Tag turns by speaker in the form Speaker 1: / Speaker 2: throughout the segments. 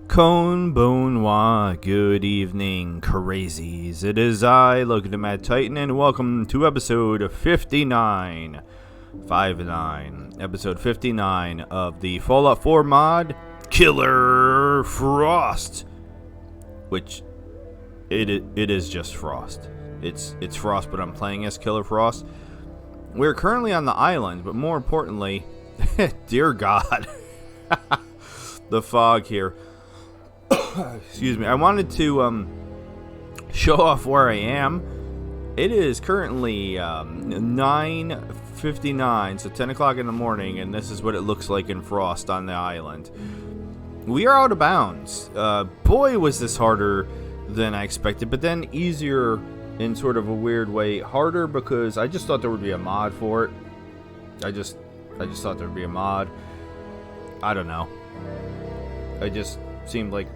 Speaker 1: Konbanwa, good evening, crazies. It is I, Logan the Mad Titan, and welcome to episode 59. Episode 59 of the Fallout 4 mod, Killer Frost. Which, it is just Frost. It's Frost, but I'm playing as Killer Frost. We're currently on the island, but more importantly, dear God, the fog here. Excuse me. I wanted to show off where I am. It is currently 9:59, so 10 o'clock in the morning, and this is what it looks like in Frost on the island. We are out of bounds. Boy, was this harder than I expected, but then easier in sort of a weird way. Harder because I just thought there would be a mod for it. I just thought there would be a mod. I don't know. I just seemed like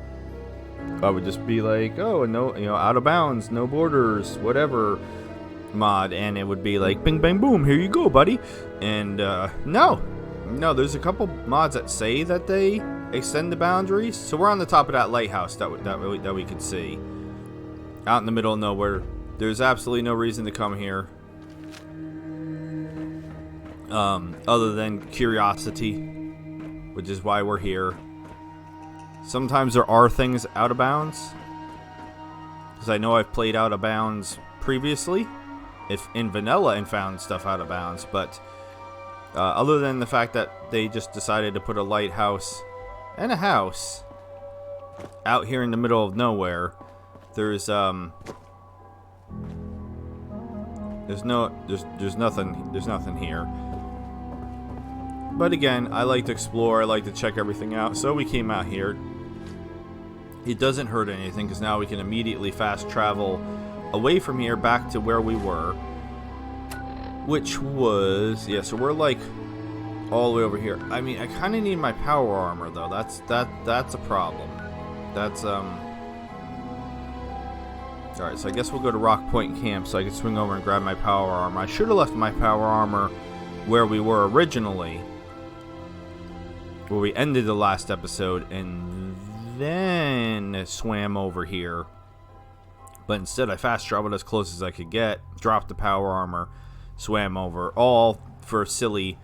Speaker 1: I would just be like, oh, no, out of bounds, no borders, whatever mod, and it would be like, bing, bang, boom, here you go, buddy. And no, there's a couple mods that say that they extend the boundaries. So we're on the top of that lighthouse that we could see, out in the middle of nowhere. There's absolutely no reason to come here, other than curiosity, which is why we're here. Sometimes there are things out of bounds, because I know I've played out of bounds previously, if in vanilla, and found stuff out of bounds. But other than the fact that they just decided to put a lighthouse and a house out here in the middle of nowhere, there's nothing here. But again, I like to explore, I like to check everything out, so we came out here. It doesn't hurt anything, because now we can immediately fast travel away from here back to where we were. Which was, yeah, so we're like all the way over here. I mean, I kind of need my power armor, though. That's a problem. That's, Alright, so I guess we'll go to Rock Point Camp so I can swing over and grab my power armor. I should have left my power armor where we were originally, where we ended the last episode, and then swam over here. But instead I fast traveled as close as I could get, dropped the power armor, swam over, all for silly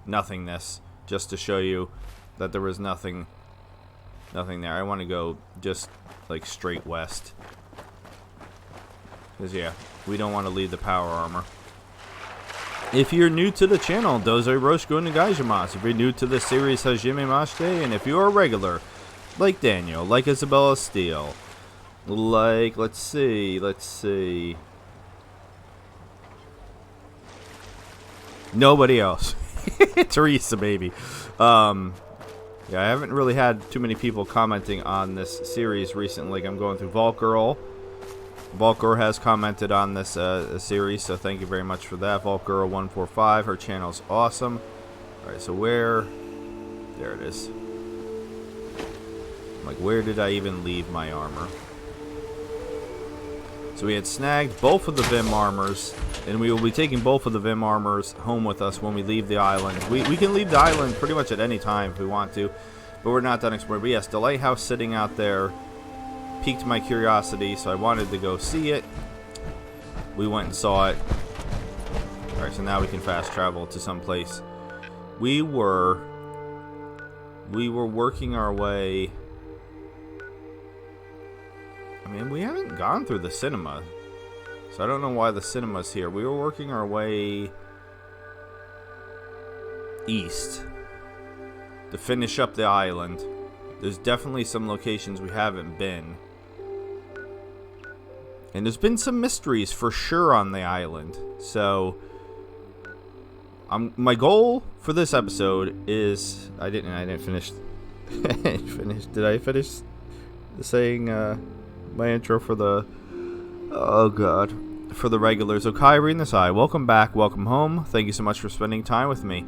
Speaker 1: nothingness, just to show you that there was nothing there. I want to go just like straight west, because yeah, we don't want to leave the power armor. If you're new to the channel, Dozei Roshko Nagaijimasu. If you're new to the series, Hajime Mashite. And if you're a regular, like Daniel, like Isabella Steele, like, let's see. Nobody else. Teresa, baby. Yeah, I haven't really had too many people commenting on this series recently. Like, I'm going through Vault Girl. Vault Girl has commented on this series, so thank you very much for that. Vault Girl 145, her channel's awesome. Alright, so where? There it is. Like, where did I even leave my armor? So we had snagged both of the Vim armors, and we will be taking both of the Vim armors home with us when we leave the island. We can leave the island pretty much at any time if we want to, but we're not done exploring. But yes, the lighthouse sitting out there piqued my curiosity, so I wanted to go see it. We went and saw it. Alright, so now we can fast travel to some place. We were working our way. I mean, we haven't gone through the cinema, so I don't know why the cinema's here. We were working our way east to finish up the island. There's definitely some locations we haven't been. And there's been some mysteries for sure on the island. So, my goal for this episode is... I didn't finish... Did I finish saying my intro for the... Oh, God. For the regulars. So, Kyrie and the Sai, welcome back, welcome home. Thank you so much for spending time with me.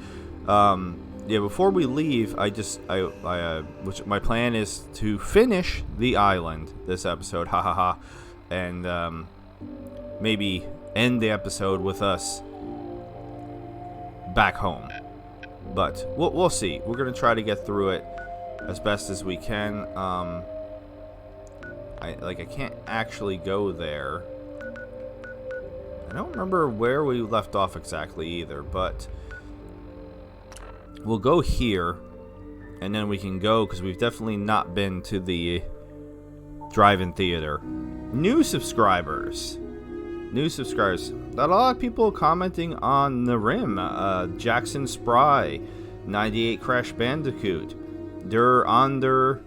Speaker 1: Yeah, before we leave, which my plan is to finish the island this episode, and maybe end the episode with us back home. But we'll see. We're gonna try to get through it as best as we can. I can't actually go there. I don't remember where we left off exactly either, but we'll go here, and then we can go, because we've definitely not been to the drive-in theater. New subscribers. Not a lot of people commenting on the Rim. Jackson Spry, 98 Crash Bandicoot, under.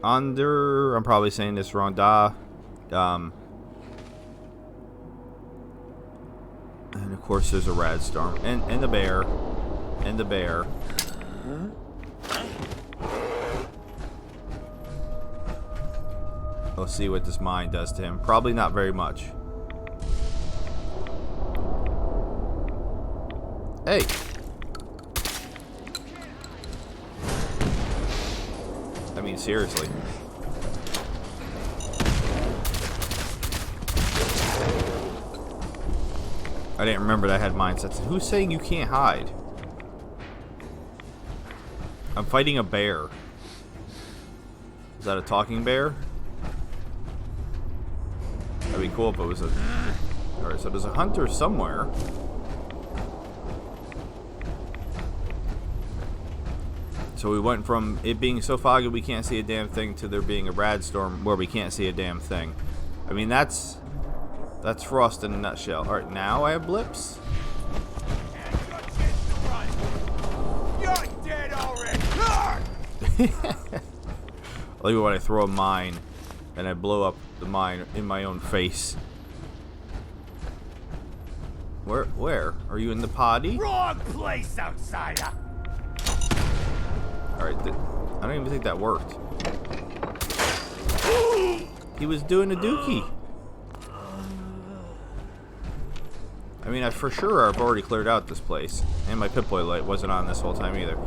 Speaker 1: I'm probably saying this wrong. And of course, there's a Radstorm and the bear, Let's see what this mine does to him. Probably not very much. Hey. I mean, seriously. I didn't remember that I had mindsets. Who's saying you can't hide? I'm fighting a bear. Is that a talking bear? That'd be cool if it was a... Alright, so there's a hunter somewhere. So we went from it being so foggy we can't see a damn thing to there being a Radstorm where we can't see a damn thing. I mean, that's Frost in a nutshell. Alright, now I have blips.
Speaker 2: You're dead already.
Speaker 1: I like when I throw a mine and I blow up the mine in my own face. Where? Are you in the potty?
Speaker 2: Wrong place, outsider.
Speaker 1: Alright, I don't even think that worked. He was doing a dookie. I mean, for sure I've already cleared out this place. And my Pip-Boy light wasn't on this whole time either.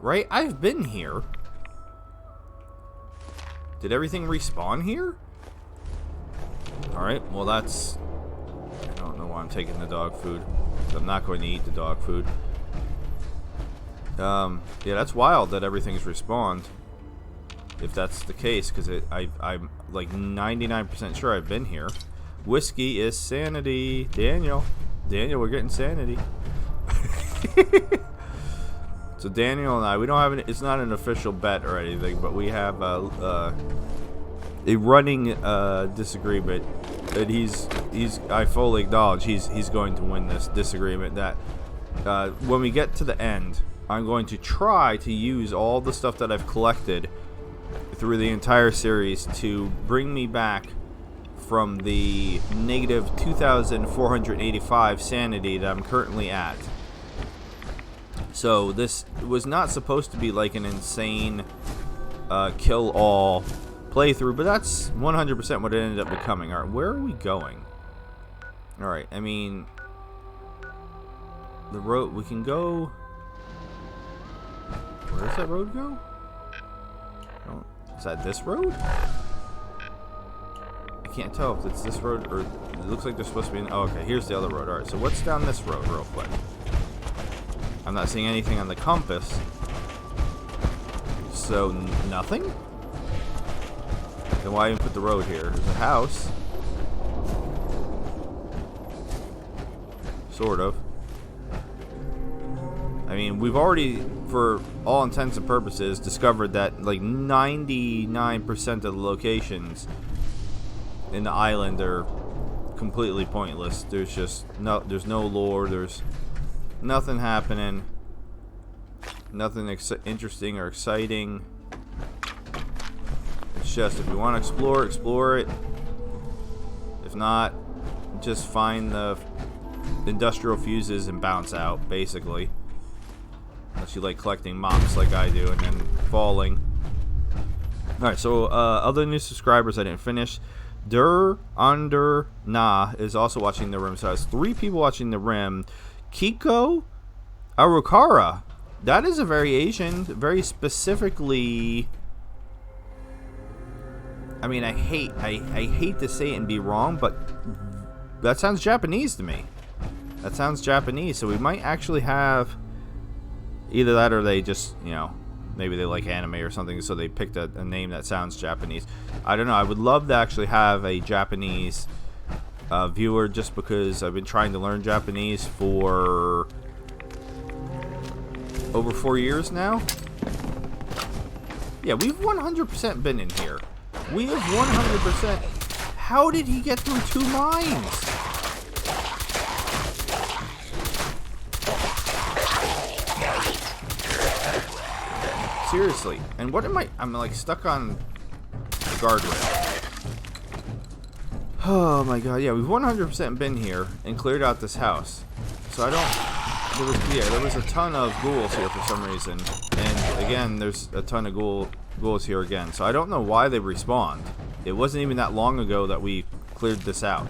Speaker 1: Right? I've been here. Did everything respawn here? Alright, well that's... I don't know why I'm taking the dog food. I'm not going to eat the dog food. Yeah, that's wild that everything's respawned. If that's the case, because I'm like 99% sure I've been here. Whiskey is sanity. Daniel, we're getting sanity. So Daniel and I, we don't have it's not an official bet or anything, but we have a running disagreement that I fully acknowledge he's going to win this disagreement. That when we get to the end, I'm going to try to use all the stuff that I've collected through the entire series to bring me back from the negative 2,485 sanity that I'm currently at. So this was not supposed to be like an insane kill-all playthrough, but that's 100% what it ended up becoming. Alright, where are we going? Alright, I mean... the road, we can go... Where does that road go? Oh, is that this road? I can't tell if it's this road or it looks like there's supposed to be oh, okay, here's the other road. Alright, so what's down this road real quick? I'm not seeing anything on the compass. So, nothing? Then why even put the road here? There's a house. Sort of. I mean, we've already, for all intents and purposes, discovered that like 99% of the locations in the island are completely pointless. There's just there's no lore. There's nothing happening. Nothing interesting or exciting. It's just if you want to explore, explore it. If not, just find the industrial fuses and bounce out, basically. Unless you like collecting mops like I do and then falling. Alright, so other new subscribers I didn't finish. Under Na is also watching the Rim. So has 3 people watching the Rim. Kiko Arukara. That is a variation, very specifically. I mean, I hate to say it and be wrong, but that sounds Japanese to me. That sounds Japanese, so we might actually have Either that or they just, maybe they like anime or something, so they picked a name that sounds Japanese. I don't know. I would love to actually have a Japanese viewer, just because I've been trying to learn Japanese for over 4 years now. Yeah, we've 100% been in here. We have 100%. How did he get through 2 mines? Seriously. And what am I'm like stuck on the guardrail. Oh my god. Yeah, we've 100% been here and cleared out this house. So there was a ton of ghouls here for some reason. And again, there's a ton of ghouls here again. So I don't know why they respawned. It wasn't even that long ago that we cleared this out.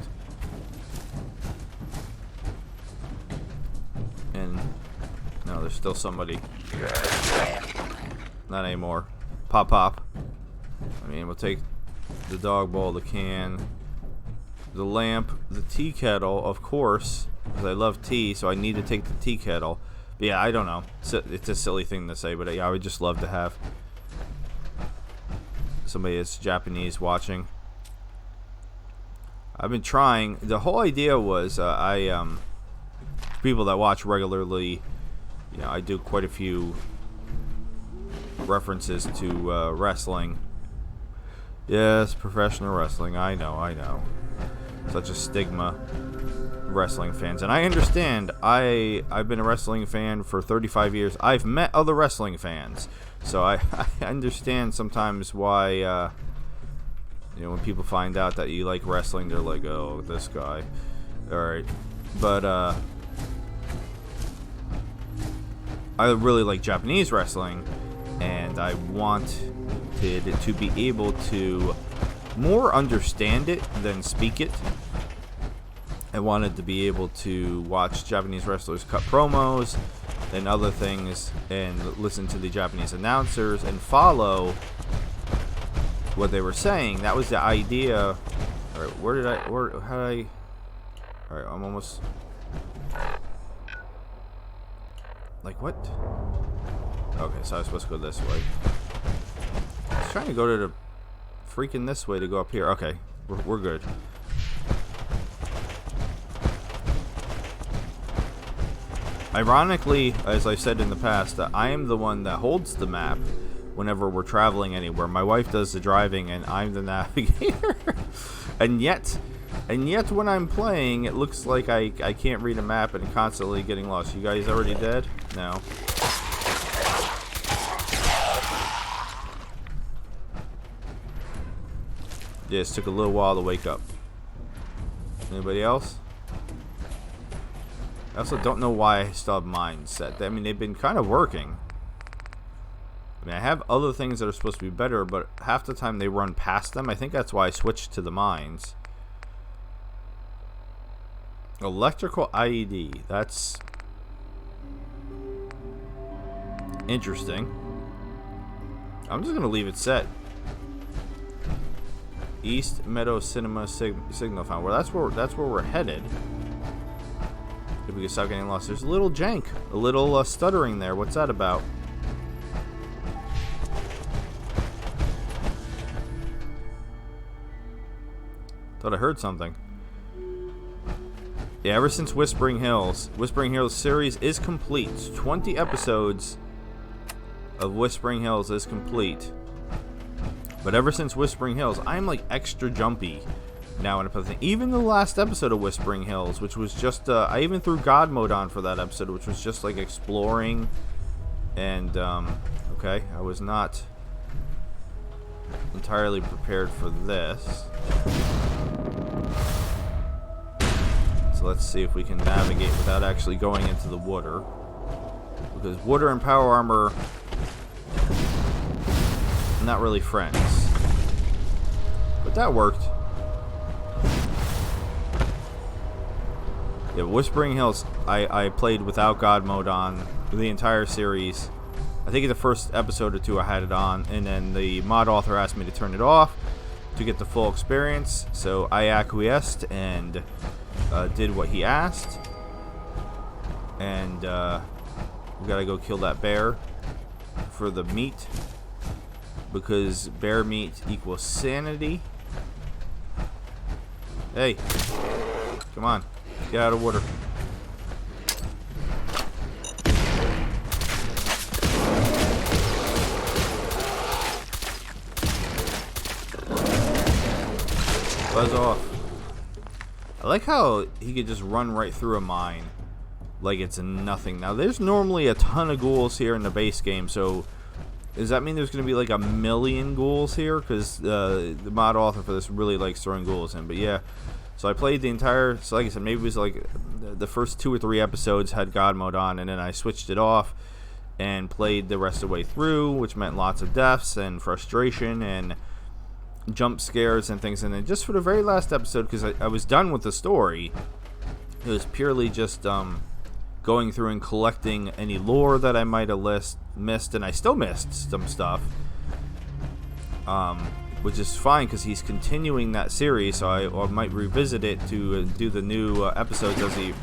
Speaker 1: And no, there's still somebody. Not anymore. Pop. I mean, we'll take the dog bowl, the can, the lamp, the tea kettle, of course, because I love tea, so I need to take the tea kettle. But yeah, I don't know. It's a silly thing to say, but yeah, I would just love to have somebody that's Japanese watching. I've been trying. The whole idea was people that watch regularly, I do quite a few references to wrestling. Yes, professional wrestling. I know. Such a stigma, wrestling fans. And I understand. I've been a wrestling fan for 35 years. I've met other wrestling fans. So I understand sometimes why, when people find out that you like wrestling, they're like, oh, this guy. Alright. But, I really like Japanese wrestling. And I wanted to be able to more understand it than speak it. I wanted to be able to watch Japanese wrestlers cut promos and other things and listen to the Japanese announcers and follow what they were saying. That was the idea. Alright, alright, I'm almost... Like, what? Okay, so I was supposed to go this way. I was trying to go to the freaking this way to go up here. Okay, we're good. Ironically, as I said in the past, I am the one that holds the map whenever we're traveling anywhere. My wife does the driving and I'm the navigator. and yet when I'm playing, it looks like I can't read a map and constantly getting lost. You guys already dead? No. Yeah, it took a little while to wake up. Anybody else? I also don't know why I still have mines set. I mean, they've been kind of working. I mean, I have other things that are supposed to be better, but half the time they run past them. I think that's why I switched to the mines. Electrical IED. That's interesting. I'm just going to leave it set. East Meadow Cinema signal found. Well, that's where we're headed. If we can stop getting lost. There's a little jank, a little stuttering there. What's that about? Thought I heard something. Yeah, ever since Whispering Hills series is complete. 20 episodes of Whispering Hills is complete. But ever since Whispering Hills, I'm like extra jumpy now in a thing. Even the last episode of Whispering Hills, which was just, I even threw God mode on for that episode, which was just like exploring. And, okay, I was not entirely prepared for this. So let's see if we can navigate without actually going into the water. Because water and power armor, not really friends. But that worked. Yeah, Whispering Hills, I played without God mode on the entire series. I think in the first episode or two I had it on, and then the mod author asked me to turn it off to get the full experience, so I acquiesced and did what he asked. And We gotta go kill that bear for the meat, because bear meat equals sanity. Hey, come on, get out of water. Buzz off. I like how he could just run right through a mine like it's nothing. Now, there's normally a ton of ghouls here in the base game, so does that mean there's going to be like a million ghouls here? Because the mod author for this really likes throwing ghouls in. But yeah, so I played the entire, so like I said, maybe it was like the first 2 or 3 episodes had God mode on, and then I switched it off and played the rest of the way through, which meant lots of deaths and frustration and jump scares and things. And then just for the very last episode, because I was done with the story, it was purely just going through and collecting any lore that I might have missed, and I still missed some stuff, which is fine because he's continuing that series, so I might revisit it to do the new episodes as he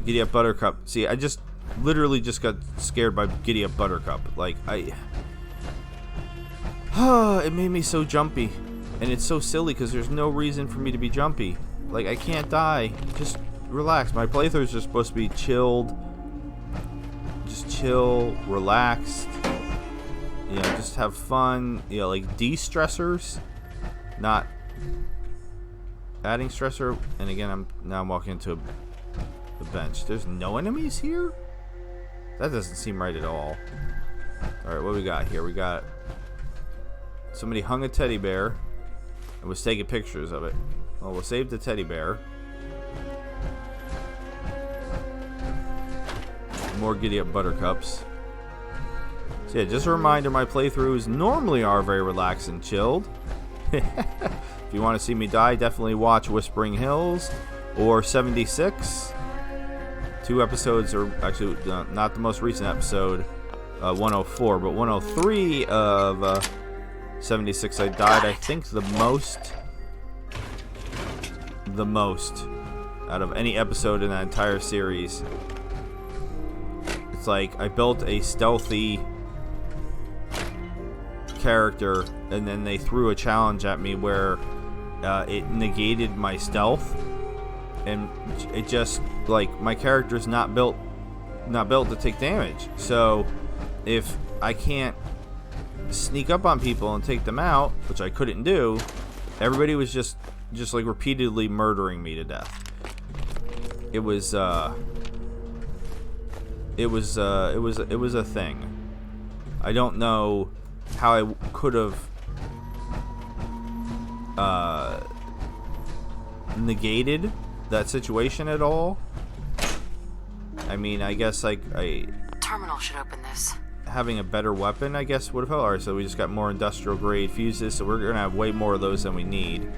Speaker 1: Giddy Up Buttercup. See, I just literally just got scared by Giddy Up Buttercup. Like, it made me so jumpy, and it's so silly because there's no reason for me to be jumpy. Like, I can't die. Just relax. My playthroughs are supposed to be chilled, just chill, relaxed, you know, just have fun, you know, like de-stressors, not adding stressor. And again, I'm walking into the bench. There's no enemies here? That doesn't seem right at all. Alright, what we got here? We got somebody hung a teddy bear and was taking pictures of it. Well, we'll save the teddy bear. More Giddy Up Buttercups. So yeah, just a reminder, my playthroughs normally are very relaxed and chilled. If you want to see me die, definitely watch Whispering Hills or 76. 2 episodes, or actually not the most recent episode, 104, but 103 of 76 I died, I think the most out of any episode in that entire series. It's like I built a stealthy character, and then they threw a challenge at me where it negated my stealth, and it just, like, my character's not built to take damage. So if I can't sneak up on people and take them out, which I couldn't do, everybody was just like repeatedly murdering me to death. It was a thing. I don't know how I could have negated that situation at all. I mean, I guess like
Speaker 3: Terminal should open this.
Speaker 1: Having a better weapon, I guess, would have helped. Alright, so we just got more industrial grade fuses, so we're gonna have way more of those than we need.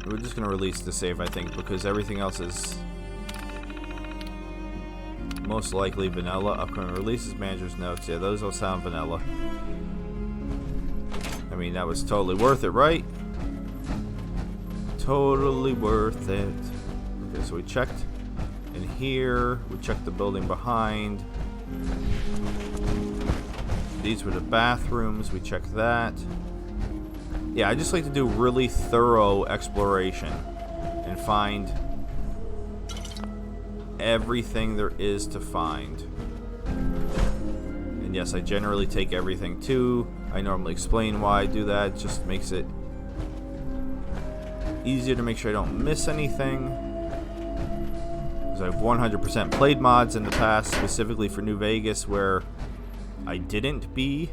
Speaker 1: We're just gonna release the save, I think, because everything else is most likely vanilla. Upcoming releases, manager's notes. Yeah, those all sound vanilla. I mean, that was totally worth it, right? Totally worth it. Okay, so we checked in here. We checked the building behind. These were the bathrooms. We checked that. Yeah, I just like to do really thorough exploration and find everything there is to find. And yes, I generally take everything too. I normally explain why I do that. It just makes it easier to make sure I don't miss anything. Because I've 100% played mods in the past, specifically for New Vegas, where I didn't be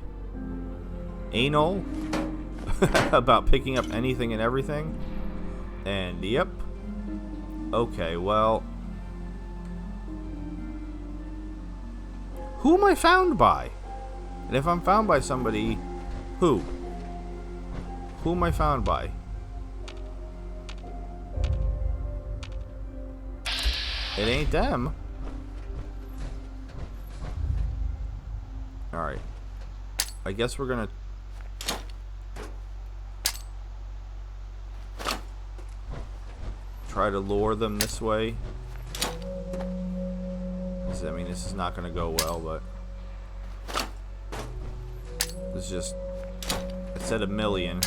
Speaker 1: anal about picking up anything and everything. And yep. Okay, well, who am I found by? And if I'm found by somebody, who? Who am I found by? It ain't them. Alright. I guess we're gonna... try to lure them this way. I mean, this is not going to go well, but it's just, it said 1 million.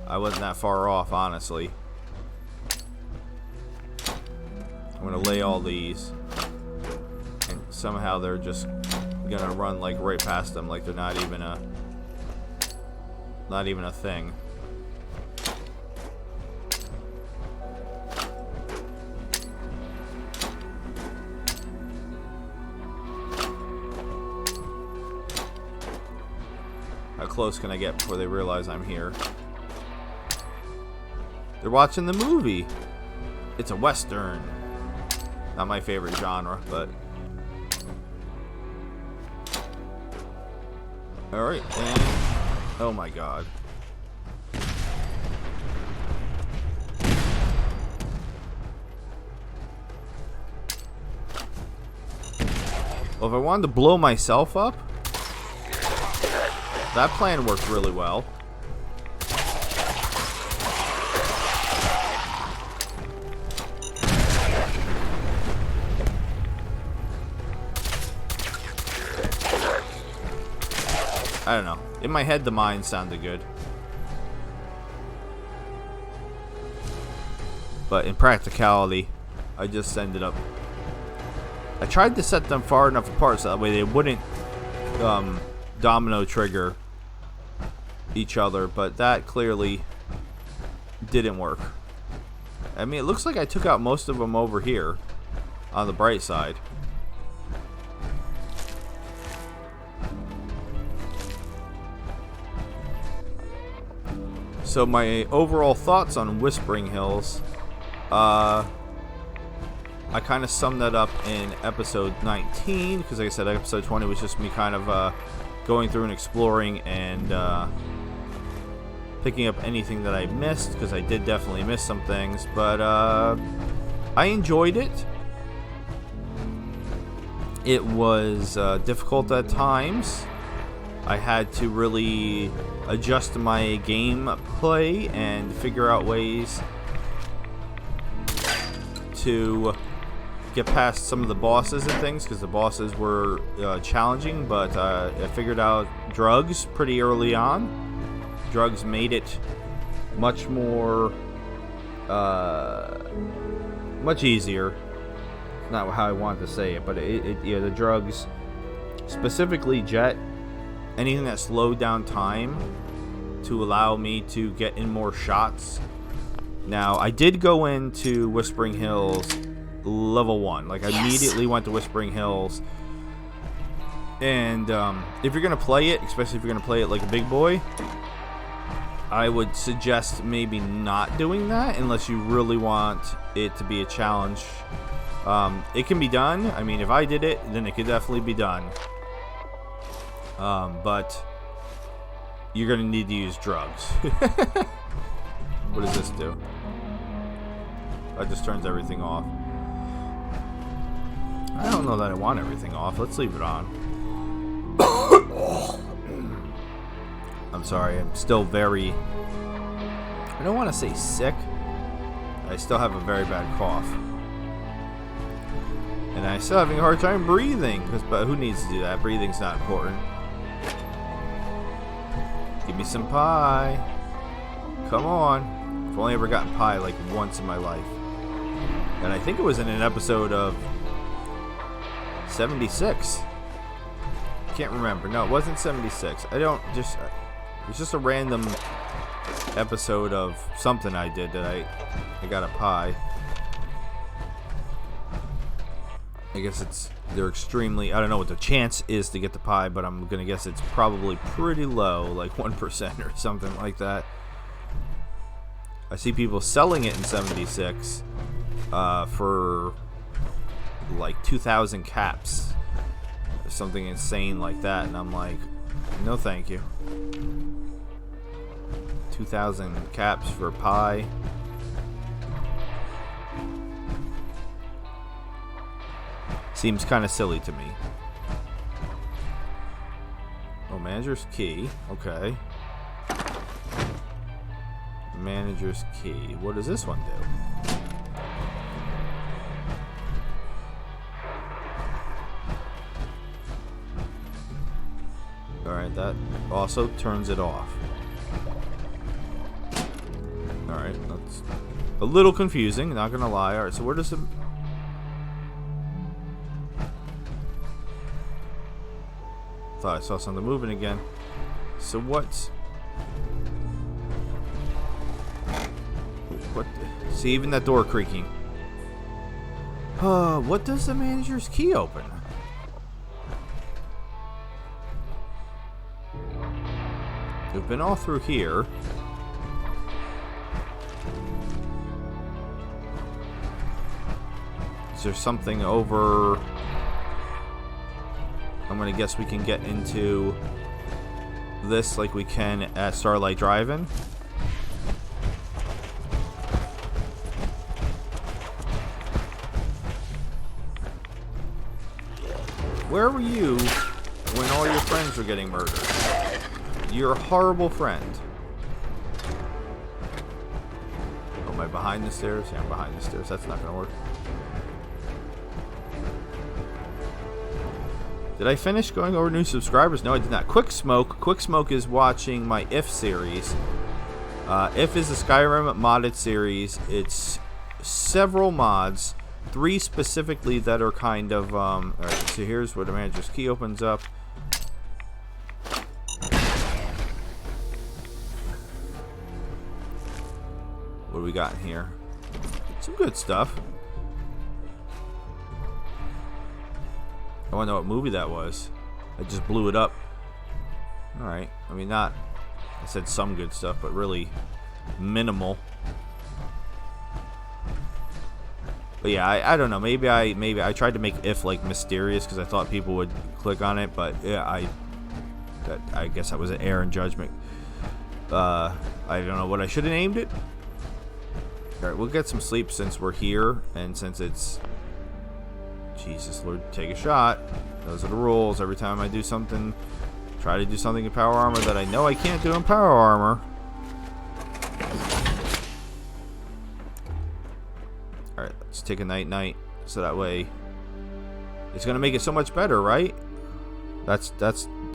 Speaker 1: I wasn't that far off, honestly. I'm going to lay all these, and somehow they're just going to run like right past them, like they're not even a thing. How close can I get before they realize I'm here? They're watching the movie. It's a Western. Not my favorite genre, but... Alright, and... Oh my god. Well, if I wanted to blow myself up, that plan worked really well. I don't know. In my head, the mine sounded good. But in practicality, I just ended up... I tried to set them far enough apart so that way they wouldn't domino trigger each other, but that clearly didn't work. I mean, it looks like I took out most of them over here on the bright side. So my overall thoughts on Whispering Hills, I kind of summed that up in episode 19, because like I said, episode 20 was just me kind of going through and exploring and picking up anything that I missed, because I did definitely miss some things, but I enjoyed it. It was difficult at times. I had to really adjust my gameplay and figure out ways to get past some of the bosses and things, because the bosses were challenging, but I figured out drugs pretty early on. Drugs made it much more much easier. Not how I wanted to say it, but yeah, the drugs, specifically Jet, anything that slowed down time to allow me to get in more shots. Now, I did go into Whispering Hills level 1. Like, I immediately went to Whispering Hills. And if you're going to play it, especially if you're going to play it like a big boy, I would suggest maybe not doing that unless you really want it to be a challenge. It can be done. I mean, if I did it, then it could definitely be done. But you're going to need to use drugs. What does this do? That just turns everything off. I don't know that I want everything off. Let's leave it on. I'm sorry. I'm still very... I don't want to say sick. I still have a very bad cough. And I'm still having a hard time breathing. But who needs to do that? Breathing's not important. Give me some pie. Come on. I've only ever gotten pie like once in my life. And I think it was in an episode of 76. Can't remember. No, it wasn't 76. It was just a random episode of something I did that I got a pie. I guess they're extremely, I don't know what the chance is to get the pie, but I'm gonna guess it's probably pretty low, like 1% or something like that. I see people selling it in 76 for like 2,000 caps or something insane like that, and I'm like, no thank you. 2,000 caps for pie. Seems kind of silly to me. Oh, manager's key. Okay. Manager's key. What does this one do? Alright, that also turns it off. Alright, that's a little confusing, not gonna lie. Alright, so where does it... Thought I saw something moving again. So what's... What? See, even that door creaking. What does the manager's key open? We've been all through here. Is there something over... I'm gonna guess we can get into this like we can at Starlight Drive-In. Where were you when all your friends were getting murdered? You're a horrible friend. Oh, am I behind the stairs? Yeah, I'm behind the stairs. That's not gonna work. Did I finish going over new subscribers? No, I did not. Quick Smoke is watching my If series. If is a Skyrim modded series. It's several mods. 3 specifically that are kind of... Alright, so here's where the manager's key opens up. What do we got in here? Some good stuff. I want to know what movie that was. I just blew it up. Alright. I mean, not... I said some good stuff, but really minimal. But yeah, I don't know. Maybe I tried to make If like mysterious because I thought people would click on it. But yeah, I guess that was an error in judgment. I don't know what I should have named it. Alright, we'll get some sleep since we're here. And since it's... Jesus Lord, take a shot. Those are the rules. Every time I do something, try to do something in power armor that I know I can't do in power armor. Alright, let's take a night-night. So that way it's gonna make it so much better, right? That's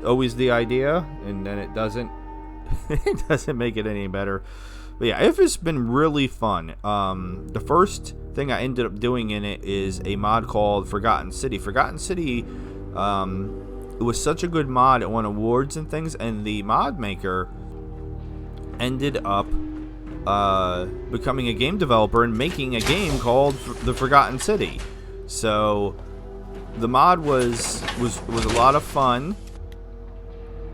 Speaker 1: always the idea, and then it doesn't it doesn't make it any better. But yeah, If it's been really fun. The first thing I ended up doing in it is a mod called Forgotten City. Forgotten City, it was such a good mod. It won awards and things, and the mod maker ended up becoming a game developer and making a game called The Forgotten City. So the mod was a lot of fun.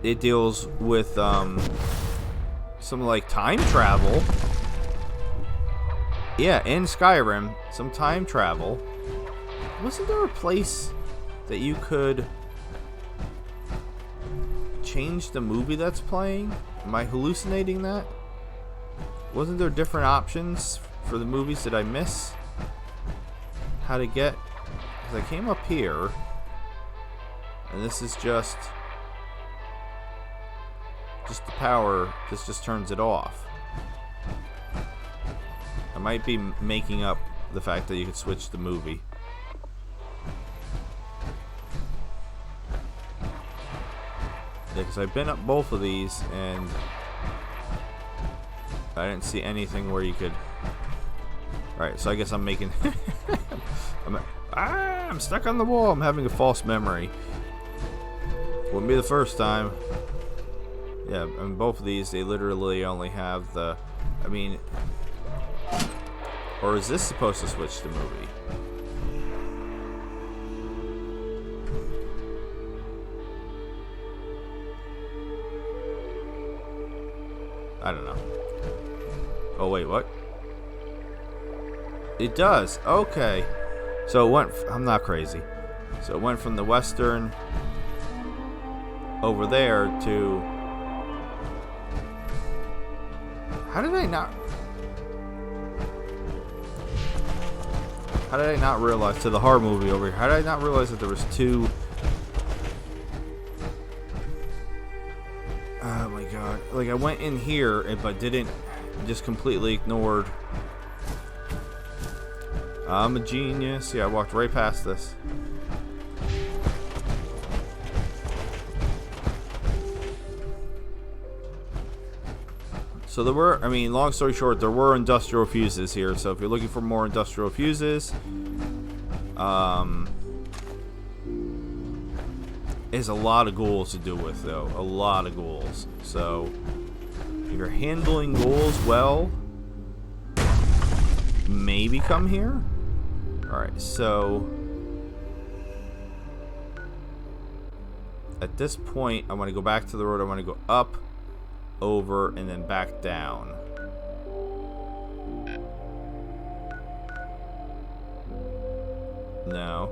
Speaker 1: It deals with some like time travel. Yeah, in Skyrim, some time travel. Wasn't there a place that you could change the movie that's playing? Am I hallucinating that? Wasn't there different options for the movies? Did I miss how to get? Because I came up here, and this is just the power. This just turns it off. I might be making up the fact that you could switch the movie. Yeah, because I've been up both of these and I didn't see anything where you could... Alright, so I guess I'm making... I'm stuck on the wall. I'm having a false memory. Wouldn't be the first time. Yeah, and both of these, they literally only have the... I mean... Or is this supposed to switch the movie? I don't know. Oh, wait, what? It does. Okay. So it went... I'm not crazy. So it went from the western over there to... How did I not... How did I not realize... To the horror movie over here. How did I not realize that there was two... Oh my god. Like, I went in here, but didn't... Just completely ignored... I'm a genius. Yeah, I walked right past this. So there were, I mean, long story short, there were industrial fuses here. So if you're looking for more industrial fuses, there's a lot of ghouls to do with, though. A lot of ghouls. So if you're handling ghouls well, maybe come here. Alright, so at this point, I want to go back to the road. I want to go up, over, and then back down. No.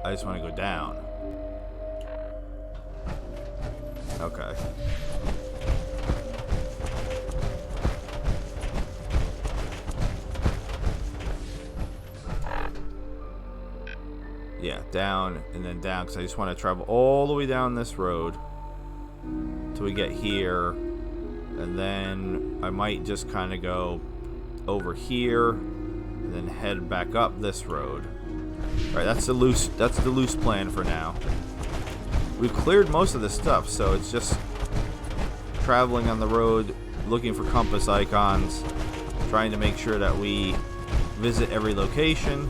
Speaker 1: I just want to go down. Okay. Yeah, down and then down, because I just want to travel all the way down this road till we get here, and then I might just kind of go over here and then head back up this road. All right, that's the loose plan for now. We've cleared most of this stuff, so it's just traveling on the road, looking for compass icons, trying to make sure that we visit every location.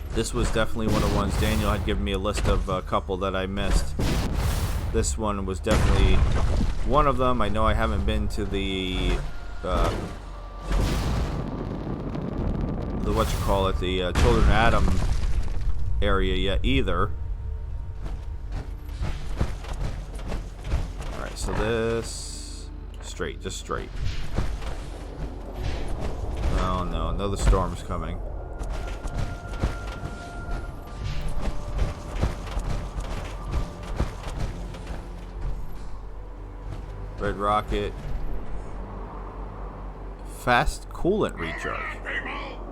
Speaker 1: This was definitely one of the ones. Daniel had given me a list of a couple that I missed. This one was definitely one of them. I know I haven't been to the Children of Adam area yet either. Alright, so this straight, just straight. Oh no, another storm's coming. Red rocket. Fast coolant recharge.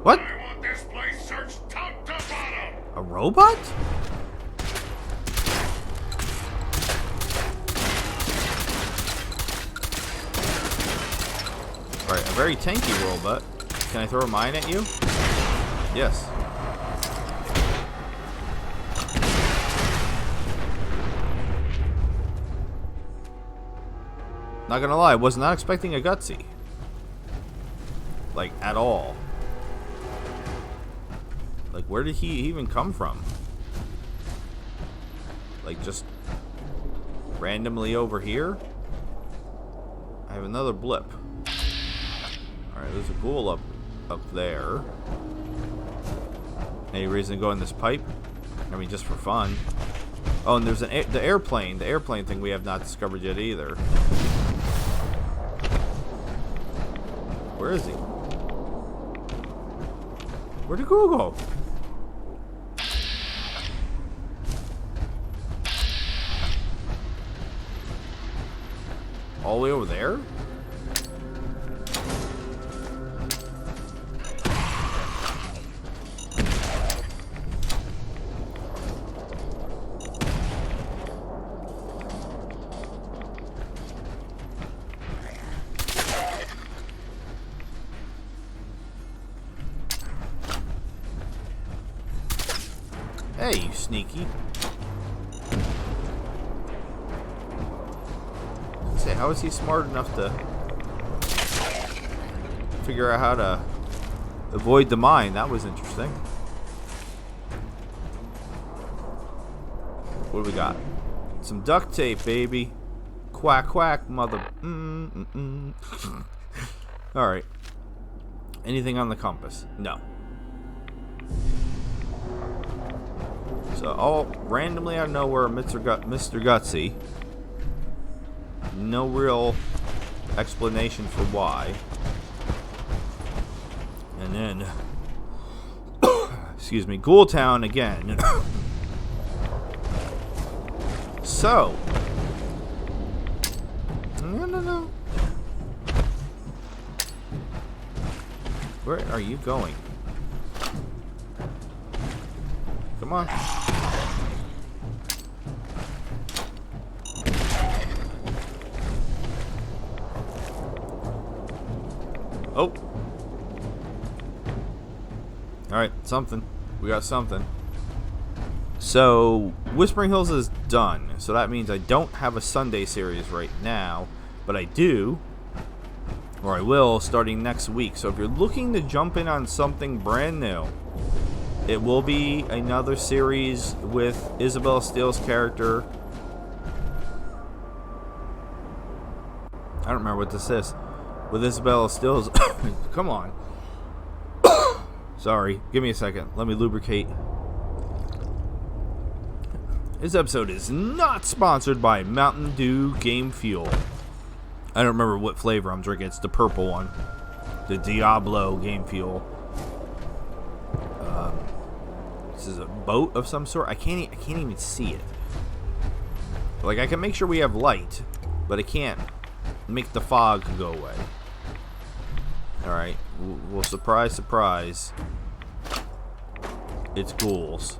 Speaker 1: What?
Speaker 2: I want this place searched top to bottom.
Speaker 1: A robot? Alright, a very tanky robot. Can I throw a mine at you? Yes. Not gonna lie, I was not expecting a Gutsy. Like, at all. Like, where did he even come from? Like, just randomly over here? I have another blip. Alright, there's a ghoul up there. Any reason to go in this pipe? I mean, just for fun. Oh, and there's the airplane. The airplane thing we have not discovered yet either. Where is he? Where'd the ghoul go? All the way over there? Hey, you sneaky. Say, how is he smart enough to figure out how to avoid the mine? That was interesting. What do we got? Some duct tape, baby. Quack, quack, mother. Alright. Anything on the compass? No. So, randomly out of nowhere, Mr. Gutsy. No real explanation for why. And then, excuse me, Ghoul Town again. So, no. Where are you going? Come on. Oh. Alright, something. We got something. So, Whispering Hills is done. So that means I don't have a Sunday series right now. but I do, or I will, starting next week. So if you're looking to jump in on something brand new, it will be another series with Isabella Steele's character. I don't remember what this is. With Isabella Steele's... Come on. Sorry. Give me a second. Let me lubricate. This episode is not sponsored by Mountain Dew Game Fuel. I don't remember what flavor I'm drinking. It's the purple one. The Diablo Game Fuel. This is a boat of some sort. I can't even see it. Like, I can make sure we have light, but I can't make the fog go away. Alright. Well, surprise, surprise. It's ghouls.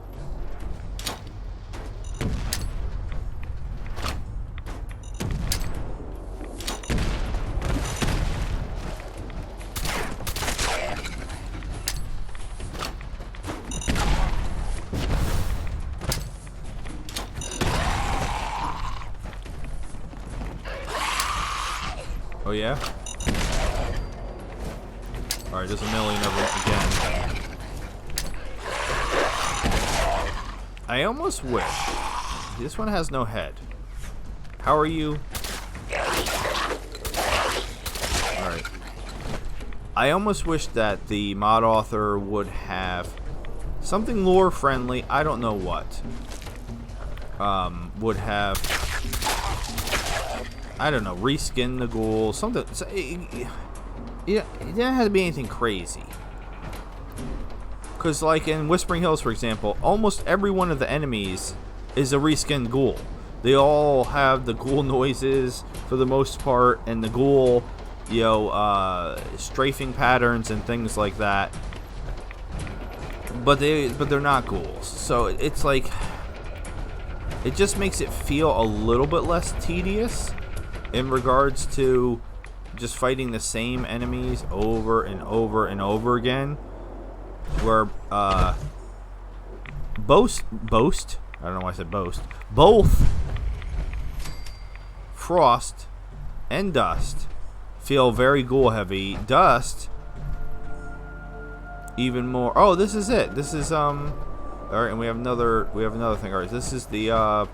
Speaker 1: Oh yeah? Alright, there's a million of them again. I almost wish... This one has no head. How are you? Alright. I almost wish that the mod author would have something lore friendly, I don't know what. Would have... I don't know, reskin the ghoul, something. Yeah, it didn't have to be anything crazy. Because, like in Whispering Hills, for example, almost every one of the enemies is a reskinned ghoul. They all have the ghoul noises for the most part, and the ghoul, strafing patterns and things like that. But they're not ghouls, so it's like it just makes it feel a little bit less tedious in regards to just fighting the same enemies over and over and over again. Where both I don't know why I said both Frost and Dust feel very ghoul heavy. Dust even more. Oh, this is it. This is all right, and we have another thing. All right, this is the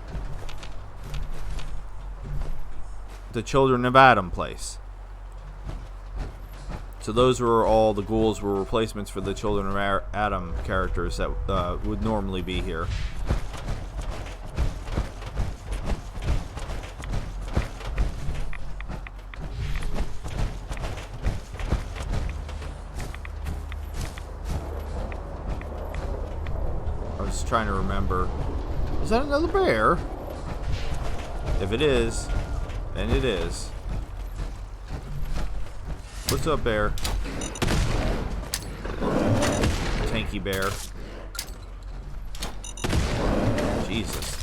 Speaker 1: Children of Adam place. So those were all the ghouls were replacements for the Children of Adam characters that would normally be here. I was trying to remember. Is that another bear? If it is, and it is. What's up, bear? Tanky bear. Jesus.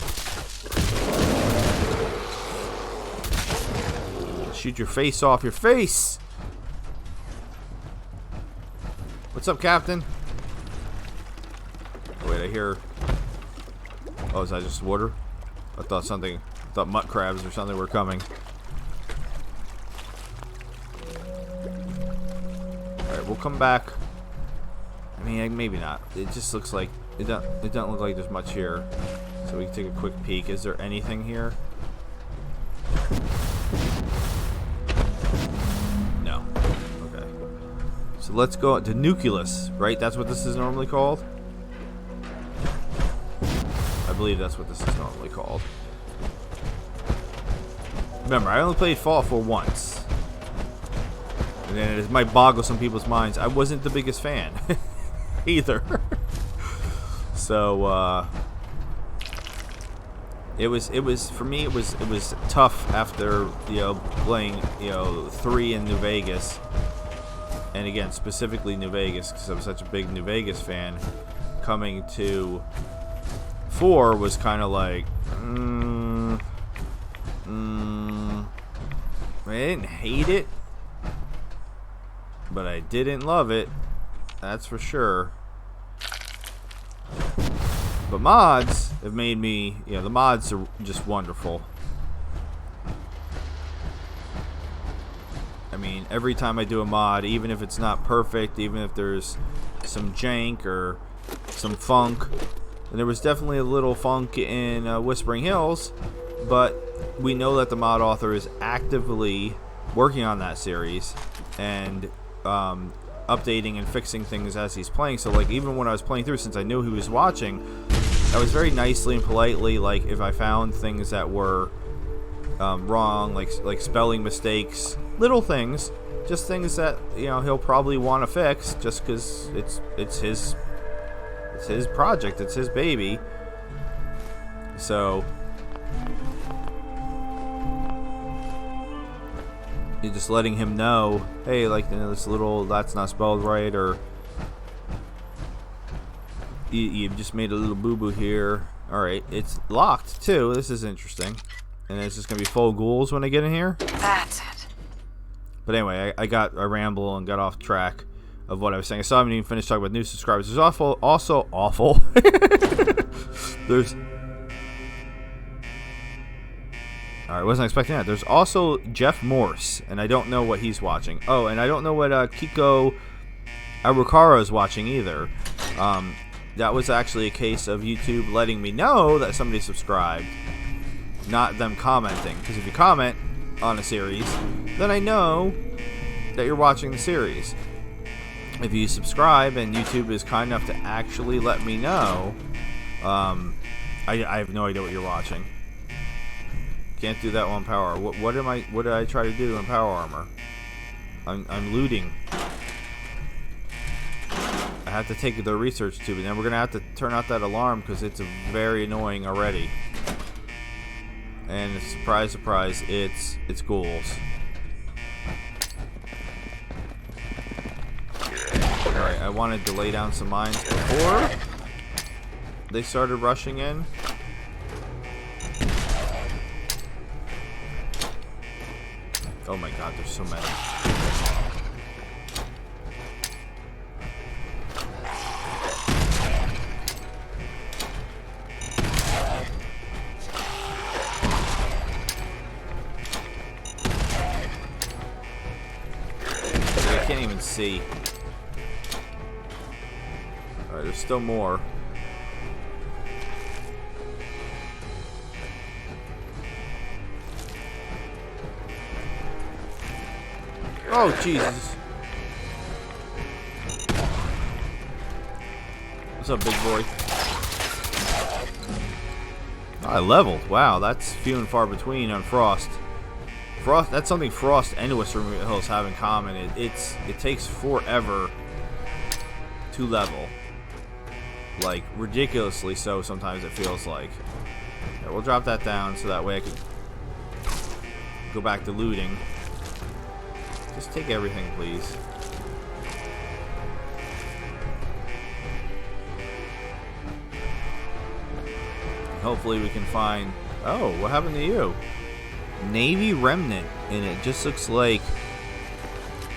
Speaker 1: Shoot your face off your face! What's up, Captain? Oh, wait, I hear... Oh, is that just water? I thought mutt crabs or something were coming. We'll come back. I mean, maybe not. It just looks like it doesn't look like there's much here. So we can take a quick peek. Is there anything here? No. Okay. So let's go to Nucleus, right? That's what this is normally called. I believe that's what this is normally called. Remember, I only played Fallout 4 once. And then it might boggle some people's minds. I wasn't the biggest fan either. So it was for me. It was tough after playing 3 in New Vegas, and again specifically New Vegas because I was such a big New Vegas fan. Coming to 4 was kind of like, I didn't hate it. But I didn't love it, that's for sure. But mods have made me, the mods are just wonderful. every time I do a mod, even if it's not perfect, even if there's some jank or some funk, and there was definitely a little funk in Whispering Hills, but we know that the mod author is actively working on that series and updating and fixing things as he's playing. So like even when I was playing through, since I knew he was watching, I was very nicely and politely, like if I found things that were wrong, like spelling mistakes, little things, just things that he'll probably want to fix, just because it's his project, it's his baby. So you're just letting him know, hey, like this little that's not spelled right, or you just made a little boo-boo here. Alright, it's locked too. This is interesting. And it's just gonna be full ghouls when I get in here.
Speaker 3: That's it.
Speaker 1: But anyway, I ramble and got off track of what I was saying. I still haven't even finished talking about new subscribers. There's also awful. There's Alright, wasn't expecting that. There's also Jeff Morse, and I don't know what he's watching. Oh, and I don't know what Kiko Arukara is watching either. That was actually a case of YouTube letting me know that somebody subscribed, not them commenting. Because if you comment on a series, then I know that you're watching the series. If you subscribe and YouTube is kind enough to actually let me know, I have no idea what you're watching. Can't do that on Power. What did I try to do in Power Armor? I'm looting. I have to take the research tube, and then we're gonna have to turn out that alarm because it's very annoying already. And surprise, surprise, it's ghouls. Alright, I wanted to lay down some mines before they started rushing in. Oh my god, there's so many. I can't even see. Alright, there's still more. Oh, Jesus. What's up, big boy? Oh, I leveled. Wow, that's few and far between on Frost. That's something Frost and Whispering Hills have in common. It takes forever to level. Like, ridiculously so sometimes it feels like. Yeah, we'll drop that down so that way I can go back to looting. Just take everything, please. Hopefully we can find... Oh, what happened to you? Navy Remnant, and it just looks like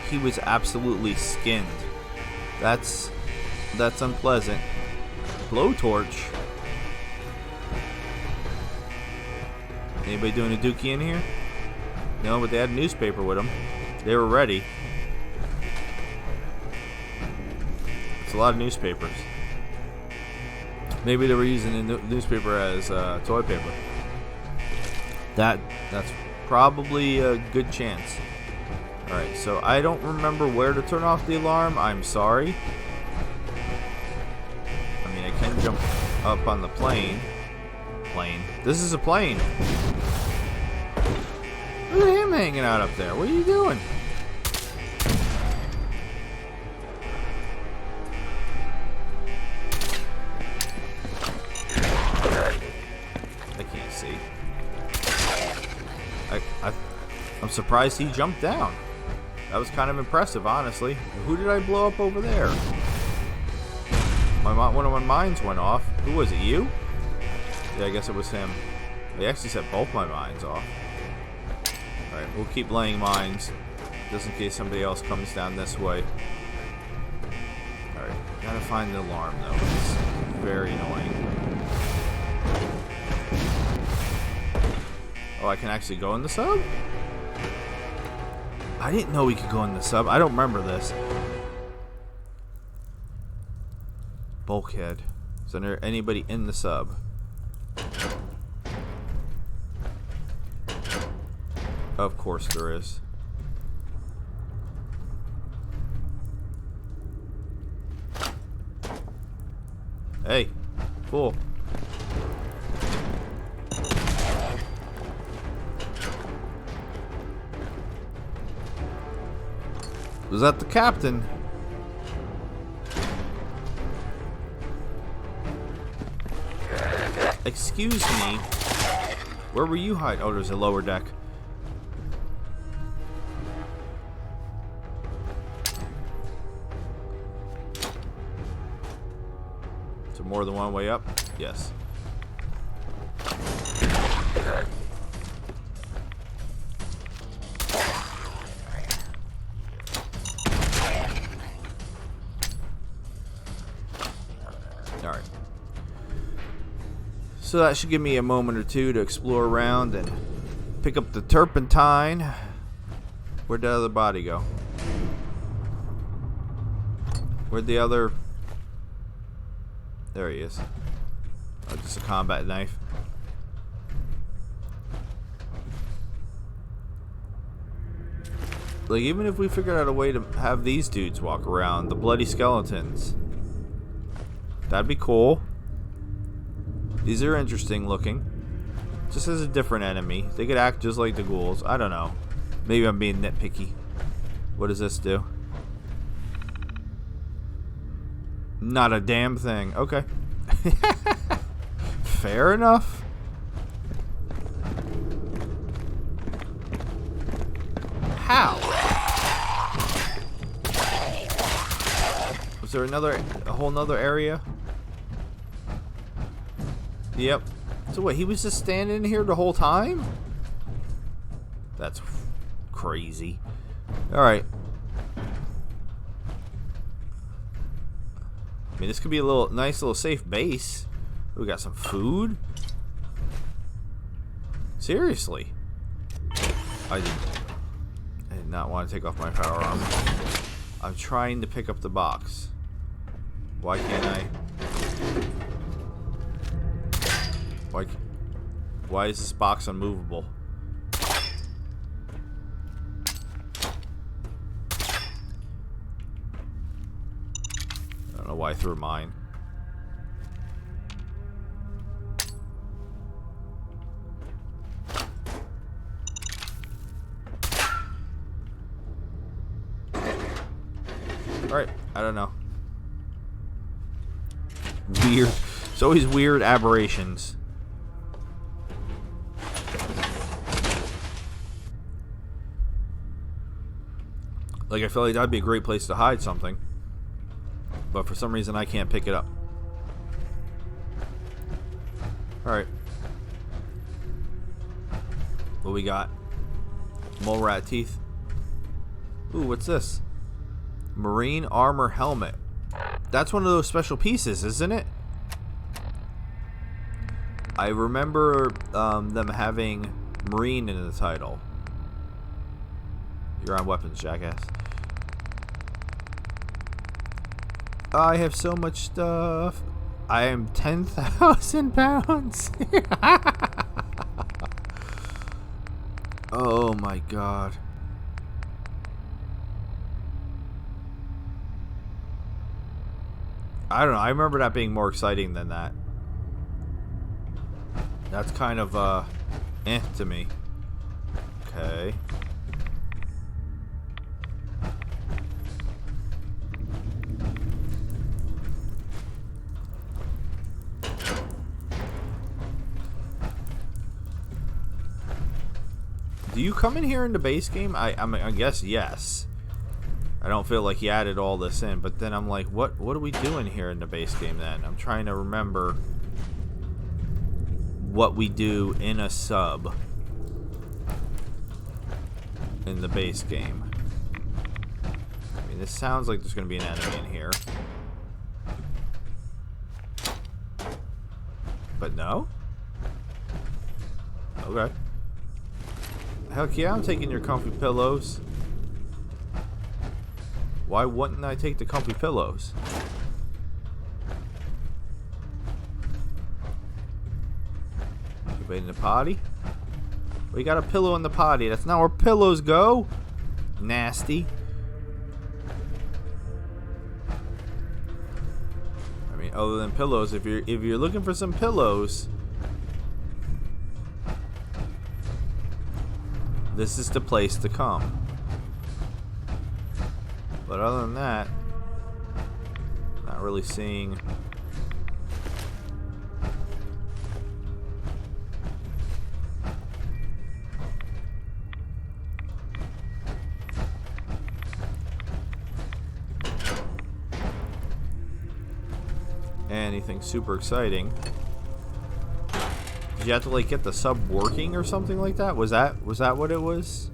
Speaker 1: he was absolutely skinned. That's unpleasant. Blowtorch. Anybody doing a dookie in here? No, but they had a newspaper with them. They were ready. It's a lot of newspapers. Maybe they were using the newspaper as toilet paper. That's probably a good chance. Alright, so I don't remember where to turn off the alarm. I'm sorry. I mean, I can jump up on the plane. This is a plane. Look at him hanging out up there. What are you doing? I can't see. I'm surprised he jumped down. That was kind of impressive, honestly. Who did I blow up over there? One of my mines went off. Who was it? You? Yeah, I guess it was him. They actually set both my mines off. Alright, we'll keep laying mines just in case somebody else comes down this way. Alright, gotta find the alarm though. It's very annoying. Oh, I can actually go in the sub? I didn't know we could go in the sub. I don't remember this. Bulkhead. Is there anybody in the sub? Of course there is. Hey, fool. Was that the captain? Excuse me. Where were you hiding? Oh, there's a lower deck. So more than one way up? Yes. Alright. So that should give me a moment or two to explore around and pick up the turpentine. Where'd the other body go? Where'd the other... There he is. Oh, just a combat knife. Like, even if we figured out a way to have these dudes walk around, the bloody skeletons, that'd be cool. These are interesting looking. Just as a different enemy. They could act just like the ghouls. I don't know. Maybe I'm being nitpicky. What does this do? Not a damn thing. Okay. Fair enough. How? Was there a whole nother area? Yep. So what, he was just standing here the whole time? That's crazy. Alright. I mean, this could be a nice little safe base. We got some food. Seriously. I did not want to take off my power armor. I'm trying to pick up the box. Why can't I? Why is this box unmovable? I don't know why I threw mine. Alright, I don't know. Weird. It's always weird aberrations. Like, I feel like that'd be a great place to hide something. But for some reason, I can't pick it up. Alright. What we got? Mole rat teeth. Ooh, what's this? Marine armor helmet. That's one of those special pieces, isn't it? I remember them having Marine in the title. You're on weapons, jackass. I have so much stuff. I am 10,000 pounds. Oh my god. I don't know. I remember that being more exciting than that. That's kind of, to me. Okay. Do you come in here in the base game? I guess yes. I don't feel like he added all this in, but then I'm like, what are we doing here in the base game then? I'm trying to remember what we do in a sub in the base game. I mean, this sounds like there's going to be an enemy in here. But no? Okay. Heck yeah, I'm taking your comfy pillows. Why wouldn't I take the comfy pillows? Anybody in the potty? We got a pillow in the potty. That's not where pillows go. Nasty. I mean, other than pillows, if you're looking for some pillows, this is the place to come. But other than that, not really seeing anything super exciting. Did you have to like get the sub working or something like that? Was that what it was?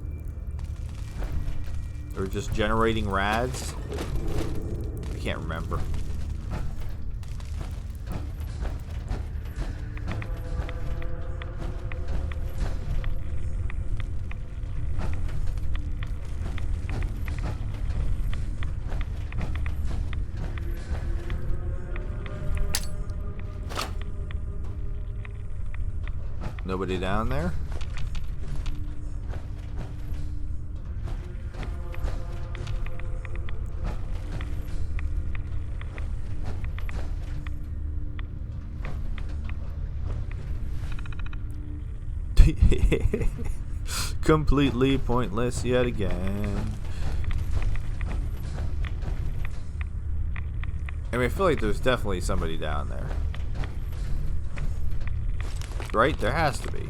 Speaker 1: Or just generating rads? I can't remember. Nobody down there? Completely pointless yet again. I mean, I feel like there's definitely somebody down there. Right? There has to be.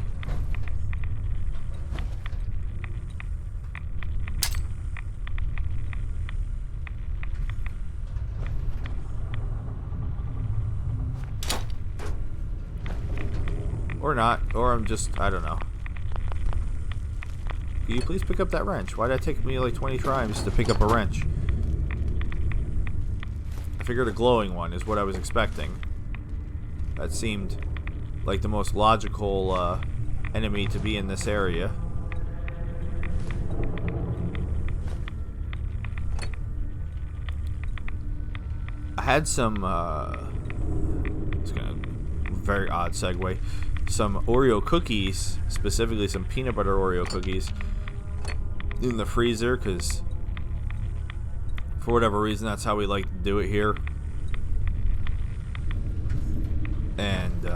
Speaker 1: Or not. Or I'm just, I don't know. Can you please pick up that wrench? Why did it take me like 20 tries to pick up a wrench? I figured a glowing one is what I was expecting. That seemed like the most logical enemy to be in this area. I had some it's gonna very odd segue, some Oreo cookies, specifically some peanut butter Oreo cookies in the freezer, because for whatever reason that's how we like to do it here. And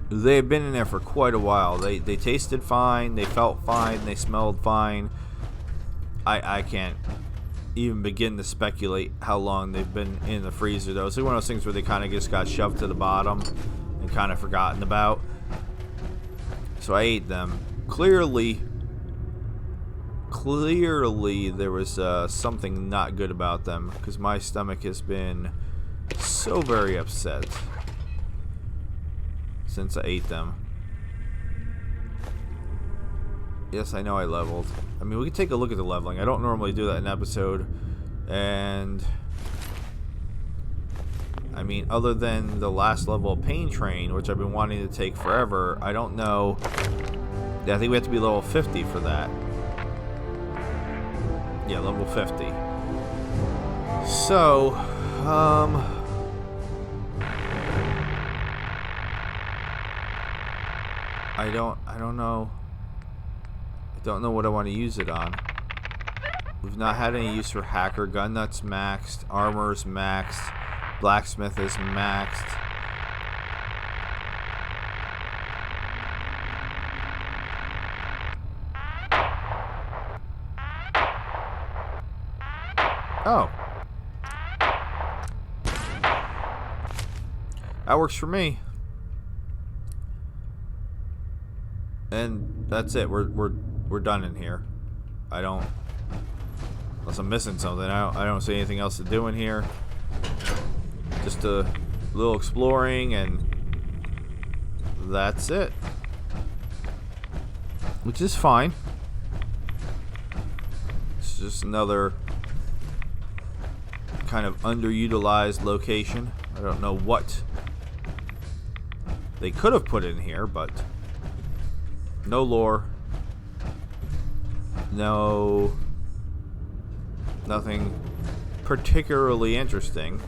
Speaker 1: they've been in there for quite a while. They tasted fine, they felt fine, they smelled fine. I can't even begin to speculate how long they've been in the freezer though. It's like one of those things where they kind of just got shoved to the bottom and kind of forgotten about. So I ate them. Clearly there was something not good about them, because my stomach has been so very upset since I ate them. Yes, I know I leveled. I mean, we can take a look at the leveling. I don't normally do that in an episode. And I mean, other than the last level of Pain Train, which I've been wanting to take forever, I don't know. Yeah, I think we have to be level 50 for that. Yeah, level 50. So, I don't know. I don't know what I want to use it on. We've not had any use for Hacker. Gun Nut's maxed. Armor's maxed. Blacksmith is maxed. Oh. That works for me. And that's it. We're done in here. I don't, unless I'm missing something. I don't see anything else to do in here. Just a little exploring, and that's it. Which is fine. It's just another kind of underutilized location. I don't know what they could have put in here, but no lore, No. Nothing particularly interesting.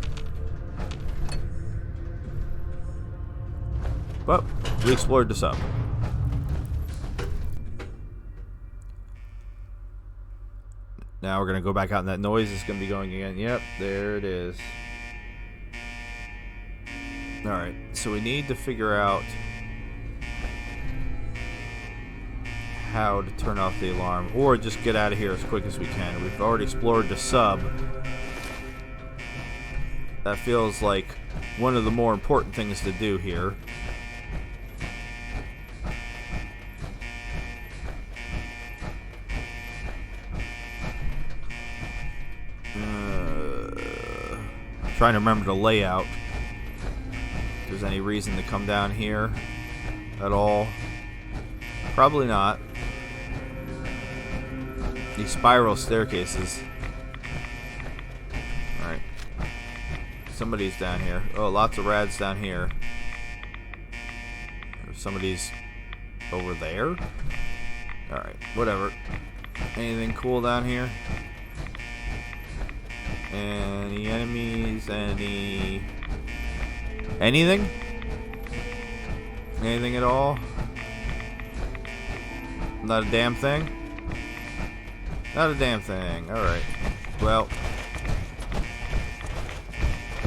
Speaker 1: But we explored the sub. Now we're going to go back out and that noise is going to be going again. Yep, there it is. Alright, so we need to figure out how to turn off the alarm, or just get out of here as quick as we can. We've already explored the sub. That feels like one of the more important things to do here. Trying to remember the layout. If there's any reason to come down here at all. Probably not. These spiral staircases. Alright. Somebody's down here. Oh, lots of rads down here. Somebody's over there. Alright, whatever. Anything cool down here? Any enemies? Anything? Anything at all? Not a damn thing? Not a damn thing. Alright. Well,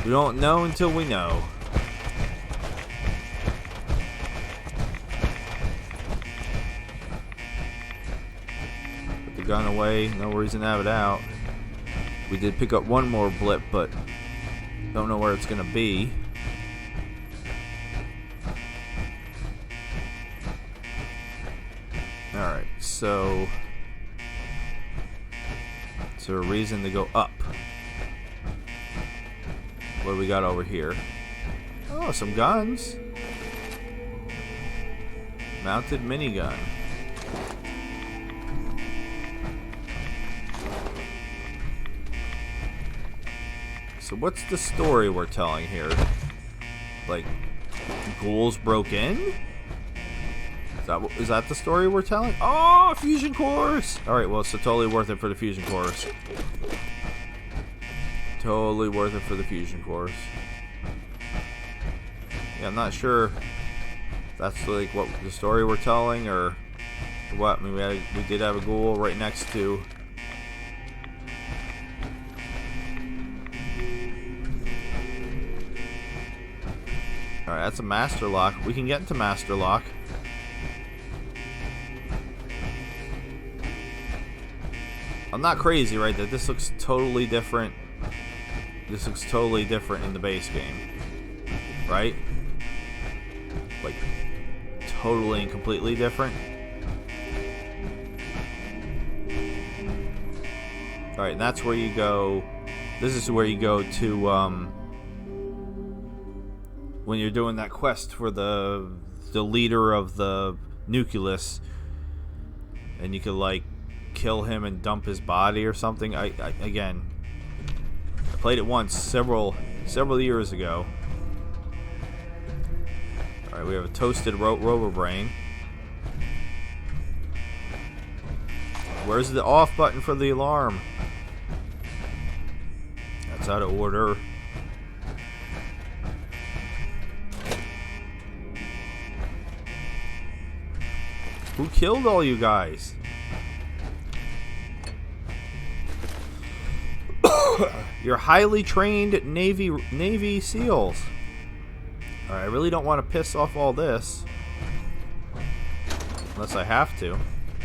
Speaker 1: we don't know until we know. Put the gun away. No reason to have it out. We did pick up one more blip, but don't know where it's going to be. Alright, so is there a reason to go up? What do we got over here? Oh, some guns. Mounted minigun. So what's the story we're telling here? Like, ghouls broke in? Is that the story we're telling? Oh, fusion cores! Alright, well, so totally worth it for the fusion cores. Totally worth it for the fusion cores. Yeah, I'm not sure if that's like what the story we're telling or what. I mean, we did have a ghoul right next to. Alright, that's a master lock. We can get into master lock. I'm not crazy, right? That this looks totally different. This looks totally different in the base game. Right? Like, totally and completely different. Alright, and that's where you go. This is where you go to, when you're doing that quest for the leader of the nucleus, and you could like kill him and dump his body or something. I played it once several years ago. All right, we have a toasted rover brain. Where's the off button for the alarm? That's out of order. Who killed all you guys? You're highly trained Navy SEALs. Alright, I really don't want to piss off all this. Unless I have to.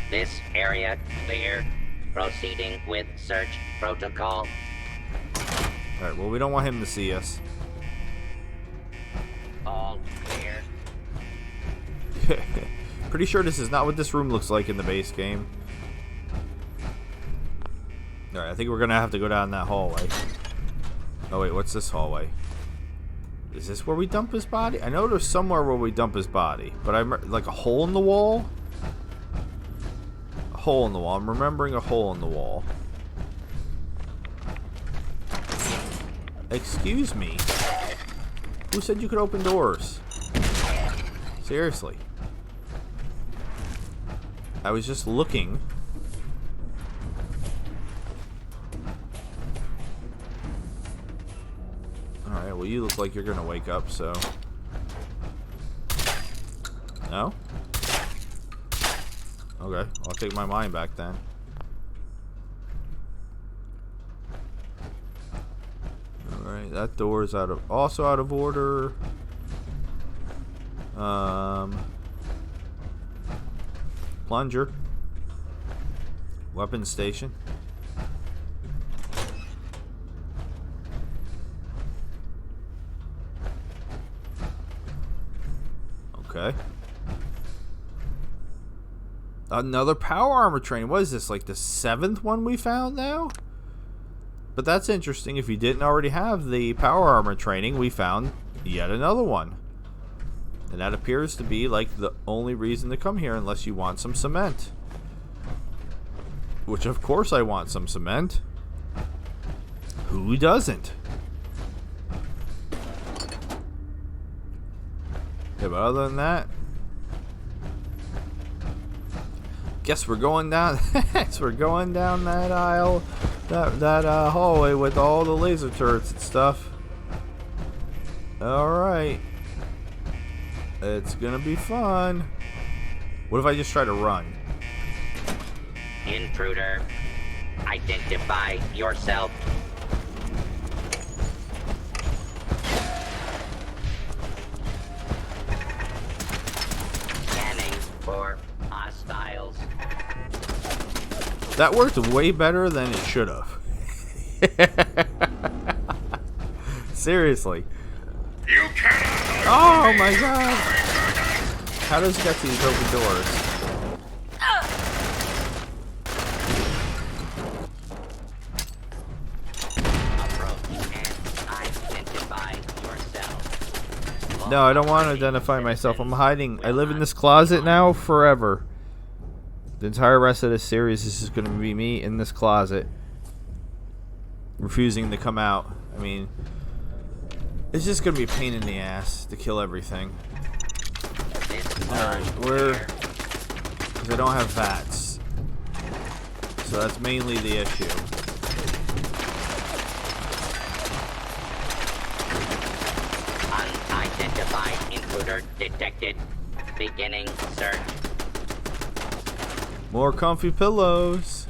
Speaker 4: This area clear. Proceeding with search protocol.
Speaker 1: Alright, well, we don't want him to see us.
Speaker 4: All clear.
Speaker 1: Pretty sure this is not what this room looks like in the base game. Alright, I think we're gonna have to go down that hallway. Oh wait, what's this hallway? Is this where we dump his body? I know there's somewhere where we dump his body, but I'm like a hole in the wall? A hole in the wall. I'm remembering a hole in the wall. Excuse me? Who said you could open doors? Seriously. I was just looking. Alright, well, you look like you're gonna wake up, so. No? Okay, I'll take my mind back then. Alright, that door is also out of order. Plunger. Weapons station. Okay. Another power armor train. What is this, like the 7th one we found now? But that's interesting. If you didn't already have the power armor training, we found yet another one. And that appears to be like the only reason to come here unless you want some cement. Which of course I want some cement. Who doesn't? Yeah, but other than that, guess we're going down. Guess we're going down that aisle, that hallway with all the laser turrets and stuff. All right, it's gonna be fun. What if I just try to run?
Speaker 4: Intruder, identify yourself. Scanning for hostiles.
Speaker 1: That worked way better than it should have. Seriously.
Speaker 2: You cannot.
Speaker 1: Oh my god. How does it get to these open doors? No, I don't want to identify myself. I'm hiding. I live in this closet now forever. The entire rest of this series is just going to be me in this closet, refusing to come out. I mean, it's just going to be a pain in the ass to kill everything. Alright, because I don't have VATS. So that's mainly the issue.
Speaker 4: Unidentified intruder detected. Beginning search.
Speaker 1: More comfy pillows.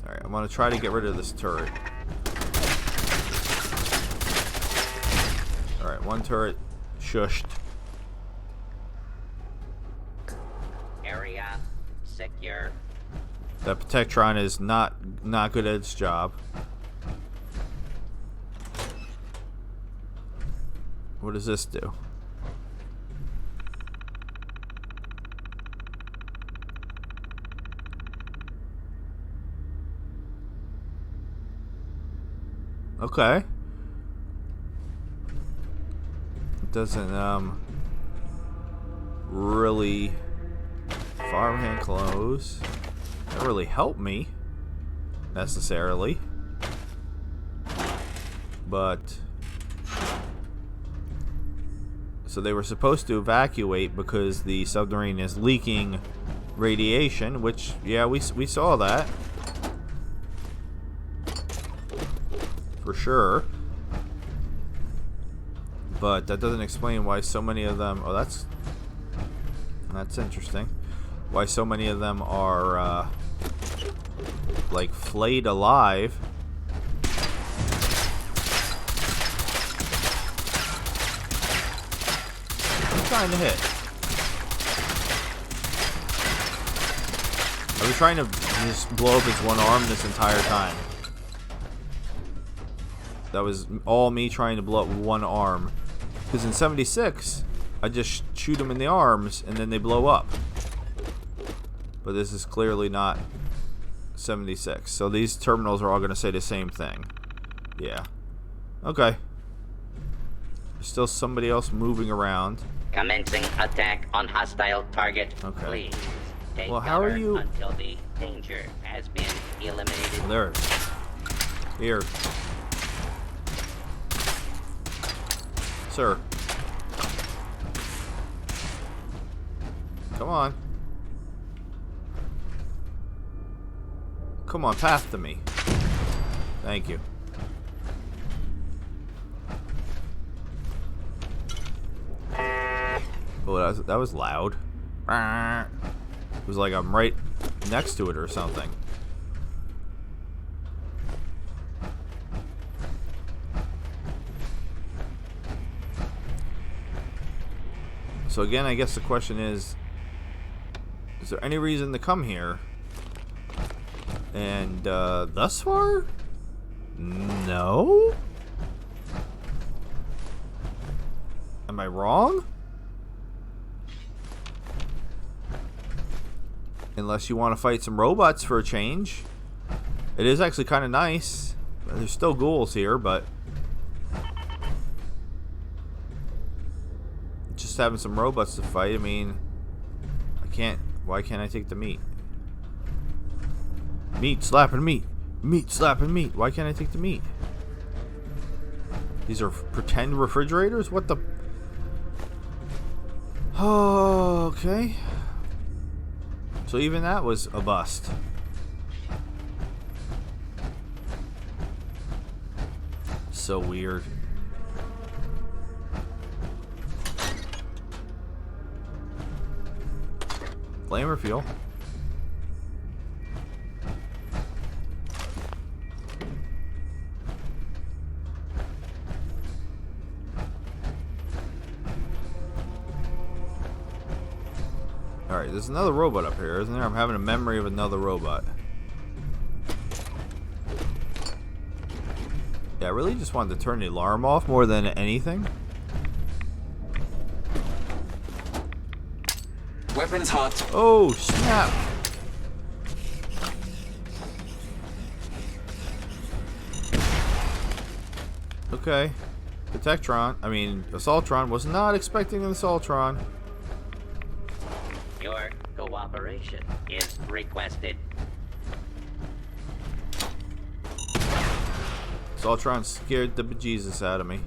Speaker 1: Alright, I'm going to try to get rid of this turret. Alright, one turret shushed.
Speaker 4: Area secure.
Speaker 1: That Protectron is not good at its job. What does this do? Okay. It doesn't really farmhand close. That really helped me necessarily. But so they were supposed to evacuate because the submarine is leaking radiation, which yeah, we saw that. For sure. But that doesn't explain why so many of them... Oh, that's interesting. Why so many of them are, like, flayed alive. I'm trying to hit. I was trying to just blow up his one arm this entire time. That was all me trying to blow up one arm. Because in 76, I just shoot them in the arms and then they blow up. But this is clearly not 76. So these terminals are all going to say the same thing. Yeah. Okay. There's still somebody else moving around.
Speaker 4: Commencing attack on hostile target.
Speaker 1: Okay.
Speaker 4: Please take
Speaker 1: Well, how are
Speaker 4: cover
Speaker 1: you-
Speaker 4: until the danger has been eliminated.
Speaker 1: Well, there. Here. Sir. Come on. Come on, path to me. Thank you. Oh, that was loud. It was like I'm right next to it or something. So again, I guess the question is there any reason to come here? And thus far, no? Am I wrong? Unless you want to fight some robots for a change. It is actually kind of nice. There's still ghouls here, but just having some robots to fight. I mean, why can't I take the meat? Meat slapping meat. Meat slapping meat. Why can't I take the meat? These are pretend refrigerators? What the? Oh, okay. So even that was a bust. So weird. Flame or fuel? Alright, there's another robot up here, isn't there? I'm having a memory of another robot. Yeah, I really just wanted to turn the alarm off more than anything.
Speaker 5: Weapons hot.
Speaker 1: Oh, snap! Okay. Assaultron. Was not expecting an Assaultron.
Speaker 4: Your cooperation is requested.
Speaker 1: Assaultron scared the bejesus out of me.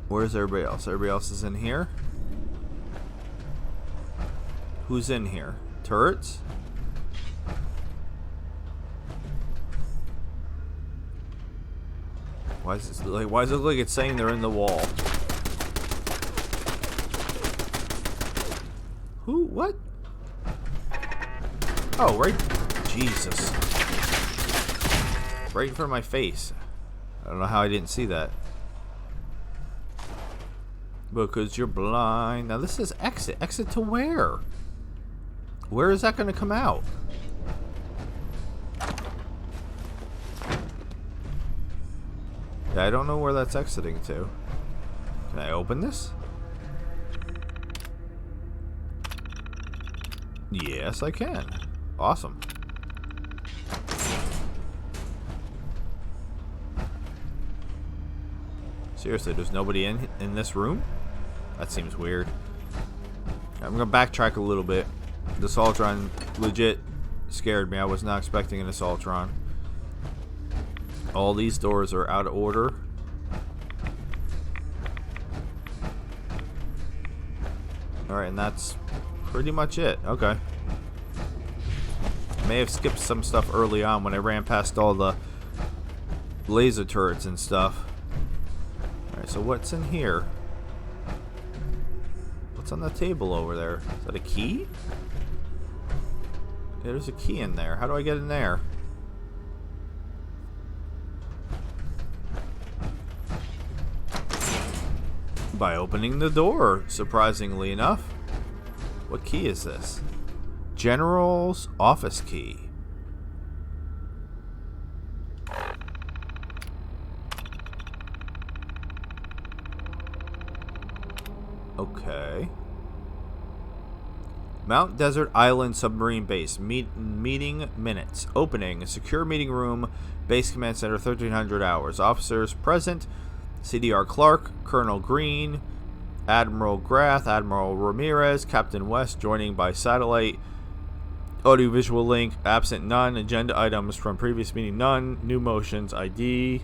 Speaker 1: Where's everybody else? Everybody else is in here? Who's in here? Turrets? Why does it look like it's saying they're in the wall? Who? What? Oh, right. Jesus. Right in front of my face. I don't know how I didn't see that. Because you're blind. Now this is exit. Exit to where? Where is that going to come out? Yeah, I don't know where that's exiting to. Can I open this? Yes, I can. Awesome. Seriously, there's nobody in this room? That seems weird. I'm gonna backtrack a little bit. The Assaultron legit scared me. I was not expecting an Assaultron. All these doors are out of order. Alright, and that's pretty much it. Okay. May have skipped some stuff early on when I ran past all the laser turrets and stuff. Alright, so what's in here? What's on the table over there? Is that a key? Yeah, there's a key in there. How do I get in there? By opening the door, surprisingly enough. What key is this? General's office key. Okay. Mount Desert Island Submarine Base. Meeting minutes. Opening. Secure meeting room. Base Command Center, 1300 hours. Officers present. CDR Clark, Colonel Green, Admiral Grath, Admiral Ramirez, Captain West joining by satellite. Audiovisual link, absent none. Agenda items from previous meeting, none. New motions, idea,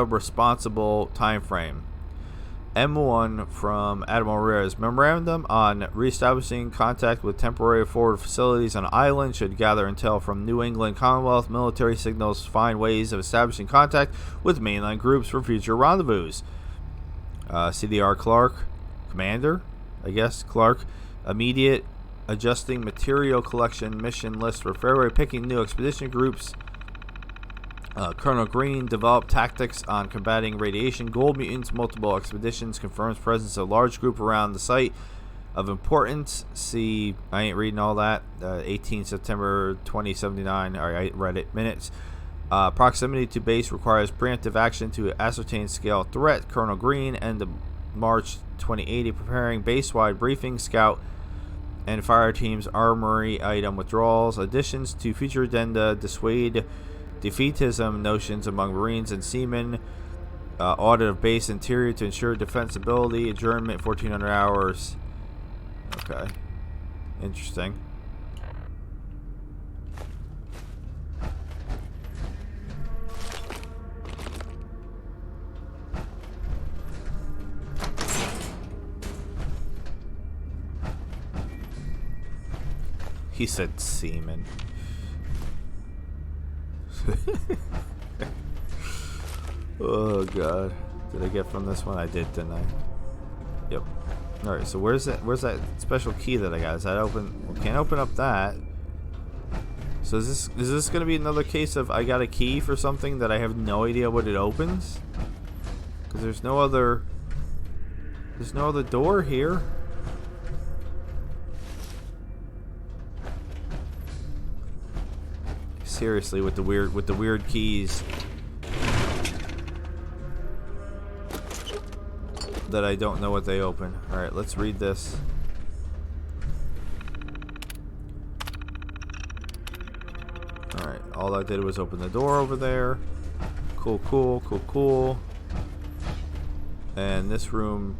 Speaker 1: responsible, time frame. M1 from Admiral Reyes. Memorandum on reestablishing contact with temporary forward facilities on island. Should gather intel from New England Commonwealth military signals. Find ways of establishing contact with mainland groups for future rendezvous. CDR Clark, Commander, I guess, Clark. Immediate adjusting material collection mission list for February. Picking new expedition groups. Colonel Green developed tactics on combating radiation. Gold mutants, multiple expeditions, confirms presence of large group around the site of importance. See, I ain't reading all that. 18 September 2079. I read it. Minutes. Proximity to base requires preemptive action to ascertain scale threat. Colonel Green, end of March 2080. Preparing base-wide briefing. Scout and fire teams armory item withdrawals. Additions to future addenda dissuade defeatism notions among Marines and seamen. Audit of base interior to ensure defensibility. Adjournment 1400 hours. Okay. Interesting. He said seamen. Oh god, did I get from this one? I did, didn't I? Yep. All right, so where's that special key that I got? Is that open? Well, can't open up that. So is this gonna be another case of I got a key for something that I have no idea what it opens? Because there's no other door here. Seriously, with the weird keys that I don't know what they open. All right, let's read this. All right, all I did was open the door over there. Cool. And this room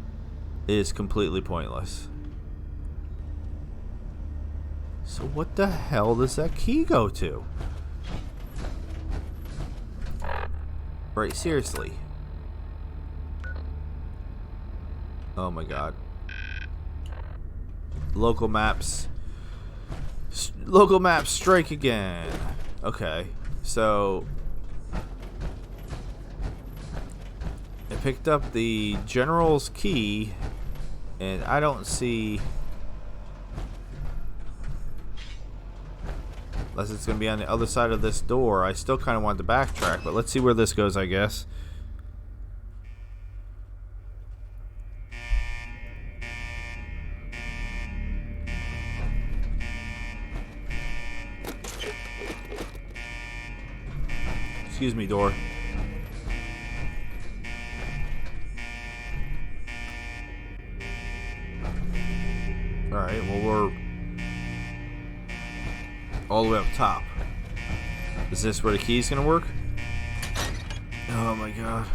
Speaker 1: is completely pointless. So what the hell does that key go to? Right, seriously. Oh my god. Local maps. Local maps strike again. Okay, so I picked up the general's key, and I don't see. Unless it's going to be on the other side of this door. I still kind of want to backtrack, but let's see where this goes, I guess. Excuse me, door. Alright, well, we're all the way up top. Is this where the key's gonna work? Oh my god.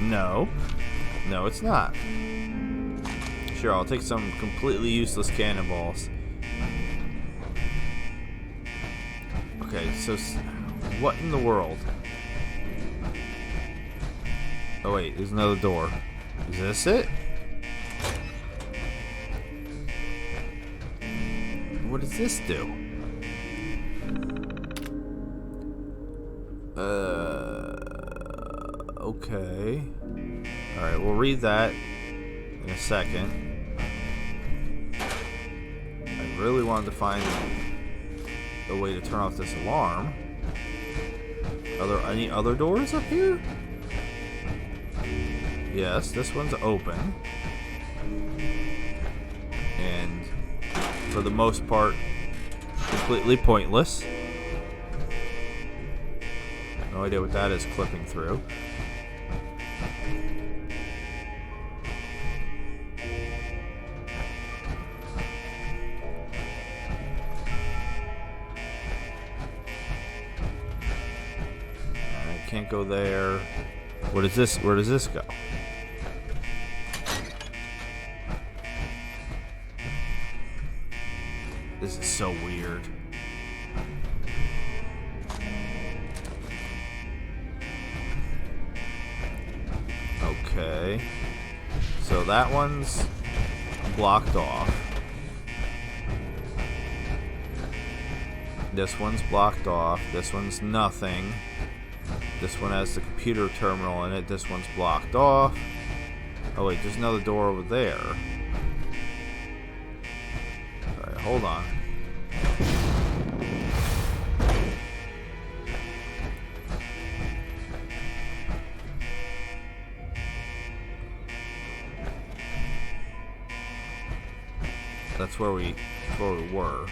Speaker 1: No. No, it's not. Sure, I'll take some completely useless cannonballs. Okay, so what in the world? Oh wait, there's another door. Is this it? What does this do? Okay. Alright, we'll read that in a second. I really wanted to find a way to turn off this alarm. Are there any other doors up here? Yes, this one's open. And for the most part, completely pointless. No idea what that is clipping through. I can't go there. What is this? Where does this go? This is so weird. Okay. So that one's blocked off. This one's blocked off. This one's nothing. This one has the computer terminal in it. This one's blocked off. Oh wait, there's another door over there. Alright, hold on. That's where we were.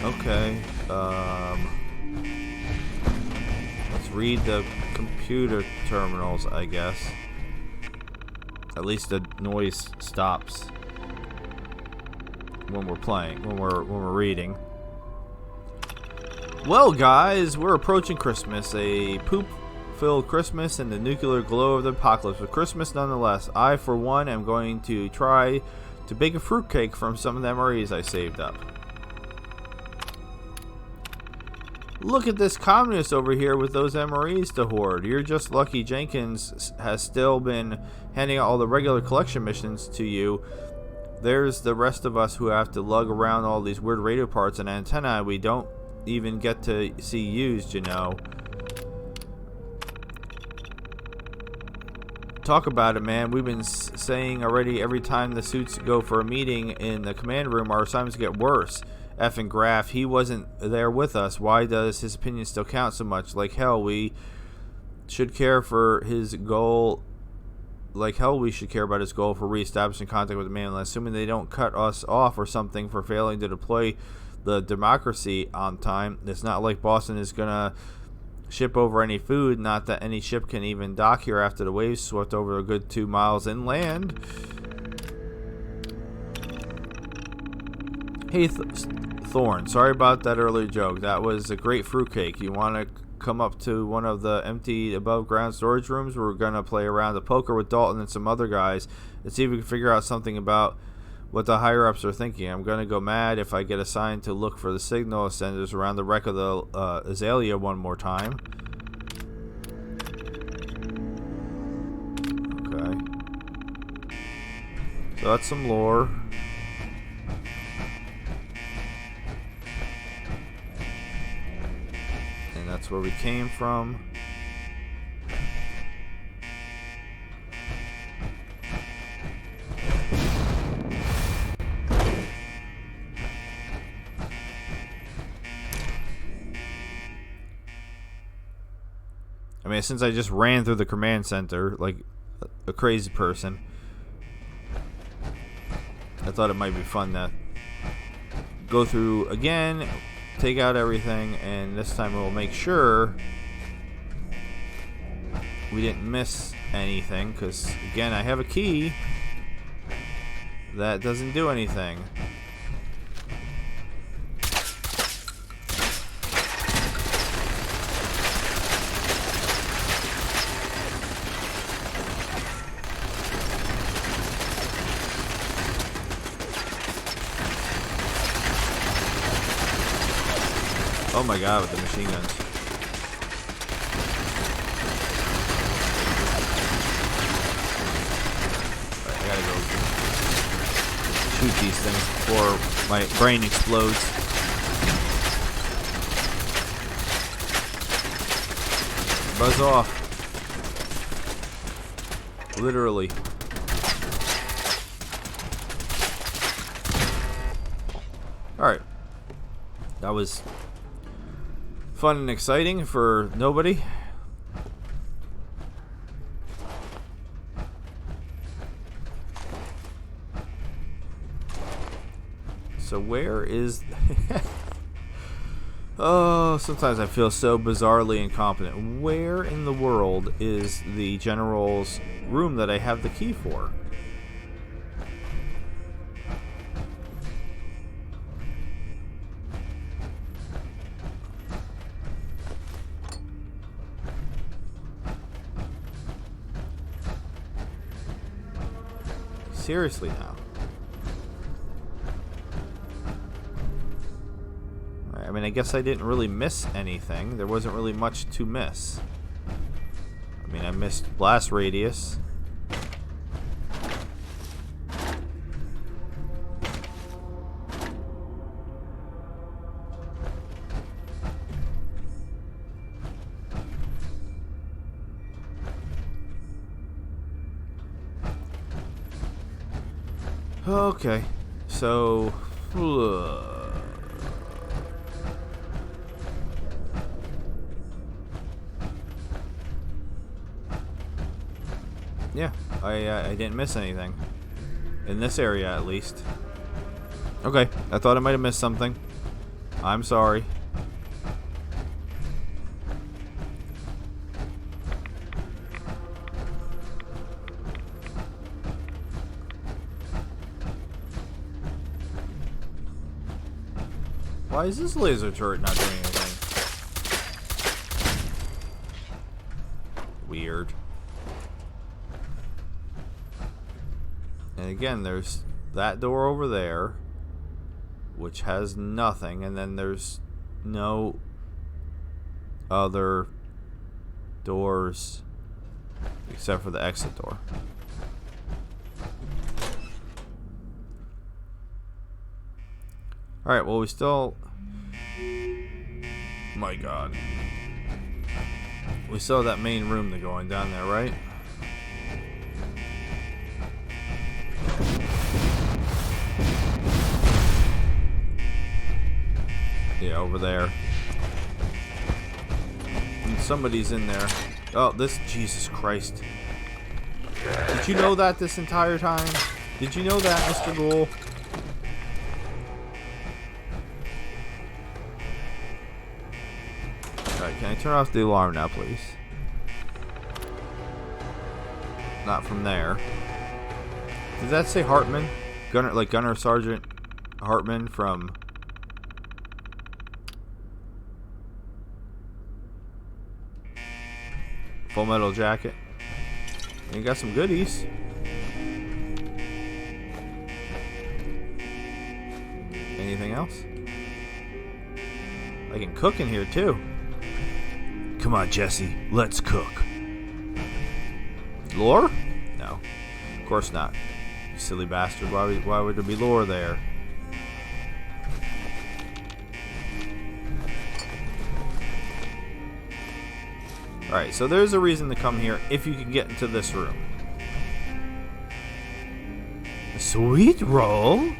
Speaker 1: Okay. Let's read the computer terminals, I guess. At least the noise stops when we're playing, when we're reading. Well, guys, we're approaching Christmas. A poop-filled Christmas and the nuclear glow of the apocalypse. But Christmas nonetheless. I, for one, am going to try to bake a fruitcake from some of the MREs I saved up. Look at this communist over here with those MREs to hoard. You're just lucky Jenkins has still been handing out all the regular collection missions to you. There's the rest of us who have to lug around all these weird radio parts and antennae we don't even get to see used, you know. Talk about it, man. We've been saying already, every time the suits go for a meeting in the command room, our assignments get worse. Effing Graf, he wasn't there with us. Why does his opinion still count so much? Like hell, we should care for his goal. Like hell, we should care about his goal for reestablishing contact with the mainland, assuming they don't cut us off or something for failing to deploy the democracy on time. It's not like Boston is gonna ship over any food. Not that any ship can even dock here after the waves swept over a good 2 miles inland. Hey, Thorn, sorry about that earlier joke. That was a great fruitcake. You want to come up to one of the empty above-ground storage rooms? We're going to play around the poker with Dalton and some other guys and see if we can figure out something about what the higher-ups are thinking. I'm going to go mad if I get assigned to look for the signal senders around the wreck of the Azalea one more time. Okay. So that's some lore. That's where we came from. I mean, since I just ran through the command center like a crazy person, I thought it might be fun to go through again, take out everything, and this time we'll make sure we didn't miss anything, because again, I have a key that doesn't do anything. Oh my god, with the machine guns. Right, I gotta go shoot these things before my brain explodes. Buzz off. Literally. Alright. That was fun and exciting for nobody. So where is... Oh, sometimes I feel so bizarrely incompetent. Where in the world is the general's room that I have the key for? Seriously now. Alright, mean, I guess I didn't really miss anything. There wasn't really much to miss. I mean, I missed blast radius. Okay, so yeah, I didn't miss anything in this area, at least. Okay, I thought I might have missed something. I'm sorry. Why is this laser turret not doing anything? Weird. And again, there's that door over there, which has nothing, and then there's no other doors except for the exit door. Alright, well, we still... My God. We still have that main room to go on down there, right? Yeah, over there. And somebody's in there. Oh, this... Jesus Christ. Did you know that this entire time? Did you know that, Mr. Ghoul? Alright, can I turn off the alarm now, please? Not from there. Did that say Hartman? Gunner, like Gunner Sergeant Hartman from... Full Metal Jacket. And you got some goodies. Anything else? I can cook in here too. Come on, Jesse, let's cook. Lore? No, of course not. You silly bastard. Why would there be lore there? Alright, so there's a reason to come here if you can get into this room. Sweet roll?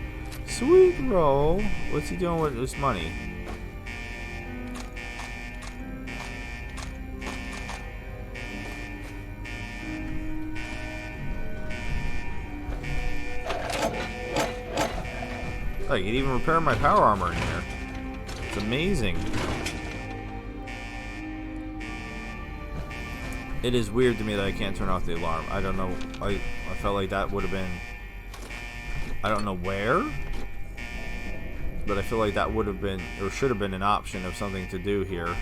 Speaker 1: Sweet roll? What's he doing with this money? Oh, you can even repair my power armor in here. It's amazing. It is weird to me that I can't turn off the alarm. I don't know. I felt like that would have been... I don't know where. But I feel like that would have been, or should have been, an option of something to do here.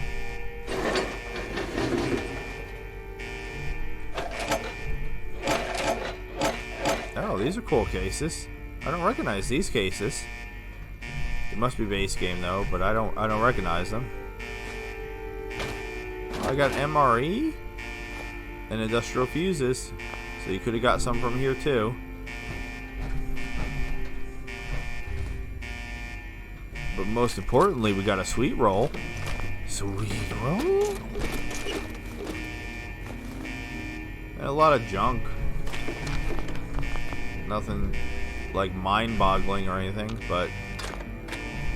Speaker 1: Oh, these are cool cases. I don't recognize these cases. It must be base game though, but I don't recognize them. Oh, I got MRE and industrial fuses, so you could have got some from here too. But most importantly, we got a sweet roll. Sweet roll? And a lot of junk. Nothing like mind-boggling or anything, but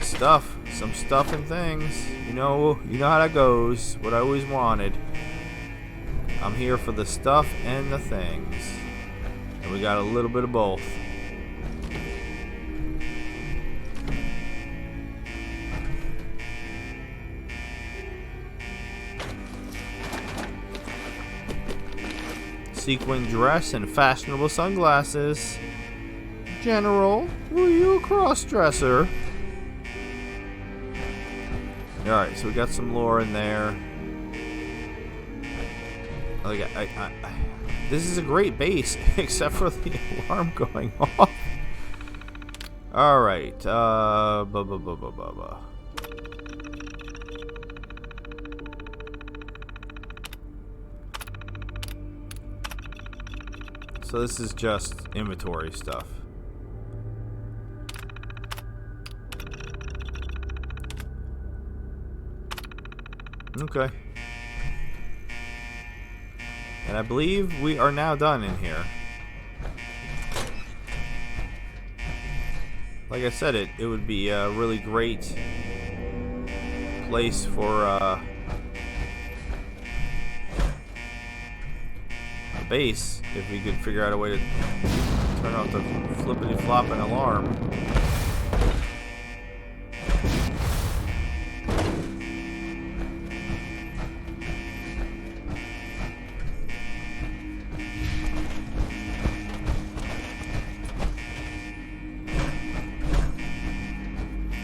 Speaker 1: stuff. Some stuff and things. You know how that goes. What I always wanted. I'm here for the stuff and the things. And we got a little bit of both. Sequin dress and fashionable sunglasses. General, were you a cross-dresser? Alright, so we got some lore in there. Like, this is a great base, except for the alarm going off. Alright, So this is just inventory stuff. Okay. And I believe we are now done in here. Like I said, it would be a really great place for a base if we could figure out a way to turn off the flippity-flopping alarm.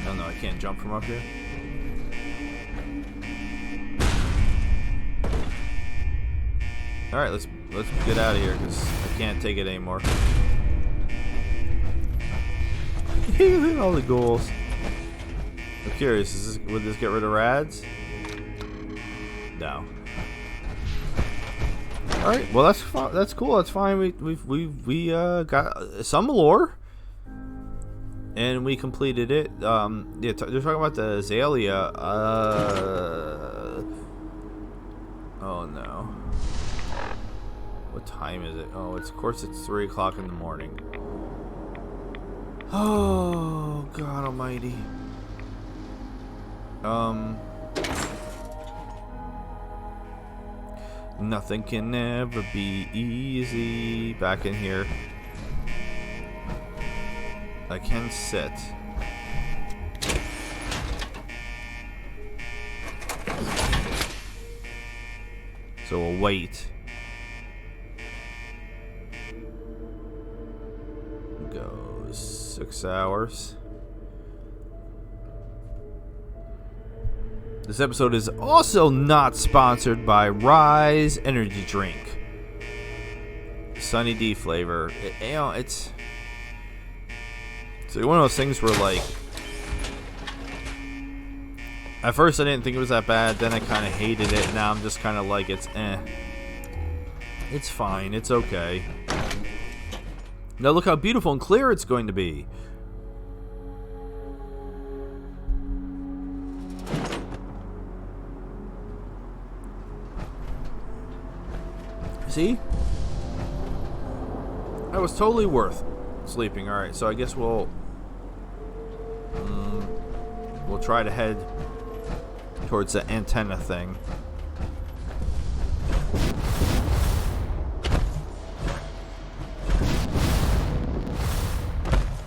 Speaker 1: Oh no, I can't jump from up here. All right, let's get out of here because I can't take it anymore. Look at all the ghouls. I'm curious, would this get rid of rads? No. All right, well that's cool. That's fine. We got some lore, and we completed it. Yeah, they're talking about the Azalea. Oh no. What time is it? Oh, of course it's 3 o'clock in the morning. Oh, God almighty. Nothing can ever be easy. Back in here. I can sit. So we'll wait. Goes 6 hours. This episode is also not sponsored by Rise Energy Drink. Sunny D flavor. It's one of those things where, like, at first I didn't think it was that bad, then I kind of hated it. Now I'm just kind of like, it's It's fine. It's okay. Now look how beautiful and clear it's going to be. See? That was totally worth sleeping. Alright, so I guess we'll try to head towards the antenna thing.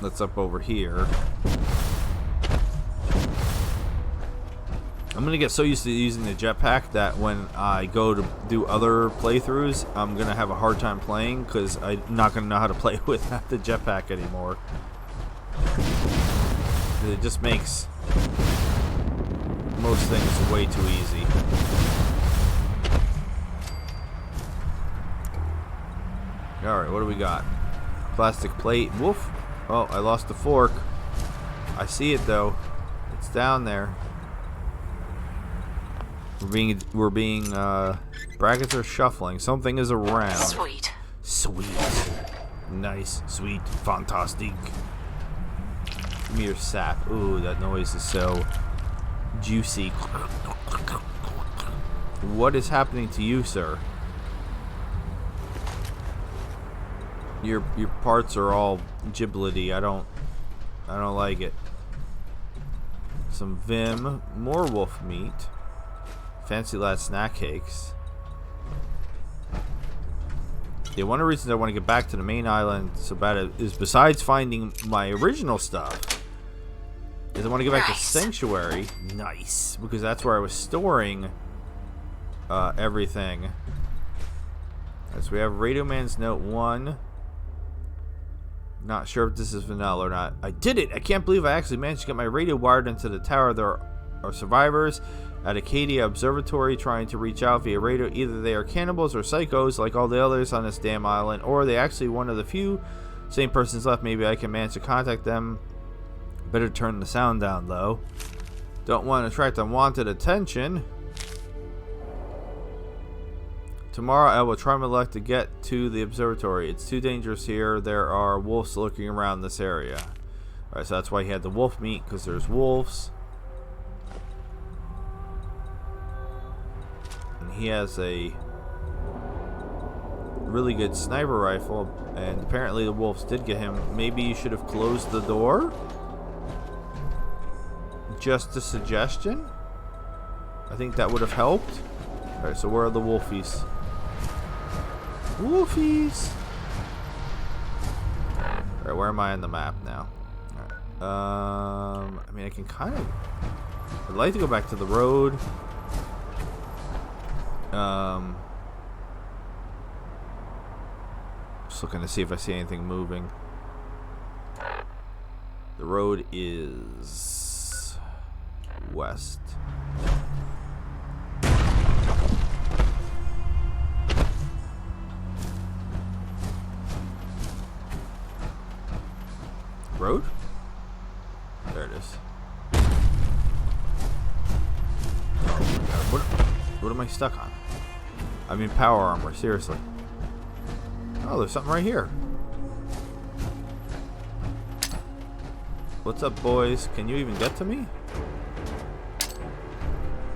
Speaker 1: That's up over here. I'm gonna get so used to using the jetpack that when I go to do other playthroughs, I'm gonna have a hard time playing because I'm not gonna know how to play without the jetpack anymore. It just makes most things way too easy. Alright, what do we got? Plastic plate. Woof. Oh, I lost the fork. I see it though. It's down there. We're being brackets are shuffling. Something is around.
Speaker 3: Sweet.
Speaker 1: Sweet. Nice. Sweet. Fantastic. Give me your sap. Ooh, that noise is so juicy. What is happening to you, sir? Your parts are all giblety. I don't like it. Some Vim, more wolf meat. Fancy lad snack cakes. Yeah, one of the reasons I want to get back to the main island so bad is, besides finding my original stuff, is I want to get back to Sanctuary. Nice, because that's where I was storing everything. So we have Radio Man's Note 1. Not sure if this is vanilla or not. I did it! I can't believe I actually managed to get my radio wired into the tower. There are survivors at Acadia Observatory trying to reach out via radio. Either they are cannibals or psychos like all the others on this damn island, or they actually one of the few same persons left. Maybe I can manage to contact them. Better turn the sound down though. Don't want to attract unwanted attention. Tomorrow I will try my luck to get to the observatory. It's too dangerous here. There are wolves lurking around this area. Alright, so that's why he had the wolf meat, because there's wolves. And he has a really good sniper rifle, and apparently the wolves did get him. Maybe you should have closed the door? Just a suggestion? I think that would have helped. Alright, so where are the wolfies? Wolfies! Alright, where am I on the map now? Alright. I mean, I can kind of... I'd like to go back to the road. Just looking to see if I see anything moving. The road is... west. Road? There it is. What am I stuck on? I'm in power armor, seriously. Oh, there's something right here. What's up, boys? Can you even get to me?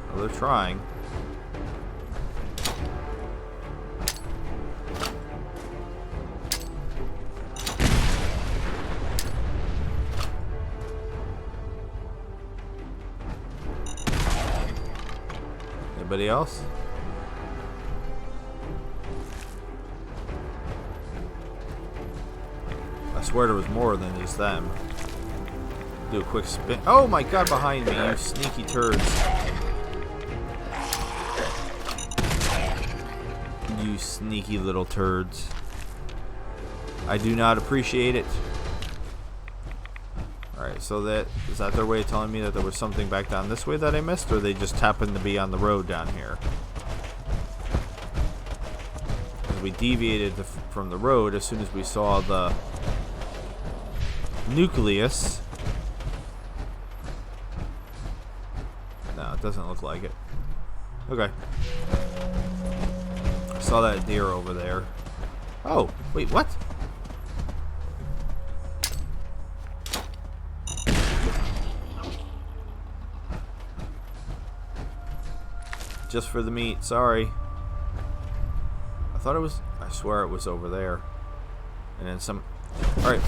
Speaker 1: Well, they're trying. Anybody else? I swear there was more than just them. Do a quick spin. Oh my god, behind me, you sneaky turds. You sneaky little turds. I do not appreciate it. Alright, so is that their way of telling me that there was something back down this way that I missed, or they just happened to be on the road down here? We deviated from the road as soon as we saw the nucleus. No, it doesn't look like it. Okay. I saw that deer over there. Oh, wait, what? Just for the meat, sorry. I thought it was, I swear it was over there. And then some, alright,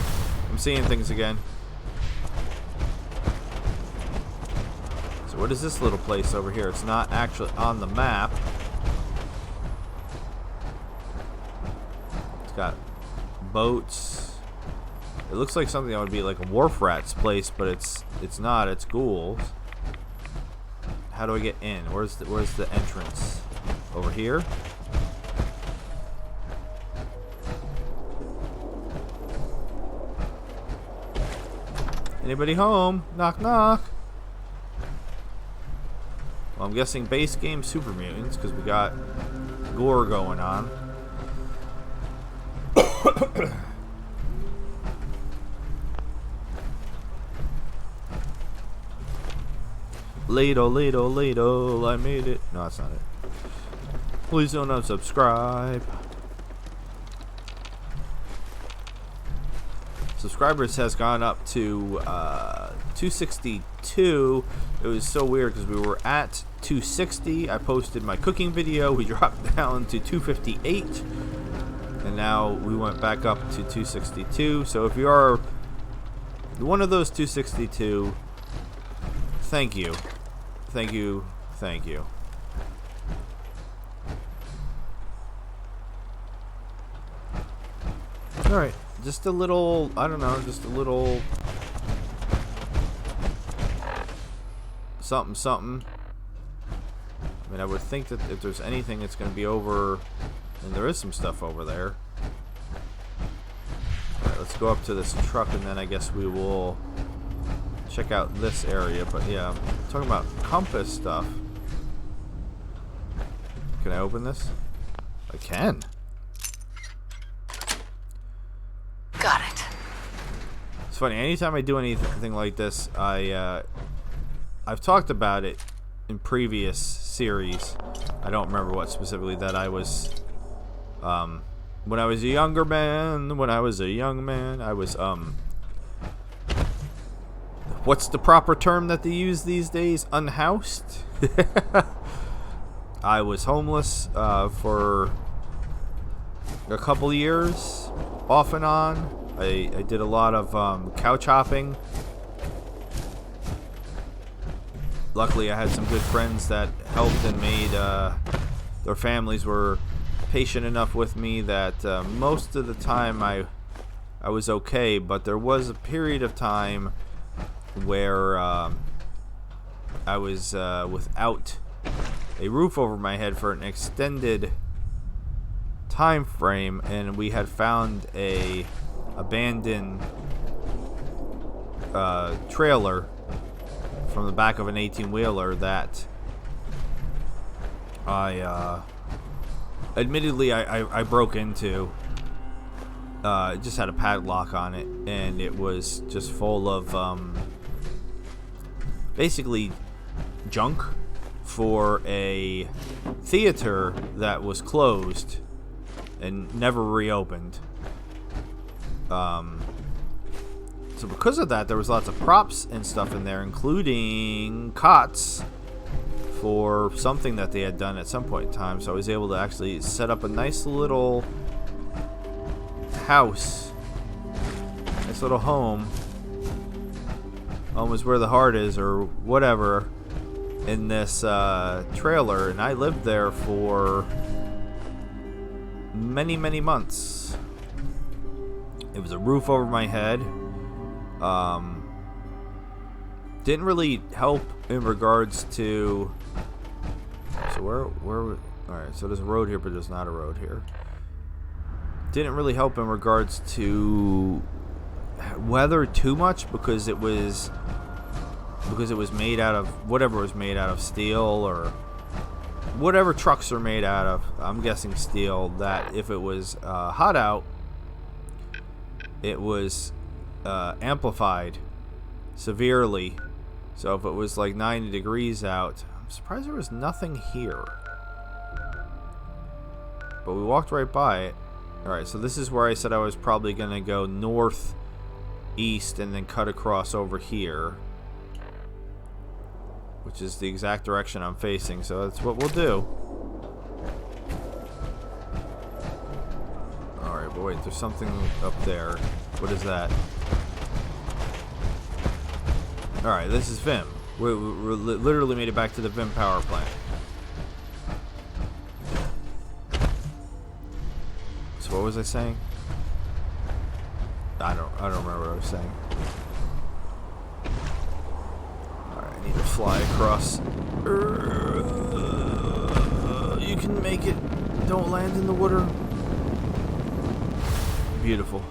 Speaker 1: I'm seeing things again. So what is this little place over here? It's not actually on the map. It's got boats. It looks like something that would be like a wharf rat's place, but it's not, it's ghouls. How do I get in? Where's the entrance? Over here? Anybody home? Knock knock. Well, I'm guessing base game super mutants because we got gore going on. Ladle, I made it. No, that's not it. Please don't unsubscribe. Subscribers has gone up to 262. It was so weird because we were at 260. I posted my cooking video. We dropped down to 258. And now we went back up to 262. So if you are one of those 262, thank you. Thank you. Thank you. Alright. Just a little, I don't know, just a little something, something. I mean, I would think that if there's anything, it's going to be over, and there is some stuff over there. Alright, let's go up to this truck, and then I guess we will check out this area. But yeah, I'm talking about compass stuff. Can I open this? I can.
Speaker 3: Got it.
Speaker 1: It's funny, anytime I do anything like this, I've talked about it in previous series. I don't remember what specifically that I was. When I was a younger man, I was what's the proper term that they use these days? Unhoused. I was homeless for a couple years, off and on. I did a lot of couch hopping. Luckily, I had some good friends that helped and made their families were patient enough with me that most of the time I was okay. But there was a period of time where I was without a roof over my head for an extended time frame, and we had found a abandoned trailer from the back of an 18-wheeler that I admittedly I broke into. It just had a padlock on it, and it was just full of basically junk for a theater that was closed and never reopened. So because of that, there was lots of props and stuff in there, including cots for something that they had done at some point in time. So I was able to actually set up a nice little house, nice little home. Home is where the heart is, or whatever, in this trailer, and I lived there for many, many months. It was a roof over my head. Didn't really help in regards to. So where? All right. So there's a road here, but there's not a road here. Didn't really help in regards to weather too much because it was made out of whatever was made out of steel, or whatever trucks are made out of. I'm guessing steel. That if it was hot out, it was amplified severely. So if it was like 90 degrees out, I'm surprised there was nothing here. But we walked right by it. Alright, so this is where I said I was probably going to go north, east, and then cut across over here, which is the exact direction I'm facing, so that's what we'll do. Alright, but wait, there's something up there. What is that? Alright, this is Vim. We literally made it back to the Vim power plant. So what was I saying? I don't remember what I was saying. Alright, I need to fly across. You can make it. Don't land in the water. Beautiful.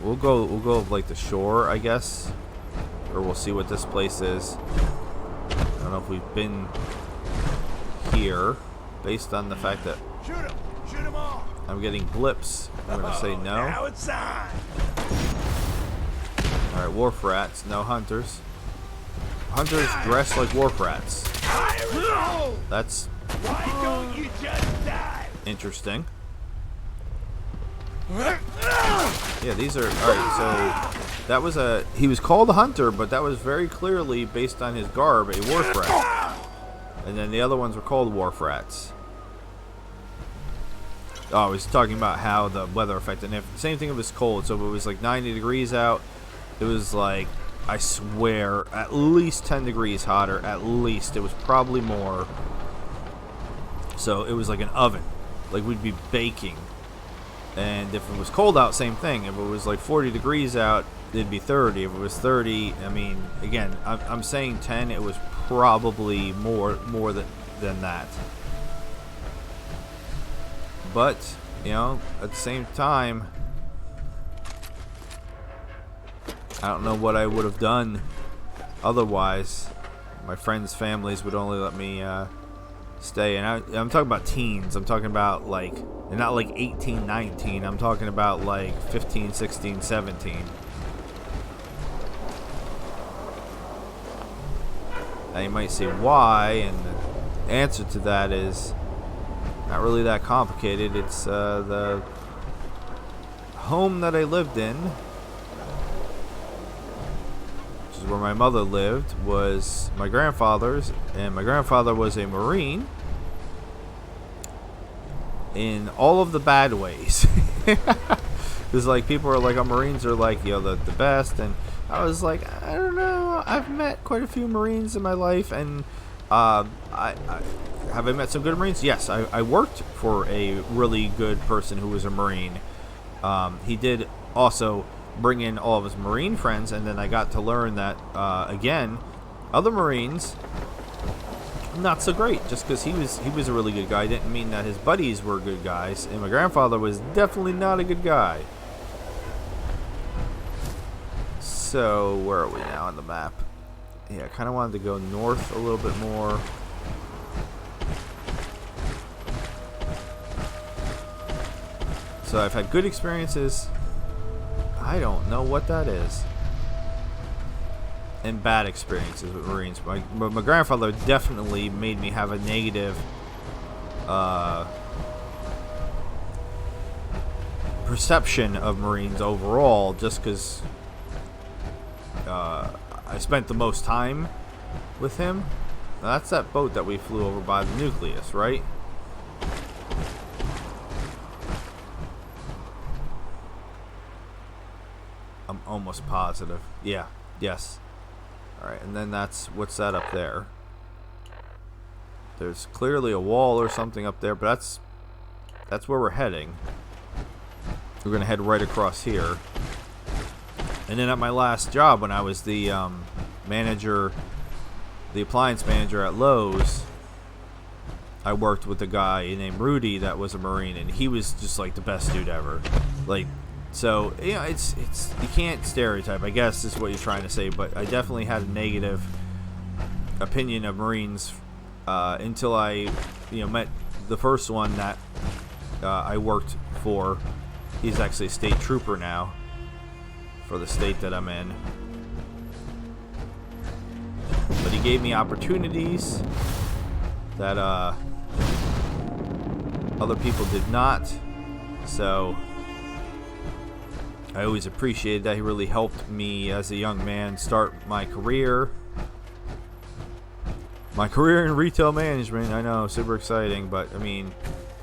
Speaker 1: We'll go like the shore, I guess, or we'll see what this place is. I don't know if we've been here, based on the fact that
Speaker 2: Shoot 'em all.
Speaker 1: I'm getting blips. I'm gonna say no.
Speaker 2: Now it's on.
Speaker 1: All right, wharf rats, no hunters. Hunters dress like wharf rats. That's
Speaker 2: Why don't you just die?
Speaker 1: interesting. Yeah, these are alright. So that was he was called a hunter, but that was very clearly based on his garb, a wharf rat. And then the other ones were called wharf rats. Oh, I was talking about how the weather affected. And same thing, it was cold. So if it was like 90 degrees out, it was like, I swear, at least 10 degrees hotter. At least. It was probably more. So it was like an oven. Like we'd be baking. And if it was cold out, same thing. If it was like 40 degrees out, it'd be 30. If it was 30, I mean, again, I'm saying 10. It was probably more than that. But, you know, at the same time, I don't know what I would have done otherwise. My friends' families would only let me stay. And I'm talking about teens. I'm talking about like, and not like 18, 19. I'm talking about like 15, 16, 17. Now you might say why, and the answer to that is not really that complicated. It's the home that I lived in, which is where my mother lived, was my grandfather's, and my grandfather was a Marine in all of the bad ways. Because like people are like, oh, Marines are like, you know, the best, and I was like, I don't know. I've met quite a few Marines in my life, and I have I met some good Marines? Yes, I worked for a really good person who was a Marine. He did also bring in all of his Marine friends, and then I got to learn that, again, other Marines, not so great. Just because he was a really good guy didn't mean that his buddies were good guys, and my grandfather was definitely not a good guy. So, where are we now on the map? Yeah, I kind of wanted to go north a little bit more. So I've had good experiences. I don't know what that is. And bad experiences with Marines. My grandfather definitely made me have a negative perception of Marines overall, just because I spent the most time with him. Now that's that boat that we flew over by the nucleus, right? I'm almost positive. Yeah. Yes. Alright, and then what's that up there? There's clearly a wall or something up there, but that's where we're heading. We're gonna head right across here. And then at my last job, when I was the manager, the appliance manager at Lowe's, I worked with a guy named Rudy that was a Marine, and he was just like the best dude ever. Like, so yeah, it's you can't stereotype, I guess is what you're trying to say, but I definitely had a negative opinion of Marines until I, met the first one that I worked for. He's actually a state trooper now for the state that I'm in. But he gave me opportunities that other people did not. So I always appreciated that. He really helped me as a young man start my career. My career in retail management, I know, super exciting, but I mean,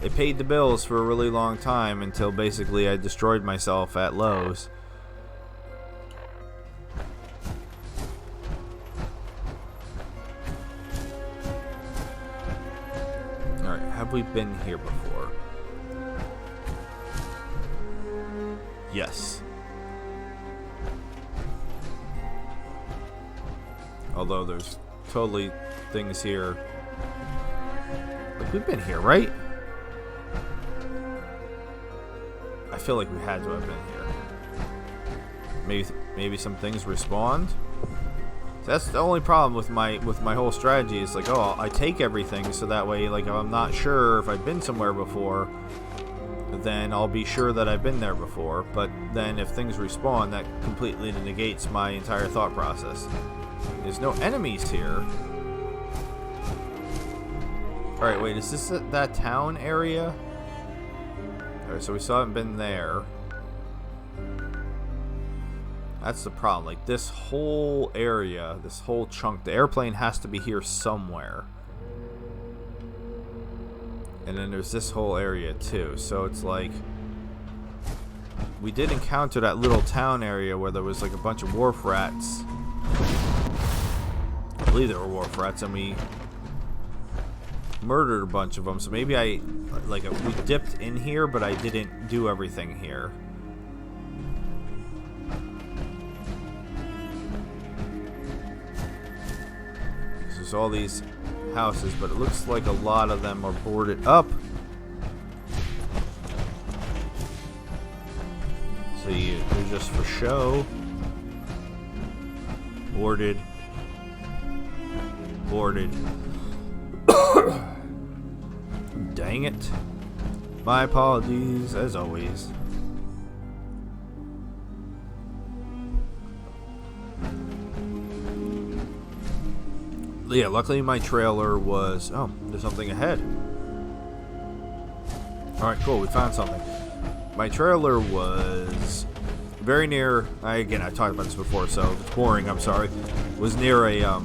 Speaker 1: it paid the bills for a really long time until basically I destroyed myself at Lowe's. Alright, have we been here before? Yes. Although there's totally things here. Like, we've been here, right? I feel like we had to have been here. Maybe some things respawned. That's the only problem with my whole strategy. Is like, oh, I take everything so that way, like, if I'm not sure if I've been somewhere before, then I'll be sure that I've been there before. But then if things respawn, that completely negates my entire thought process. There's no enemies here. Alright, wait, is this that town area? Alright, so we still haven't been there. That's the problem. Like, this whole area, this whole chunk, the airplane has to be here somewhere. And then there's this whole area too. So it's like, we did encounter that little town area where there was like a bunch of wharf rats. I believe there were wharf rats, and we murdered a bunch of them. So maybe we dipped in here, but I didn't do everything here. There's all these houses, but it looks like a lot of them are boarded up. So they're just for show. Boarded. Dang it. My apologies, as always. Yeah, luckily my trailer was... Oh, there's something ahead. Alright, cool, we found something. My trailer was very near... Again, I've talked about this before, so if it's boring, I'm sorry. Was near a...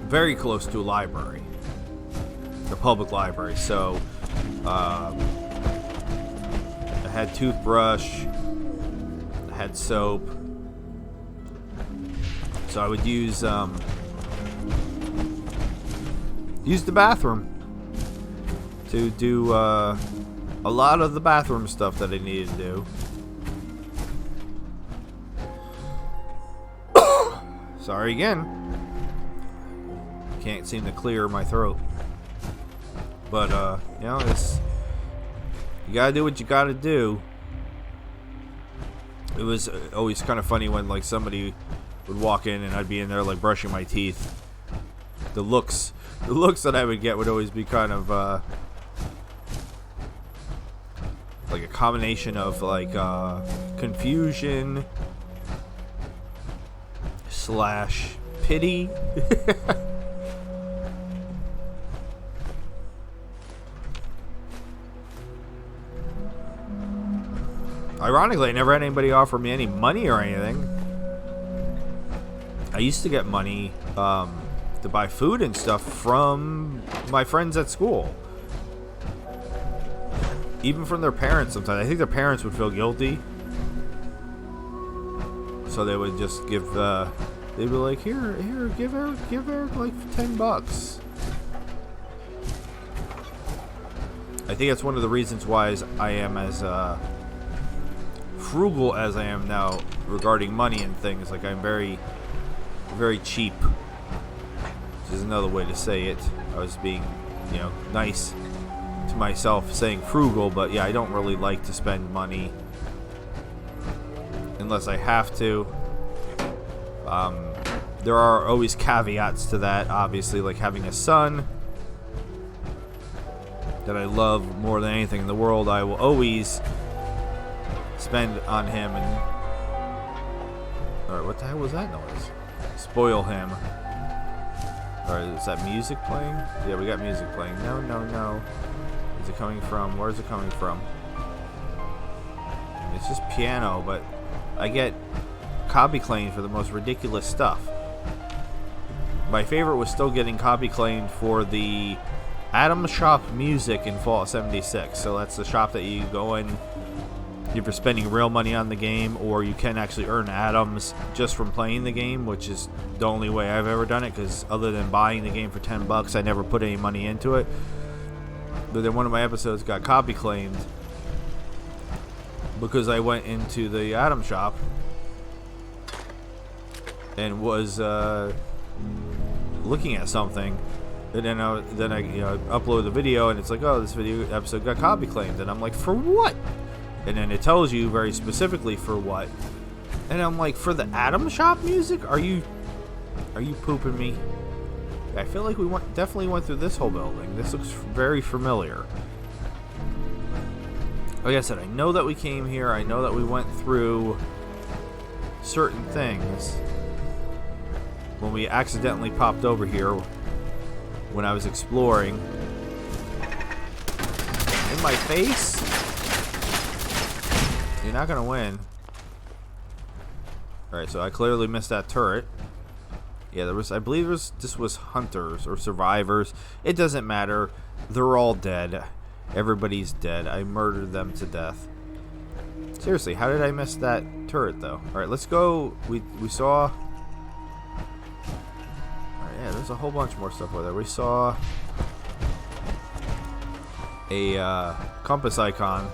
Speaker 1: very close to a library. The public library, so... I had toothbrush. I had soap. So I would use the bathroom to do a lot of the bathroom stuff that I needed to do. Sorry again. Can't seem to clear my throat. But you know, it's you gotta do what you gotta do. It was always kind of funny when like somebody would walk in and I'd be in there like brushing my teeth. The looks that I would get would always be kind of like a combination of like confusion / pity. Ironically, I never had anybody offer me any money or anything. I used to get money to buy food and stuff from my friends at school. Even from their parents sometimes. I think their parents would feel guilty. So they would just give, they'd be like, here, give her like $10. I think that's one of the reasons why I am as frugal as I am now regarding money and things. Like I'm very cheap, which is another way to say it. I was being, you know, nice to myself saying frugal, but yeah, I don't really like to spend money unless I have to. There are always caveats to that, obviously, like having a son that I love more than anything in the world. I will always spend on him and... Alright, what the hell was that noise? Spoil him. Alright, is that music playing? Yeah, we got music playing. No. Is it coming from? Where is it coming from? It's just piano, but I get copy claimed for the most ridiculous stuff. My favorite was still getting copy claimed for the Atom Shop music in Fallout 76. So that's the shop that you go in if you're spending real money on the game, or you can actually earn atoms just from playing the game, which is the only way I've ever done it, because other than buying the game for $10, I never put any money into it. But then one of my episodes got copy claimed because I went into the Atom Shop and was looking at something, and then I upload the video, and it's like, oh, this video episode got copy claimed, and I'm like, for what? And then it tells you very specifically for what. And I'm like, for the Atom Shop music? Are you pooping me? I feel like we definitely went through this whole building. This looks very familiar. Like I said, I know that we came here. I know that we went through certain things when we accidentally popped over here when I was exploring. In my face? You're not gonna win. Alright, so I clearly missed that turret. Yeah, I believe this was hunters or survivors. It doesn't matter. They're all dead. Everybody's dead. I murdered them to death. Seriously, how did I miss that turret though? Alright, let's go. We saw... Alright, yeah, there's a whole bunch more stuff over there. We saw a compass icon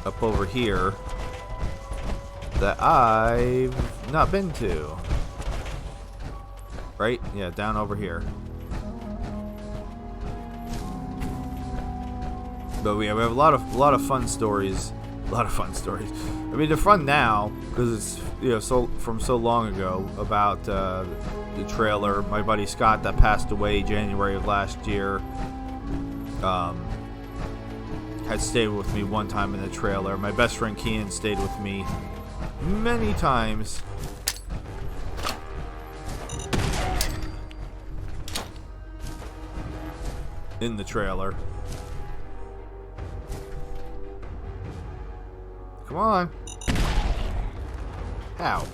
Speaker 1: up over here that I've not been to. Right? Yeah, down over here. But we have a lot of fun stories A lot of fun stories. I mean, they're fun now because it's so from so long ago about the trailer. My buddy Scott that passed away January of last year had stayed with me one time in the trailer. My best friend Kean stayed with me many times. In the trailer. Come on. How?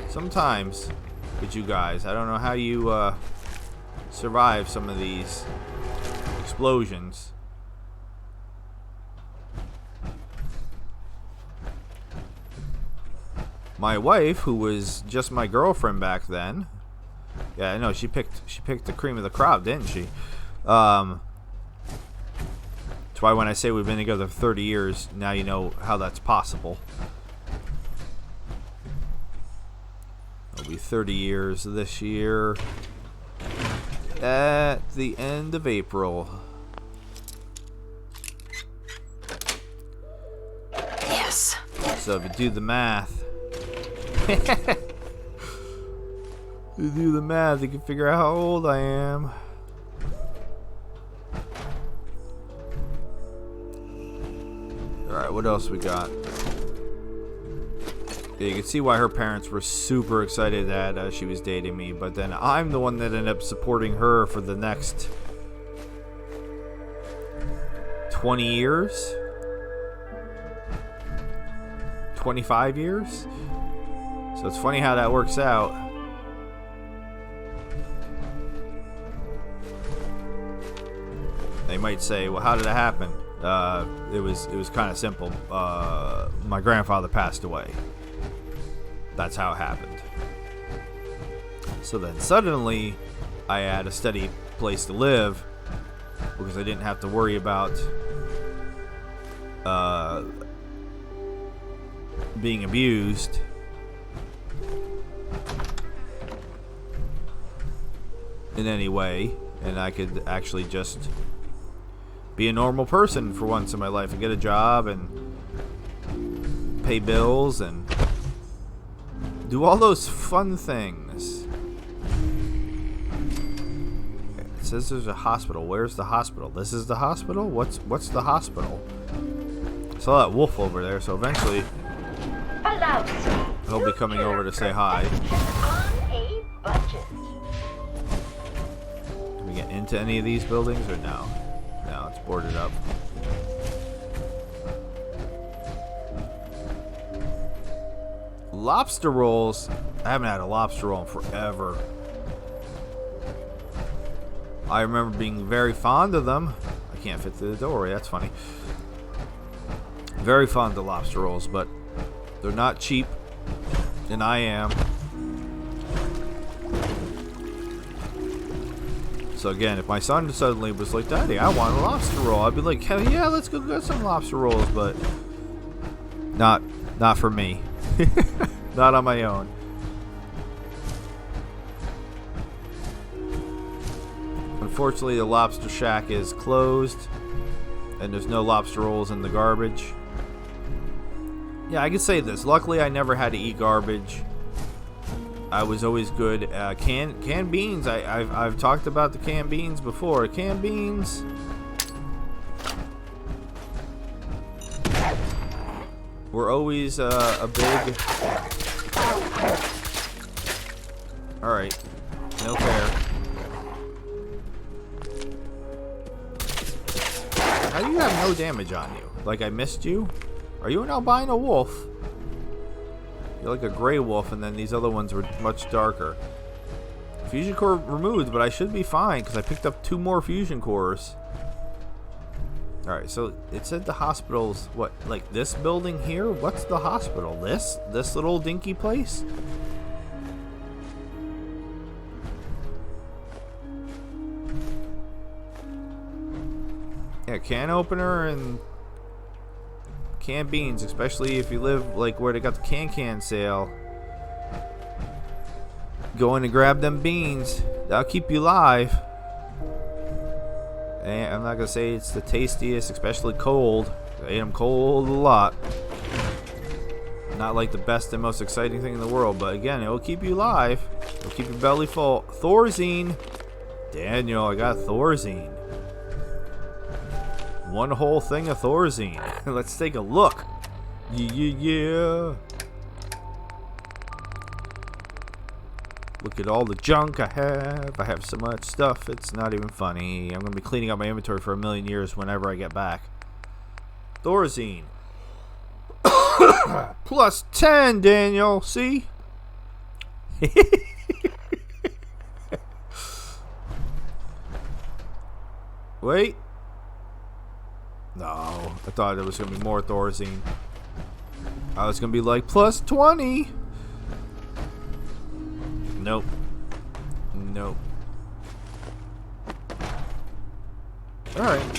Speaker 1: Sometimes with you guys, I don't know how you survive some of these explosions. My wife, who was just my girlfriend back then, yeah, I know she picked the cream of the crop, didn't she? That's why when I say we've been together for 30 years, now you know how that's possible. It'll be 30 years this year at the end of April.
Speaker 3: Yes.
Speaker 1: So if you do the math, you do the math, you can figure out how old I am. Alright, what else we got? Yeah, you can see why her parents were super excited that she was dating me, but then I'm the one that ended up supporting her for the next 20 years? 25 years? So it's funny how that works out. They might say, well, how did it happen? It was kind of simple. My grandfather passed away. That's how it happened. So then suddenly I had a steady place to live because I didn't have to worry about being abused. In any way, and I could actually just be a normal person for once in my life and get a job and pay bills and do all those fun things. It says there's a hospital. Where's the hospital? This is the hospital? What's the hospital? I saw that wolf over there, so eventually he'll be coming over to say hi.
Speaker 3: On a budget.
Speaker 1: Can we get into any of these buildings or no? No, it's boarded up. Lobster rolls. I haven't had a lobster roll in forever. I remember being very fond of them. I can't fit through the doorway. That's funny. Very fond of lobster rolls, but they're not cheap, and I am. So again, if my son suddenly was like, "Daddy, I want a lobster roll," I'd be like, "Hell yeah, let's go get some lobster rolls," but not for me. Not on my own. Unfortunately, the Lobster Shack is closed, and there's no lobster rolls in the garbage. Yeah, I could say this. Luckily, I never had to eat garbage. I was always good. Canned beans. I've talked about the canned beans before. Canned beans. We're always a big. All right, no fair. How do you have no damage on you? Like I missed you? Are you an albino wolf? You're like a gray wolf, and then these other ones were much darker. Fusion core removed, but I should be fine because I picked up 2 more fusion cores. Alright, so it said the hospital's, what, like this building here? What's the hospital? This little dinky place? Yeah, can opener and canned beans, especially if you live like where they got the can sale. Go in and grab them beans. That'll keep you alive. And I'm not gonna say it's the tastiest, especially cold. I ate them cold a lot. Not like the best and most exciting thing in the world, but again, it will keep you alive. It'll keep your belly full. Thorazine. Daniel, I got Thorazine. One whole thing of Thorazine. Let's take a look. Yeah. Look at all the junk I have. I have so much stuff, it's not even funny. I'm going to be cleaning up my inventory for a million years whenever I get back. Thorazine. Plus 10, Daniel. See? Wait. No, I thought there was going to be more Thorazine. I was going to be like, plus 20. Nope. Nope. Alright.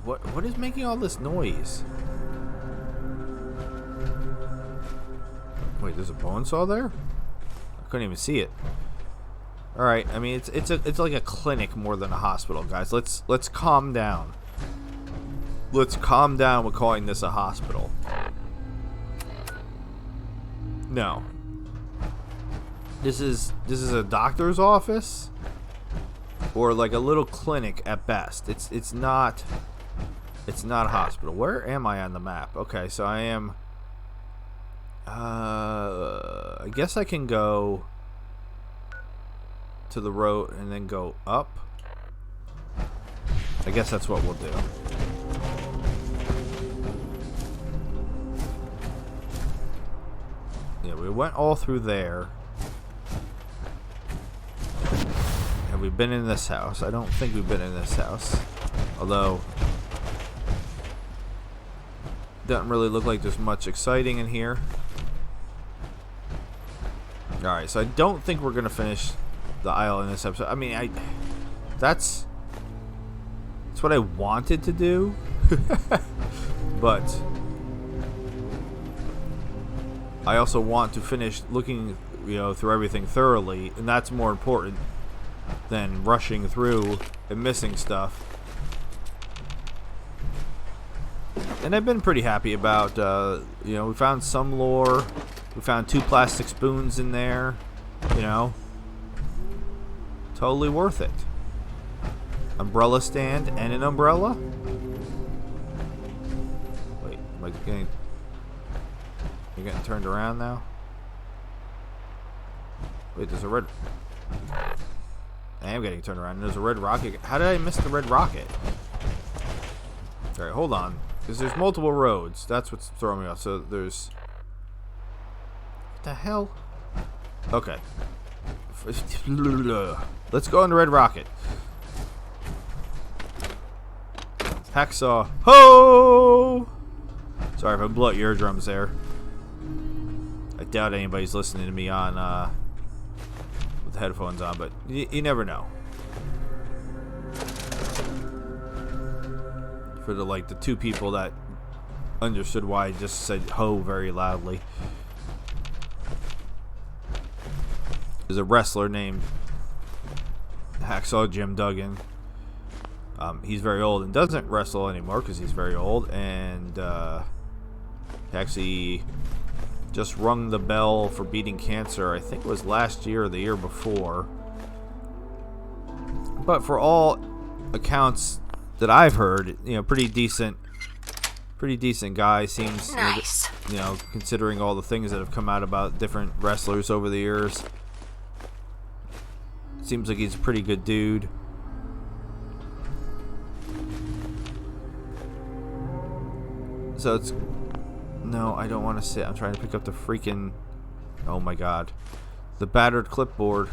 Speaker 1: What is making all this noise? Wait, there's a bone saw there? I couldn't even see it. Alright, I mean it's like a clinic more than a hospital, guys. Let's calm down. Let's calm down with calling this a hospital. No. This is a doctor's office or like a little clinic at best. It's not a hospital. Where am I on the map? Okay, so I am I guess I can go to the road and then go up. I guess that's what we'll do. Yeah, we went all through there. Have we been in this house? I don't think we've been in this house. Although, doesn't really look like there's much exciting in here. Alright, so I don't think we're going to finish the aisle in this episode. I mean, that's what I wanted to do. But I also want to finish looking, through everything thoroughly, and that's more important than rushing through and missing stuff. And I've been pretty happy about, we found some lore. We found 2 plastic spoons in there, Totally worth it. Umbrella stand and an umbrella? Wait, am I getting... You're getting turned around now? Wait, there's a red... I am getting turned around. There's a red rocket. How did I miss the red rocket? Alright, hold on. Because there's multiple roads. That's what's throwing me off. So there's... What the hell? Okay. Let's go on the red rocket. Hacksaw. Ho! Sorry if I blew out your eardrums there. I doubt anybody's listening to me on with the headphones on, but you never know. For the 2 people that understood why I just said ho very loudly. There's a wrestler named Hacksaw Jim Duggan. He's very old and doesn't wrestle anymore because he's very old, and actually just rung the bell for beating cancer. I think it was last year or the year before. But for all accounts that I've heard, pretty decent guy. Seems
Speaker 3: nice.
Speaker 1: Considering all the things that have come out about different wrestlers over the years. Seems like he's a pretty good dude. So it's... No, I don't want to sit. I'm trying to pick up the freaking... Oh my god. The battered clipboard.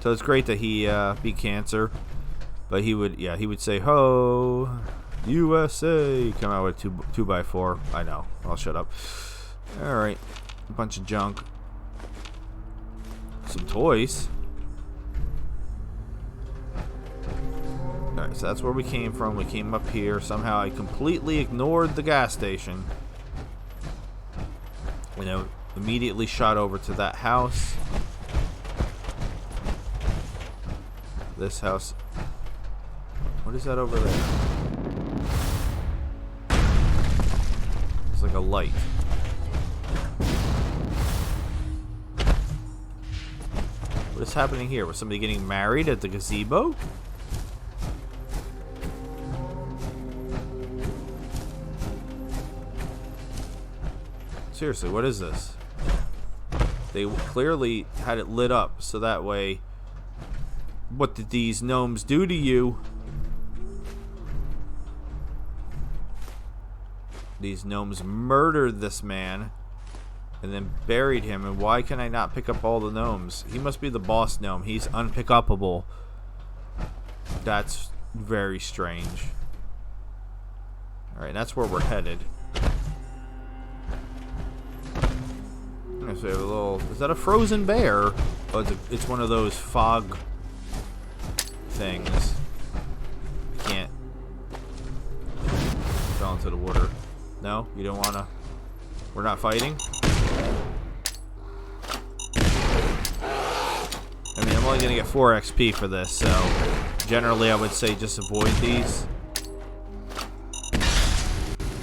Speaker 1: So it's great that he beat cancer. But he would say, ho, USA. Come out with 2x4. I know. I'll shut up. Alright. A bunch of junk. Some toys. Alright, so that's where we came from. We came up here. Somehow I completely ignored the gas station. Immediately shot over to that house. This house. What is that over there? like a light. What is happening here? Was somebody getting married at the gazebo? Seriously, what is this? They clearly had it lit up so that way. What did these gnomes do to you? These gnomes murdered this man and then buried him. And why can I not pick up all the gnomes? He must be the boss gnome. He's unpickupable. That's very strange. Alright, that's where we're headed. So we have a little, is that a frozen bear? Oh, it's one of those fog things. Can't. Fell into the water. No, you don't wanna. We're not fighting. I mean, I'm only gonna get 4 XP for this, so generally I would say just avoid these.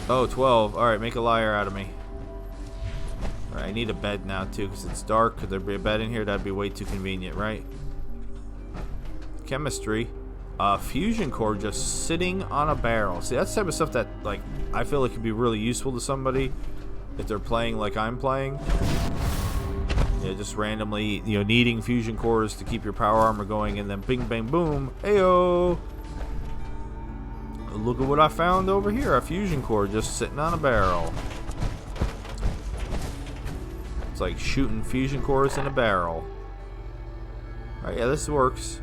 Speaker 1: Oh, 12. Alright, make a liar out of me. Alright, I need a bed now too, because it's dark. Could there be a bed in here? That'd be way too convenient, right? Chemistry. Fusion core just sitting on a barrel. See, that's the type of stuff that, like, I feel like could be really useful to somebody if they're playing like I'm playing. Yeah, just randomly, you know, needing fusion cores to keep your power armor going, and then bing, bang, boom, ayo! Look at what I found over here, a fusion core just sitting on a barrel. It's like shooting fusion cores in a barrel. Alright, yeah, this works.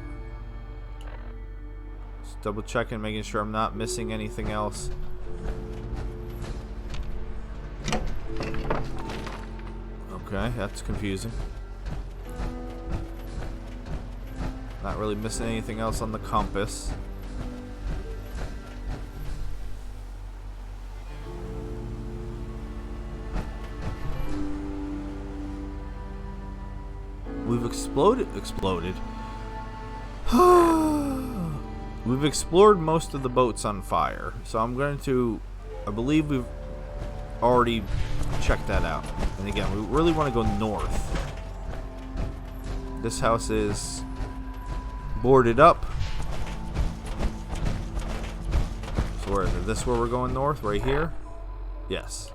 Speaker 1: Just double checking, making sure I'm not missing anything else. Okay, that's confusing. Not really missing anything else on the compass. We've exploded. We've explored most of the boats on fire. So I'm going to, I believe we've already checked that out. And again, we really want to go north. This house is boarded up. So where is it? This where we're going north? Right here? Yes.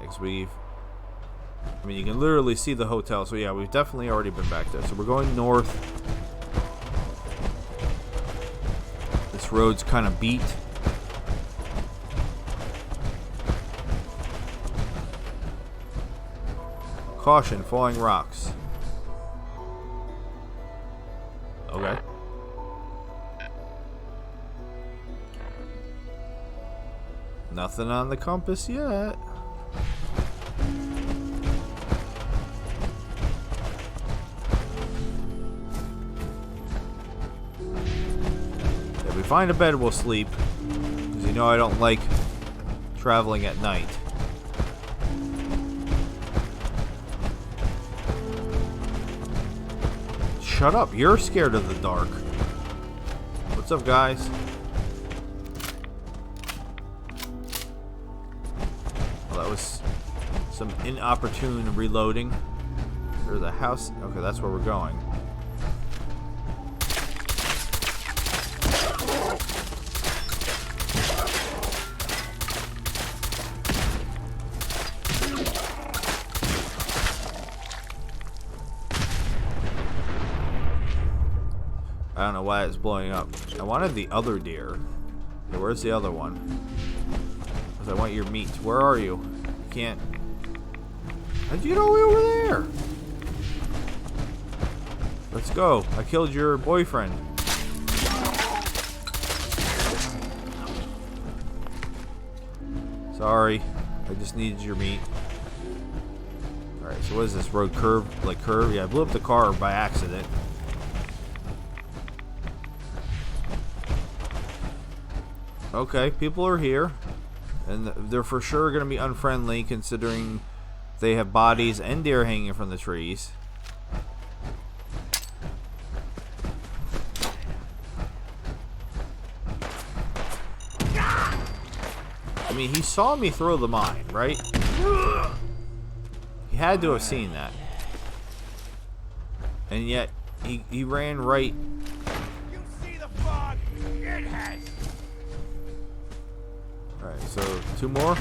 Speaker 1: Because we've, I mean, you can literally see the hotel. So yeah, we've definitely already been back there. So we're going north. This road's kind of beat. Caution, falling rocks. Okay. Nothing on the compass yet. If we find a bed, we'll sleep. Because you know I don't like traveling at night. Shut up, you're scared of the dark. What's up, guys? Well, that was some inopportune reloading. There's a house. Okay, that's where we're going. I don't know why it's blowing up. I wanted the other deer. Okay, where's the other one? Because I want your meat. Where are you? You can't. How'd you get all the way over there? Let's go. I killed your boyfriend. Sorry. I just needed your meat. Alright, so what is this? Road curve? Like curve? Yeah, I blew up the car by accident. Okay, people are here, and they're for sure going to be unfriendly considering they have bodies and deer hanging from the trees. mean, he saw me throw the mine, right? He had to have seen that. And yet, he ran right.
Speaker 2: You see the fog? It has.
Speaker 1: Alright, so 2 more.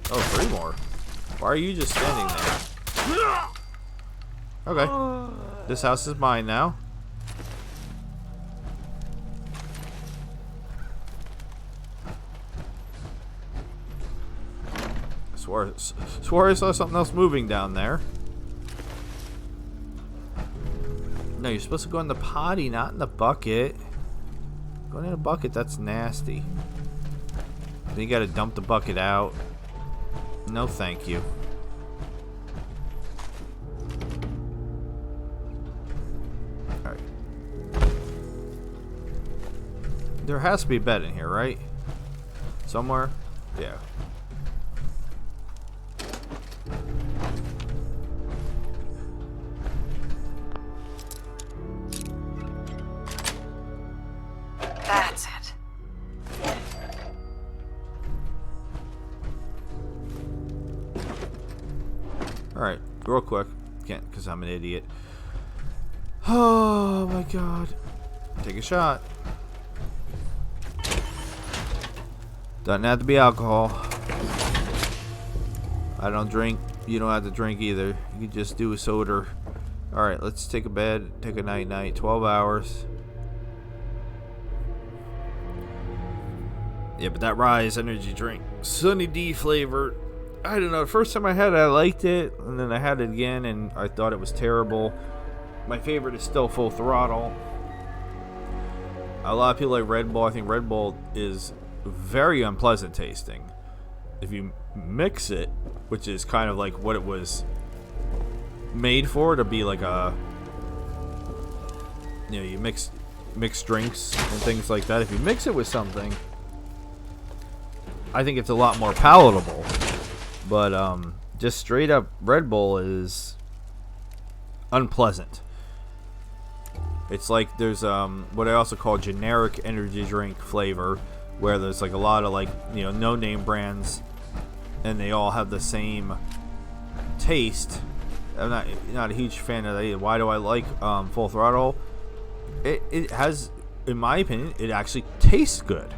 Speaker 1: Oh, 3 more. Why are you just standing there? Okay. This house is mine now. Swore I saw something else moving down there. No, you're supposed to go in the potty, not in the bucket. Going in a bucket, that's nasty. Then you gotta dump the bucket out. No, thank you. Alright. There has to be a bed in here, right? Somewhere? Yeah.
Speaker 3: That's it.
Speaker 1: Alright, real quick. Can't, because I'm an idiot. Oh my god. Take a shot. Doesn't have to be alcohol. I don't drink. You don't have to drink either. You can just do a soda. Alright, let's take a bed. Take a night-night. 12 hours. Yeah, but that Rise energy drink. Sunny D flavor. I don't know. The first time I had it, I liked it. And then I had it again, and I thought it was terrible. My favorite is still Full Throttle. A lot of people like Red Bull. I think Red Bull is very unpleasant tasting. If you mix it, which is kind of like what it was made for, to be like a... You know, you mix drinks and things like that. If you mix it with something, I think it's a lot more palatable. But just straight up Red Bull is unpleasant. It's like there's what I also call generic energy drink flavor, where there's like a lot of like, you know, no name brands, and they all have the same taste. I'm not a huge fan of that either. Why do I like Full Throttle? It has, in my opinion, it actually tastes good.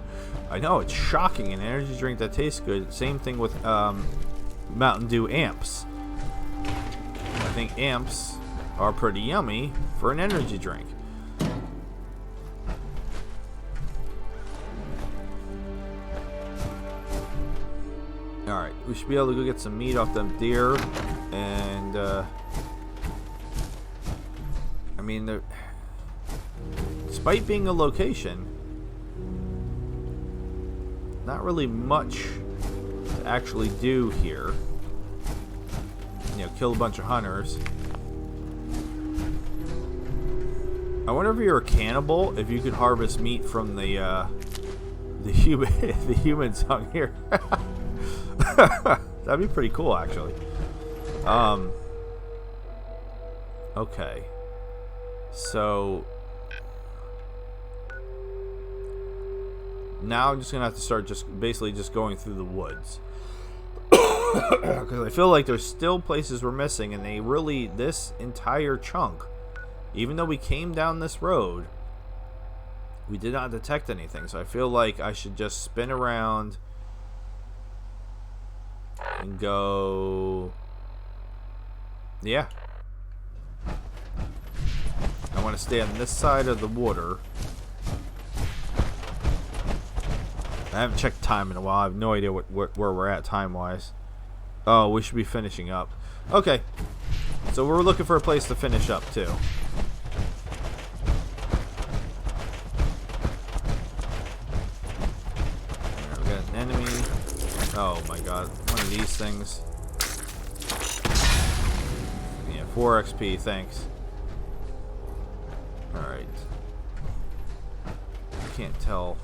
Speaker 1: I know it's shocking, an energy drink that tastes good. Same thing with Mountain Dew Amps. I think Amps are pretty yummy for an energy drink. Alright, we should be able to go get some meat off them deer. And, I mean, despite being a location, not really much to actually do here. You know, kill a bunch of hunters. I wonder if you're a cannibal, if you could harvest meat from the humans on here. That'd be pretty cool, actually. Okay. So now I'm just gonna have to start basically going through the woods. Because I feel like there's still places we're missing, and this entire chunk, even though we came down this road, we did not detect anything. So I feel like I should just spin around and go. Yeah. I want to stay on this side of the water. I haven't checked time in a while. I have no idea where we're at time-wise. Oh, we should be finishing up. Okay. So we're looking for a place to finish up, too. Alright, we got an enemy. Oh, my God. One of these things. Yeah, 4 XP. Thanks. Alright. I can't tell.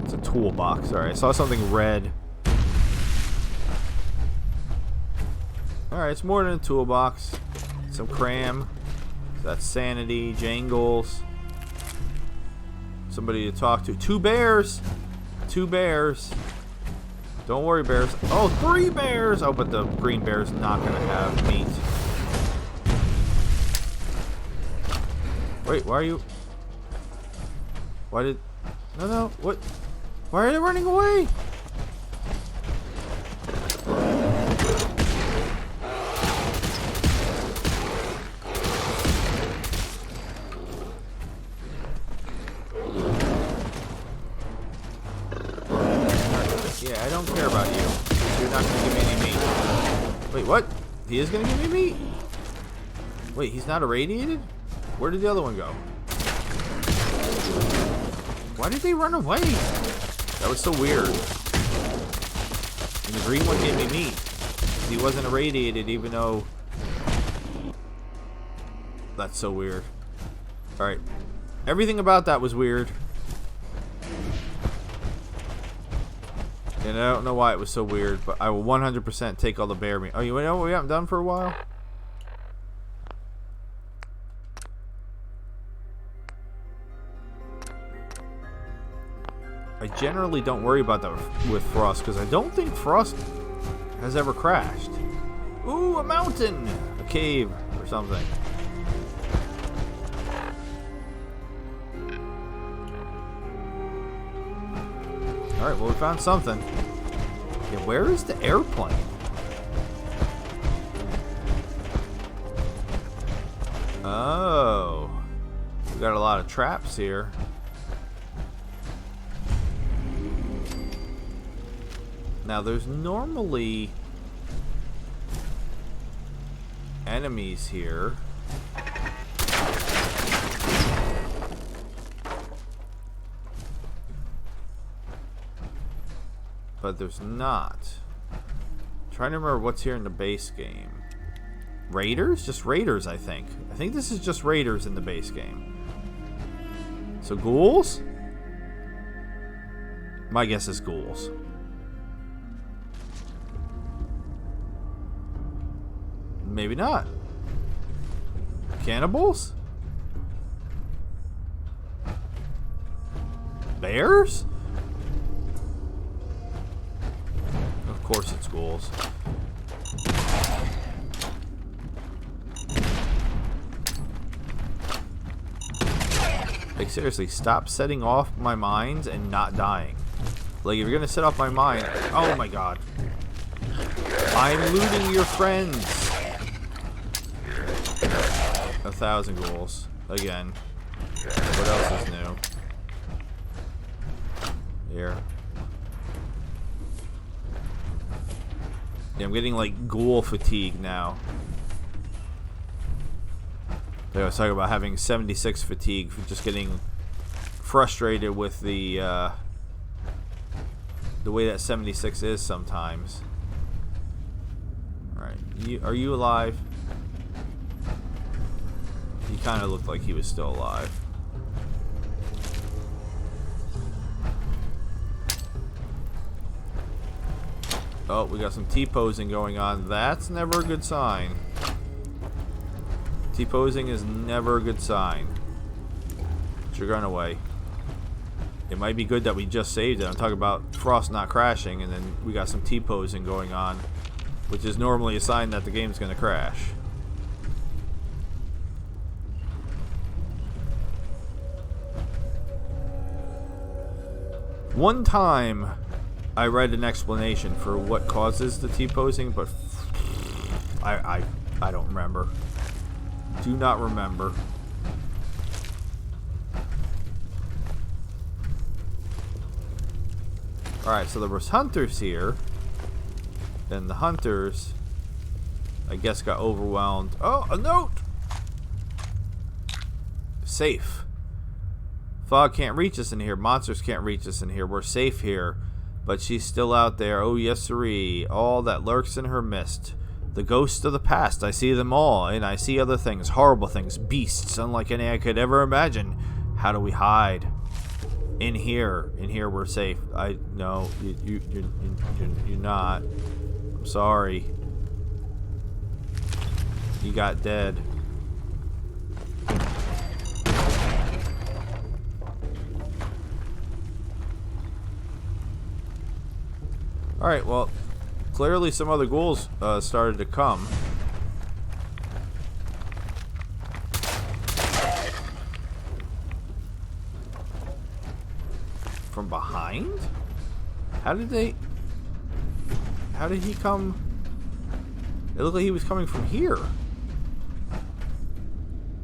Speaker 1: It's a toolbox. Alright, I saw something red. Alright, it's more than a toolbox. some cram. That's Sanity, Jangles. Somebody to talk to. 2 bears! 2 bears. Don't worry, bears. Oh, 3 bears! Oh, but the green bear's not gonna have meat. Wait, why are you... Why did... No, what? Why are they running away? Yeah, I don't care about you. You're not gonna give me any meat. Wait, what? He is gonna give me meat? Wait, he's not irradiated? Where did the other one go? Why did they run away? That was so weird. And the green one gave me meat. He wasn't irradiated even though... That's so weird. Alright. Everything about that was weird. And I don't know why it was so weird, but I will 100% take all the bear meat. Oh, you know what we haven't done for a while? I generally don't worry about that with Frost, because I don't think Frost has ever crashed. Ooh, a mountain! A cave or something. Alright, well, we found something. Yeah, where is the airplane? Oh. We got a lot of traps here. Now, there's normally enemies here. But there's not. I'm trying to remember what's here in the base game. Raiders? Just raiders, I think. I think this is just raiders in the base game. So ghouls? My guess is ghouls. Maybe not. Cannibals? Bears? Of course it's ghouls. Like, seriously, stop setting off my mines and not dying. Like, if you're gonna set off my mine... Oh my god. I'm looting your friends. 1,000 ghouls. Again. What else is new? Here. Yeah, I'm getting like ghoul fatigue now. I was talking about having 76 fatigue for just getting frustrated with the way that 76 is sometimes. Alright, are you alive? He kind of looked like he was still alive. Oh, we got some T-posing going on. That's never a good sign. T-posing is never a good sign. But you're going away. It might be good that we just saved it. I'm talking about Frost not crashing, and then we got some T-posing going on, which is normally a sign that the game's going to crash. One time, I read an explanation for what causes the T-posing, but I don't remember. Do not remember. Alright, so there was hunters here. Then the hunters, I guess, got overwhelmed. Oh, a note! Safe. Fog can't reach us in here. Monsters can't reach us in here. We're safe here. But she's still out there. Oh, yes, siree. All that lurks in her mist. The ghosts of the past. I see them all. And I see other things. Horrible things. Beasts. Unlike any I could ever imagine. How do we hide? In here. In here we're safe. No. You're not. I'm sorry. You got dead. Alright, well, clearly some other ghouls started to come. From behind? How did he come? It looked like he was coming from here.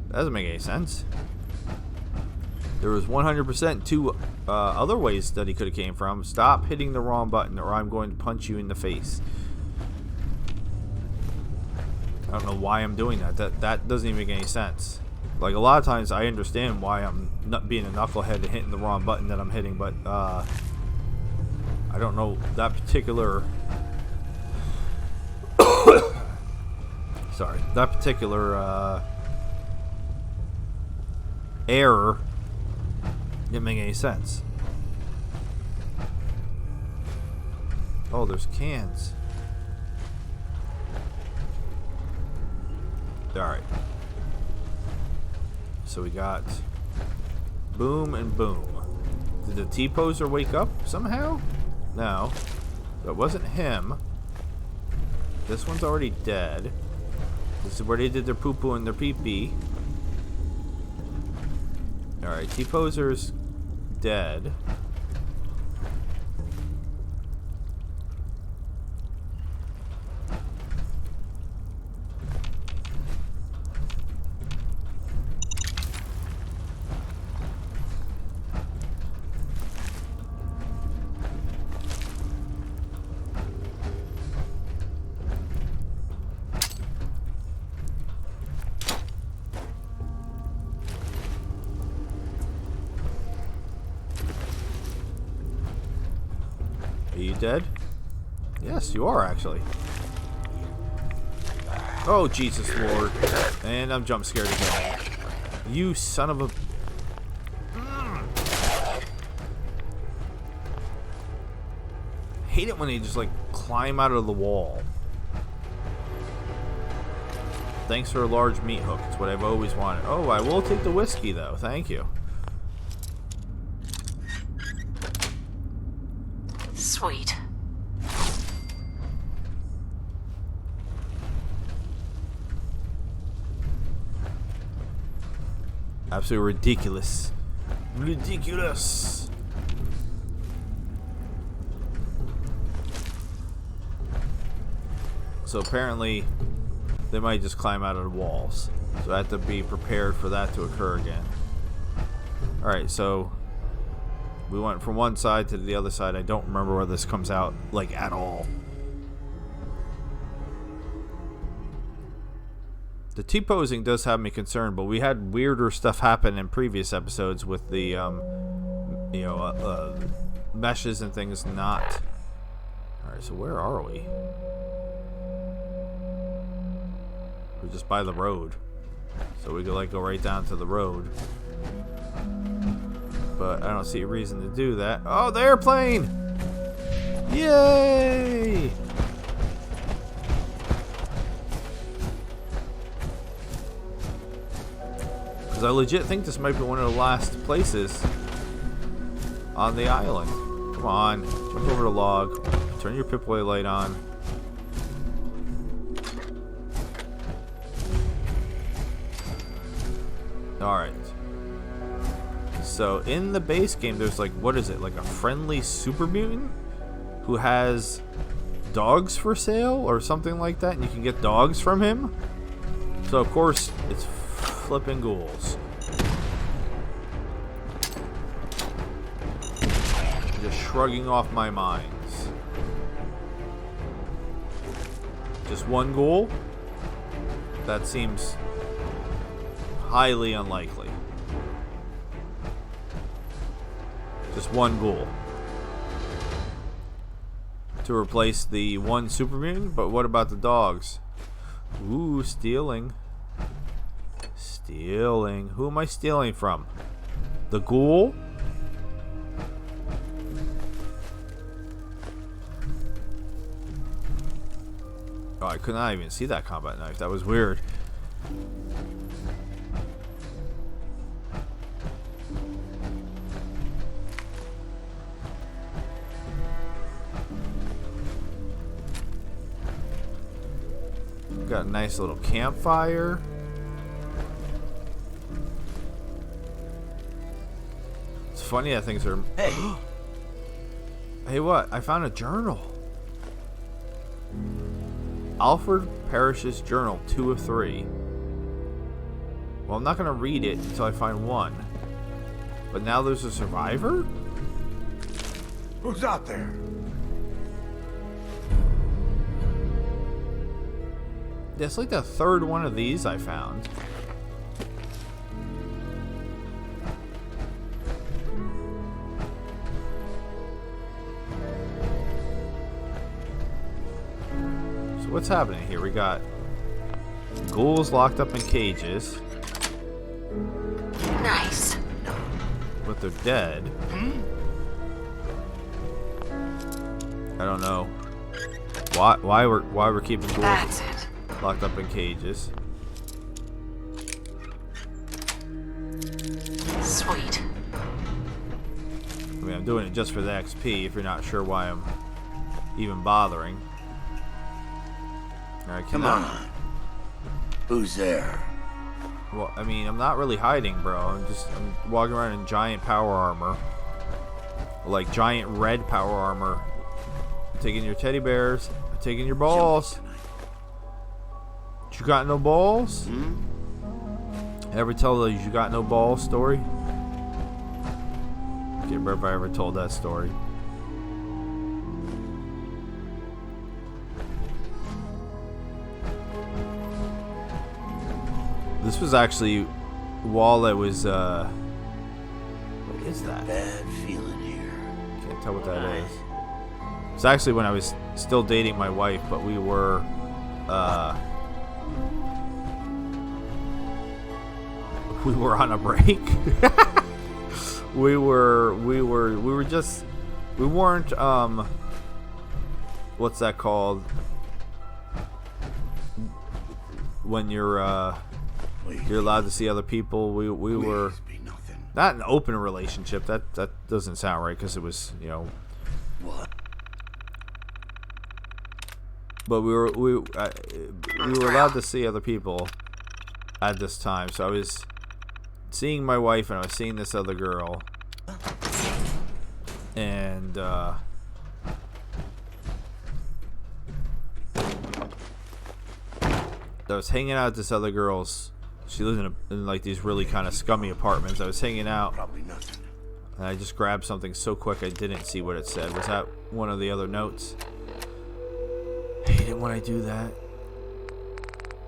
Speaker 1: That doesn't make any sense. There was 100% two other ways that he could have came from. Stop hitting the wrong button or I'm going to punch you in the face. I don't know why I'm doing that. That doesn't even make any sense. Like, a lot of times I understand why I'm not being a knucklehead and hitting the wrong button that I'm hitting, but I don't know that particular sorry, that particular error didn't make any sense. Oh, there's cans. Alright. So we got boom and boom. Did the T-poser wake up somehow? No. That wasn't him. This one's already dead. This is where they did their poo-poo and their pee-pee. Alright, T-poser's dead. Are you dead? Yes, you are actually. Oh, Jesus Lord. And I'm jump scared again. You son of a... Hate it when they just like climb out of the wall. Thanks for a large meat hook. It's what I've always wanted. Oh, I will take the whiskey though. Thank you.
Speaker 3: Sweet.
Speaker 1: Absolutely ridiculous. Ridiculous. So apparently they might just climb out of the walls. So I have to be prepared for that to occur again. Alright, so we went from one side to the other side. I don't remember where this comes out, like, at all. The T-posing does have me concerned, but we had weirder stuff happen in previous episodes with the, meshes and things not. Alright, so where are we? We're just by the road. So we could, like, go right down to the road. But I don't see a reason to do that. Oh, the airplane! Yay! Because I legit think this might be one of the last places on the island. Come on, jump over the log. Turn your Pip-Boy light on. Alright. So in the base game, there's like, what is it? Like a friendly super mutant who has dogs for sale or something like that, and you can get dogs from him. So of course it's flipping ghouls. Just shrugging off my minds. Just one ghoul? That seems highly unlikely. Just one ghoul to replace the one super mutant. But what about the dogs? Ooh, stealing. Stealing. Who am I stealing from? The ghoul? Oh, I could not even see that combat knife. That was weird. Got a nice little campfire. It's funny that things are...
Speaker 2: Hey.
Speaker 1: Hey, what? I found a journal. Alfred Parrish's journal, 2 of 3. Well, I'm not going to read it until I find one. But now there's a survivor?
Speaker 2: Who's out there?
Speaker 1: It's like the 3rd one of these I found. So what's happening here? We got ghouls locked up in cages.
Speaker 3: Nice.
Speaker 1: But they're dead. I don't know why we're keeping ghouls
Speaker 3: That's it.
Speaker 1: locked up in cages.
Speaker 3: Sweet.
Speaker 1: I mean, I'm doing it just for the XP. If you're not sure why I'm even bothering. All right,
Speaker 2: Come on. Who's there?
Speaker 1: Well, I mean, I'm not really hiding, bro. I'm walking around in giant power armor, like giant red power armor. I'm taking your teddy bears. I'm taking your balls. You got no balls? Ever tell the you got no balls story? Can't remember if I ever told that story. This was actually while I was what is that?
Speaker 2: Bad feeling here.
Speaker 1: Can't tell what that is. It's actually when I was still dating my wife, but we were on a break. we weren't what's that called? When you're allowed to see other people. We were
Speaker 2: Be nothing.
Speaker 1: not an open relationship. That doesn't sound right because it was, you know.
Speaker 2: What?
Speaker 1: But we were allowed to see other people at this time. So I was seeing my wife and I was seeing this other girl, and I was hanging out at this other girl's. She lived in like these really kind of scummy apartments. I was hanging out,
Speaker 2: Probably nothing.
Speaker 1: and I just grabbed something so quick I didn't see what it said. Was that one of the other notes? Hate it when I do that.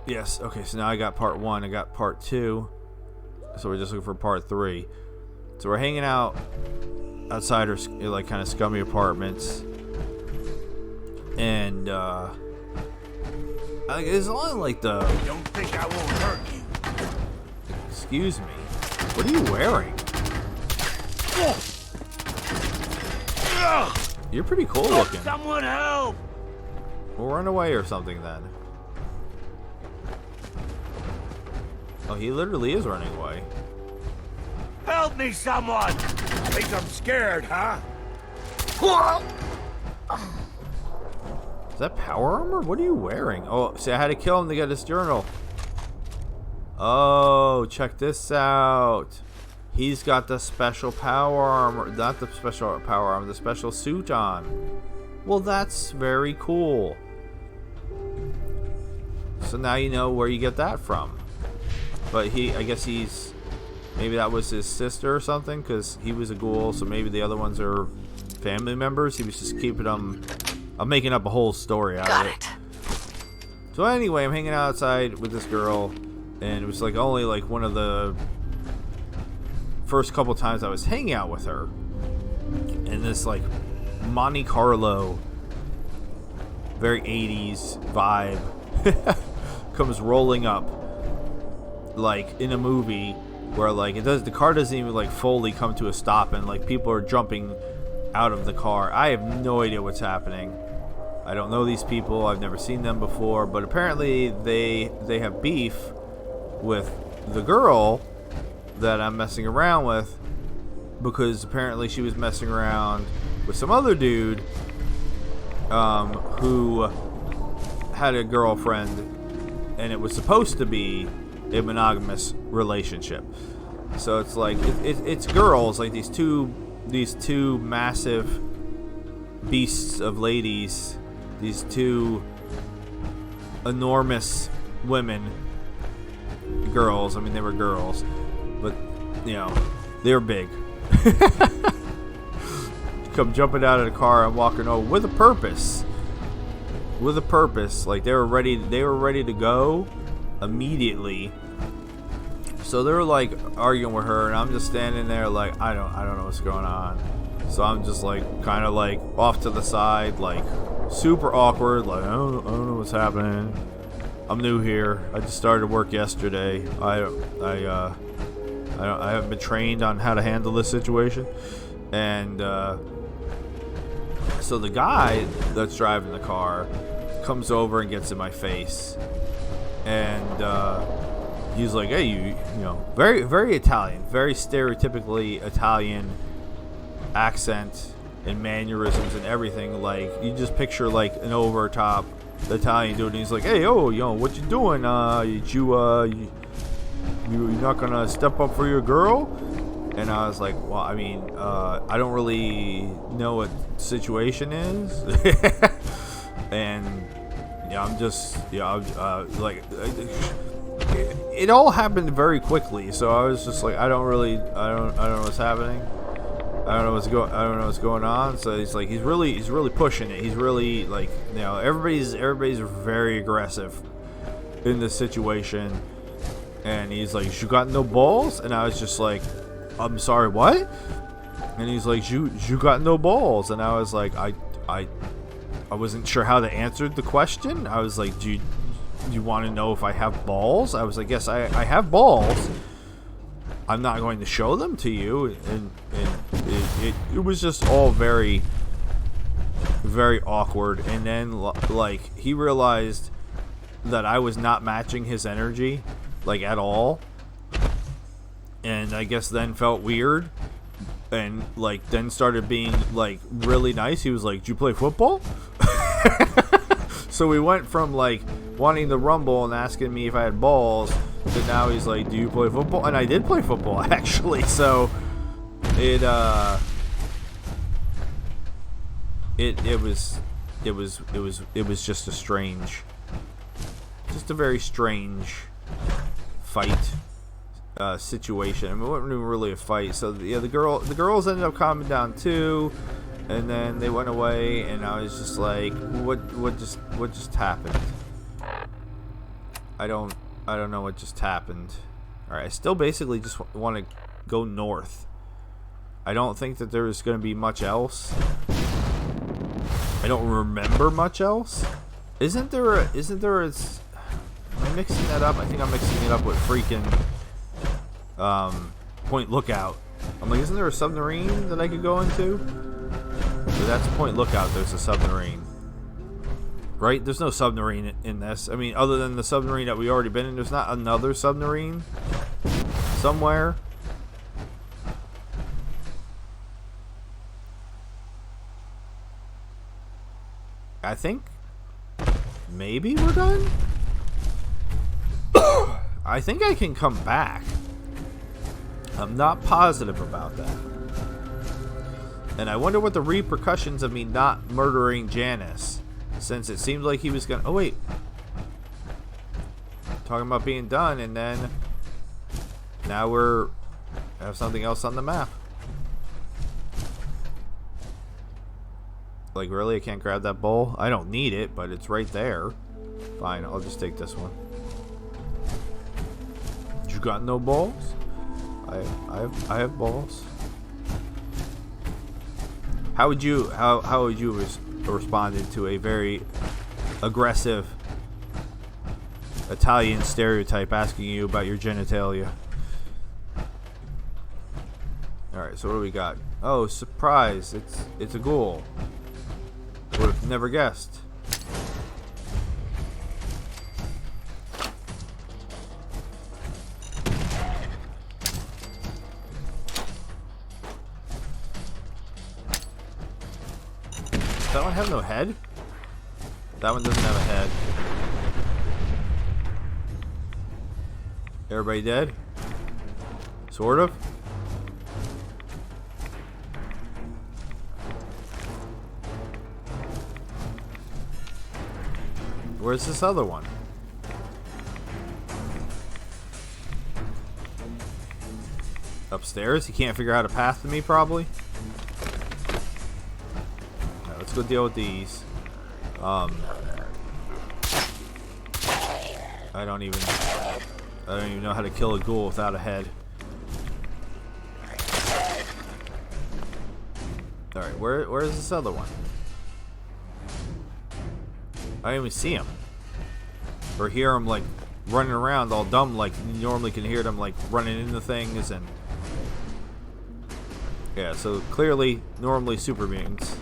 Speaker 1: Yes. Okay. So now I got part 1. I got part 2. So we're just looking for part 3. So we're hanging out outside her like kind of scummy apartments, and it's only like the.
Speaker 2: Don't think I won't hurt you.
Speaker 1: Excuse me. What are you wearing? You're pretty cool looking.
Speaker 2: Someone help!
Speaker 1: We'll run away or something then. Oh, he literally is running away.
Speaker 2: Help me, someone! Think I'm scared, huh?
Speaker 1: Is that power armor? What are you wearing? Oh, see, I had to kill him to get his journal. Oh, check this out. He's got the special power armor. Not the special power armor, the special suit on. Well, that's very cool. So now you know where you get that from. But I guess maybe that was his sister or something, because he was a ghoul, so maybe the other ones are family members. He was just keeping them. I'm making up a whole story out of it. So anyway, I'm hanging outside with this girl, and it was like only like one of the first couple times I was hanging out with her. And this like Monte Carlo, very 80s vibe comes rolling up, like in a movie where like the car doesn't even like fully come to a stop, and like people are jumping out of the car. I have no idea what's happening. I don't know these people. I've never seen them before, but apparently they have beef with the girl that I'm messing around with, because apparently she was messing around with some other dude who had a girlfriend and it was supposed to be a monogamous relationship. So it's like it's girls, like these two massive beasts of ladies, these two enormous women, girls. I mean, they were girls, but you know, they were big. Come jumping out of the car and walking over with a purpose. Like they were ready to go immediately. So they were like arguing with her, and I'm just standing there like I don't know what's going on. So I'm just like kind of like off to the side, like super awkward, like I don't know what's happening. I'm new here. I just started work yesterday. I haven't been trained on how to handle this situation. And so the guy that's driving the car comes over and gets in my face, and he's like, "Hey, you know, very very Italian, very stereotypically Italian accent and mannerisms and everything. Like you just picture like an over top Italian dude." And he's like, "Hey, oh, yo, what you doing? You not gonna step up for your girl?" And I was like, "Well, I mean, I don't really know what the situation is." And yeah, I'm just, like, it all happened very quickly. So I was just like, I don't know what's happening. I don't know what's going on. So he's like, he's really pushing it. He's really like, you know, everybody's very aggressive in this situation. And he's like, "You got no balls?" And I was just like, "I'm sorry, what?" And he's like, you got no balls." And I was like, I wasn't sure how to answer the question. I was like, do you want to know if I have balls? I was like, yes, I have balls. I'm not going to show them to you. And it was just all very, very awkward. And then like he realized that I was not matching his energy, like at all. And I guess then felt weird, and like then started being like really nice. He was like, "Do you play football?" So we went from like wanting to rumble and asking me if I had balls to now he's like, "Do you play football?" And I did play football actually. So it was just a very strange fight situation. I mean, it wasn't even really a fight. So yeah, the girls ended up calming down too, and then they went away, and I was just like, what just happened? I don't know what just happened. All right, I still basically just want to go north. I don't think that there's going to be much else. I don't remember much else. Isn't there a am I mixing that up? I think I'm mixing it up with freaking Point Lookout. I'm like, isn't there a submarine that I could go into? So that's Point Lookout. There's a submarine, right? There's no submarine in this. I mean, other than the submarine that we already been in, there's not another submarine somewhere. I think maybe we're done. I think I can come back. I'm not positive about that. And I wonder what the repercussions of me not murdering Janice, since it seemed like he was gonna... Oh, wait. Talking about being done, and then... Now we're... have something else on the map. Like, really? I can't grab that bowl? I don't need it, but it's right there. Fine, I'll just take this one. You got no balls? I have balls. How would you responded to a very aggressive Italian stereotype asking you about your genitalia? All right, so what do we got? Oh, surprise! It's a ghoul. Would have never guessed. Does that one have no head? That one doesn't have a head. Everybody dead? Sort of. Where's this other one? Upstairs? He can't figure out a path to me, probably. Alright, let's go deal with these. I don't even know how to kill a ghoul without a head. Alright, where's this other one? I don't even see him. Or hear him like running around all dumb, like you normally can hear them like running into things. And yeah, so clearly normally super mutants.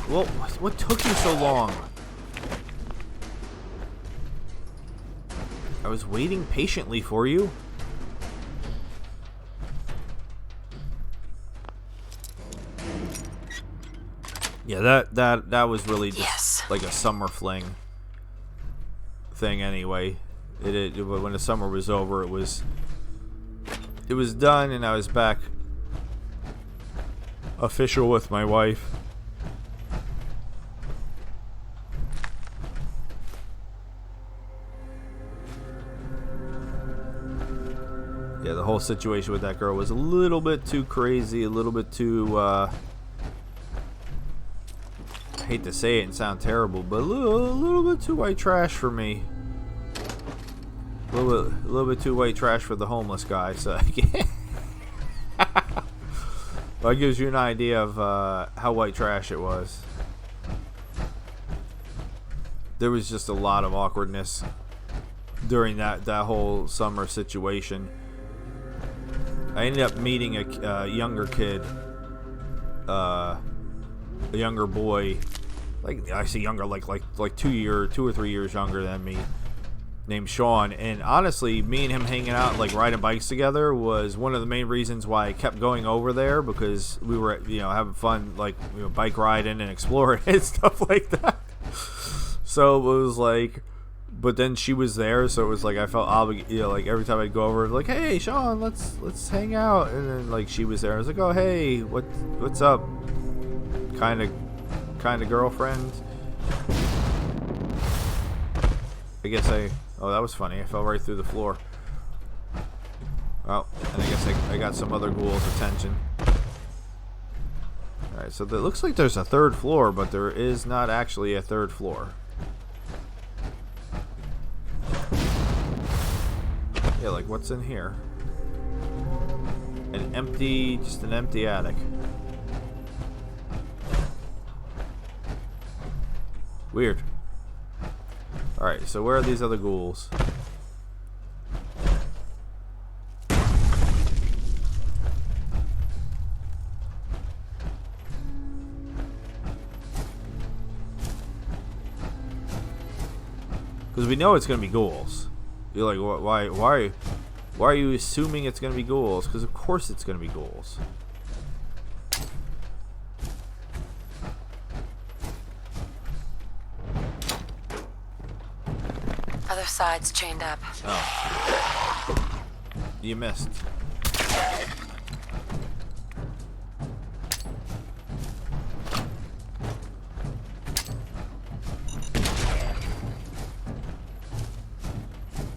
Speaker 1: Well, what took you so long? I was waiting patiently for you. Yeah, that was really just like a summer fling thing anyway. When the summer was over, it was done, and I was back official with my wife. Yeah, the whole situation with that girl was a little bit too crazy, a little bit too I hate to say it and sound terrible, but a little bit too white trash for me. A little bit too white trash for the homeless guy. So that gives you an idea of how white trash it was. There was just a lot of awkwardness during that whole summer situation. I ended up meeting a younger kid, a younger boy, like I say younger, like 2 or 3 years younger than me, named Sean. And honestly, me and him hanging out, like riding bikes together, was one of the main reasons why I kept going over there, because we were, having fun, like, bike riding and exploring and stuff like that. So it was like, but then she was there, so it was like I felt obligated, like every time I'd go over, like, hey Sean, let's hang out, and then like she was there, I was like, oh hey, what's up, kind of girlfriend. I guess oh, that was funny, I fell right through the floor. Well, and I guess I got some other ghoul's attention. Alright, so it looks like there's a third floor, but there is not actually a third floor. Yeah, like what's in here? Just an empty attic. Weird. Alright, so where are these other ghouls? Because we know it's going to be ghouls. You're like, why are you assuming it's going to be ghouls? Because of course it's going to be ghouls.
Speaker 3: Other side's chained up.
Speaker 1: Oh. You missed.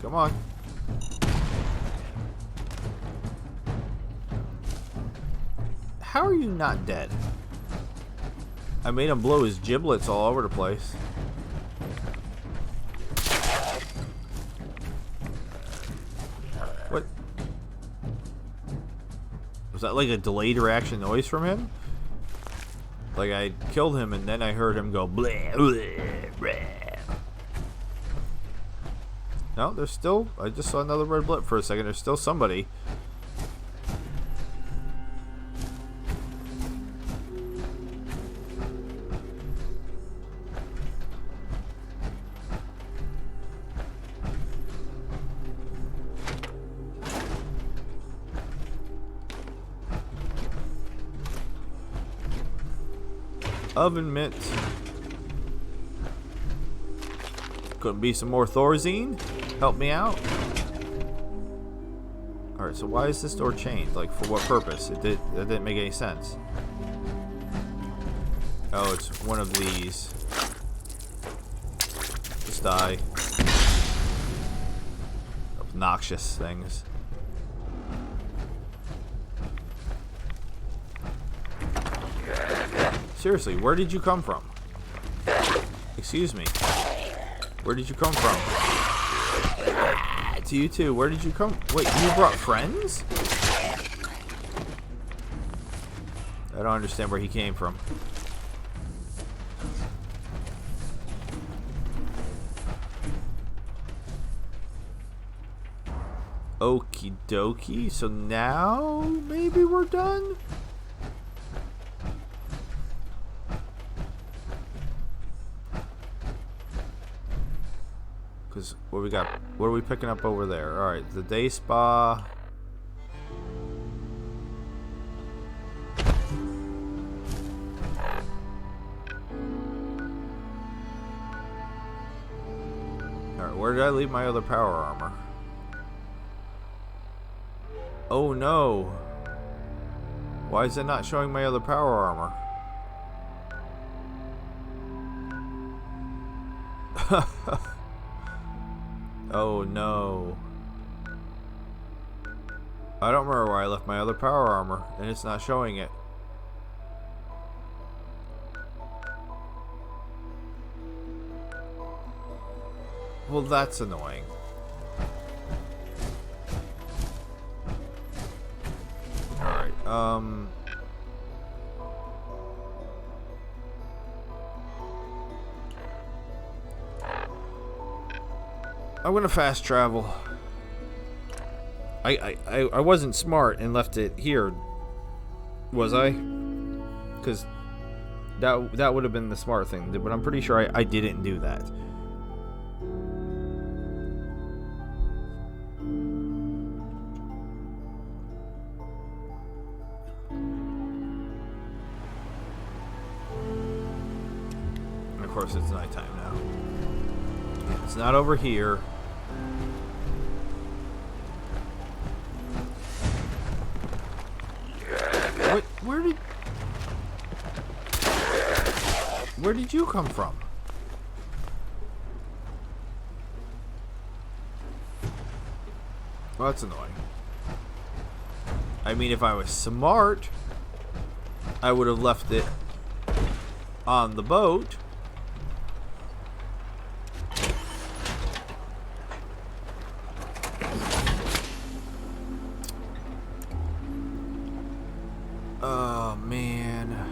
Speaker 1: Come on. How are you not dead? I made him blow his giblets all over the place. What? Was that like a delayed reaction noise from him? Like I killed him and then I heard him go bleh, bleh, bleh. No, there's still... I just saw another red blip for a second. There's still somebody. Oven mitt. Couldn't be some more Thorazine? Help me out. Alright, so why is this door chained? Like, for what purpose? That didn't make any sense. Oh, it's one of these. Just die. Obnoxious things. Seriously, where did you come from? Excuse me. Where did you come from? To you too. Where did you come? Wait, you brought friends? I don't understand where he came from. Okie dokie. So now maybe we're done? Because what we got? What are we picking up over there? All right, the day spa. All right, where did I leave my other power armor? Oh no! Why is it not showing my other power armor? Oh no. I don't remember where I left my other power armor, and it's not showing it. Well, that's annoying. Alright, I'm gonna fast travel. I wasn't smart and left it here, was I? Because that would have been the smart thing, but I'm pretty sure I didn't do that. And of course it's nighttime now. It's not over here. Where did you come from? Well, that's annoying. I mean, if I was smart, I would have left it on the boat. Oh, man.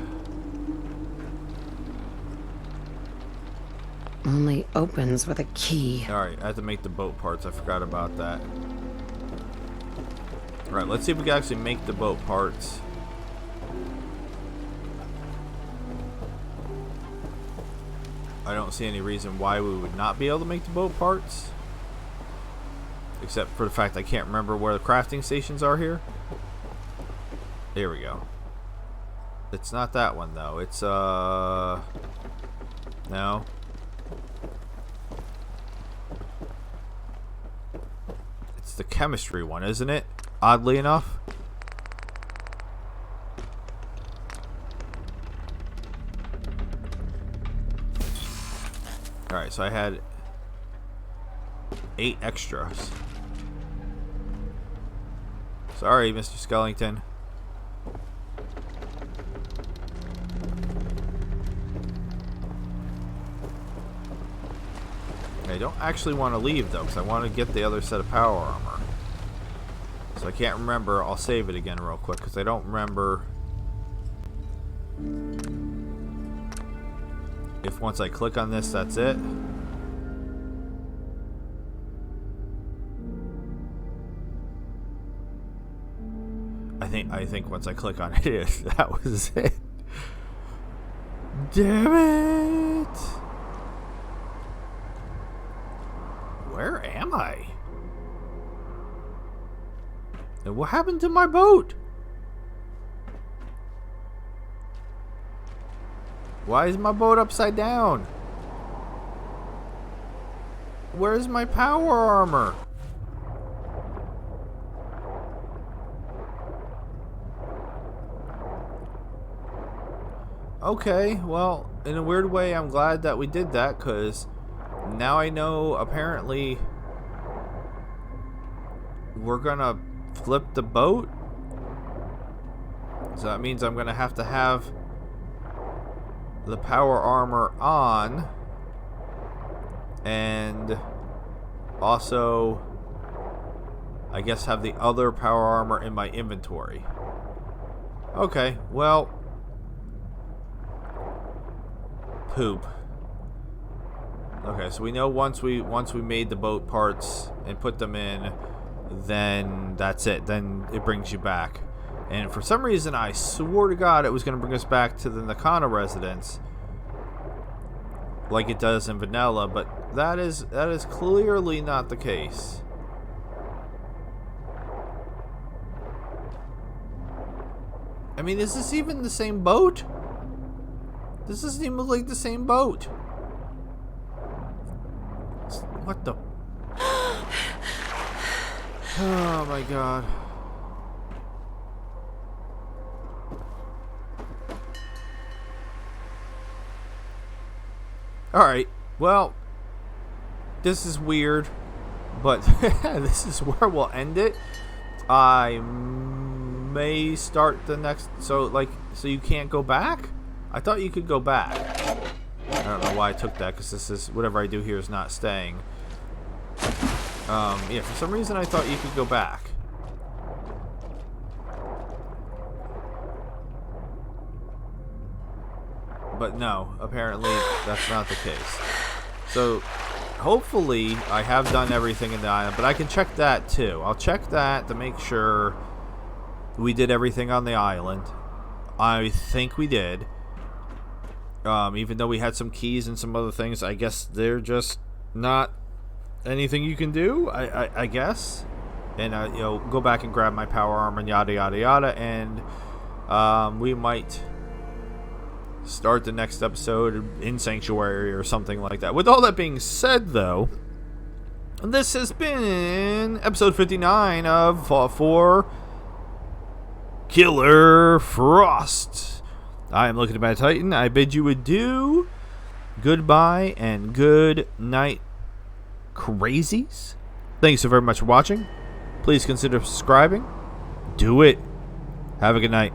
Speaker 5: Only opens with a key.
Speaker 1: Alright, I have to make the boat parts. I forgot about that. Alright, let's see if we can actually make the boat parts. I don't see any reason why we would not be able to make the boat parts. Except for the fact I can't remember where the crafting stations are here. There we go. It's not that one though. It's no. It's the chemistry one, isn't it? Oddly enough. Alright, so I had 8 extras. Sorry, Mr. Skellington. I don't actually want to leave though, because I want to get the other set of power armor. So I can't remember. I'll save it again real quick because I don't remember if once I click on this, that's it. I think once I click on it, that was it. Damn it! Where am I? And what happened to my boat? Why is my boat upside down? Where's my power armor? Okay, well, in a weird way, I'm glad that we did that, because now I know, apparently, we're gonna flip the boat. So that means I'm gonna have to have the power armor on, and also, I guess, have the other power armor in my inventory. Okay, well, poop. Okay, so we know once we made the boat parts and put them in, then that's it. Then it brings you back. And for some reason, I swore to God it was going to bring us back to the Nakano residence, like it does in vanilla, but that is clearly not the case. I mean, is this even the same boat? This doesn't even look like the same boat. What the? Oh my God. Alright, well, this is weird, but this is where we'll end it. I may start the next, so you can't go back? I thought you could go back. I don't know why I took that, because this is, whatever I do here is not staying. Yeah, for some reason I thought you could go back. But no, apparently that's not the case. So, hopefully I have done everything in the island, but I can check that too. I'll check that to make sure we did everything on the island. I think we did. Even though we had some keys and some other things, I guess they're just not anything you can do, I guess. And, you know, go back and grab my power armor and yada, yada, yada. And we might start the next episode in Sanctuary or something like that. With all that being said, though, this has been episode 59 of Fallout 4 Killer Frost. I am Looking at Mad Titan. I bid you adieu, goodbye, and good night, crazies. Thanks so very much for watching. Please consider subscribing. Do it. Have a good night.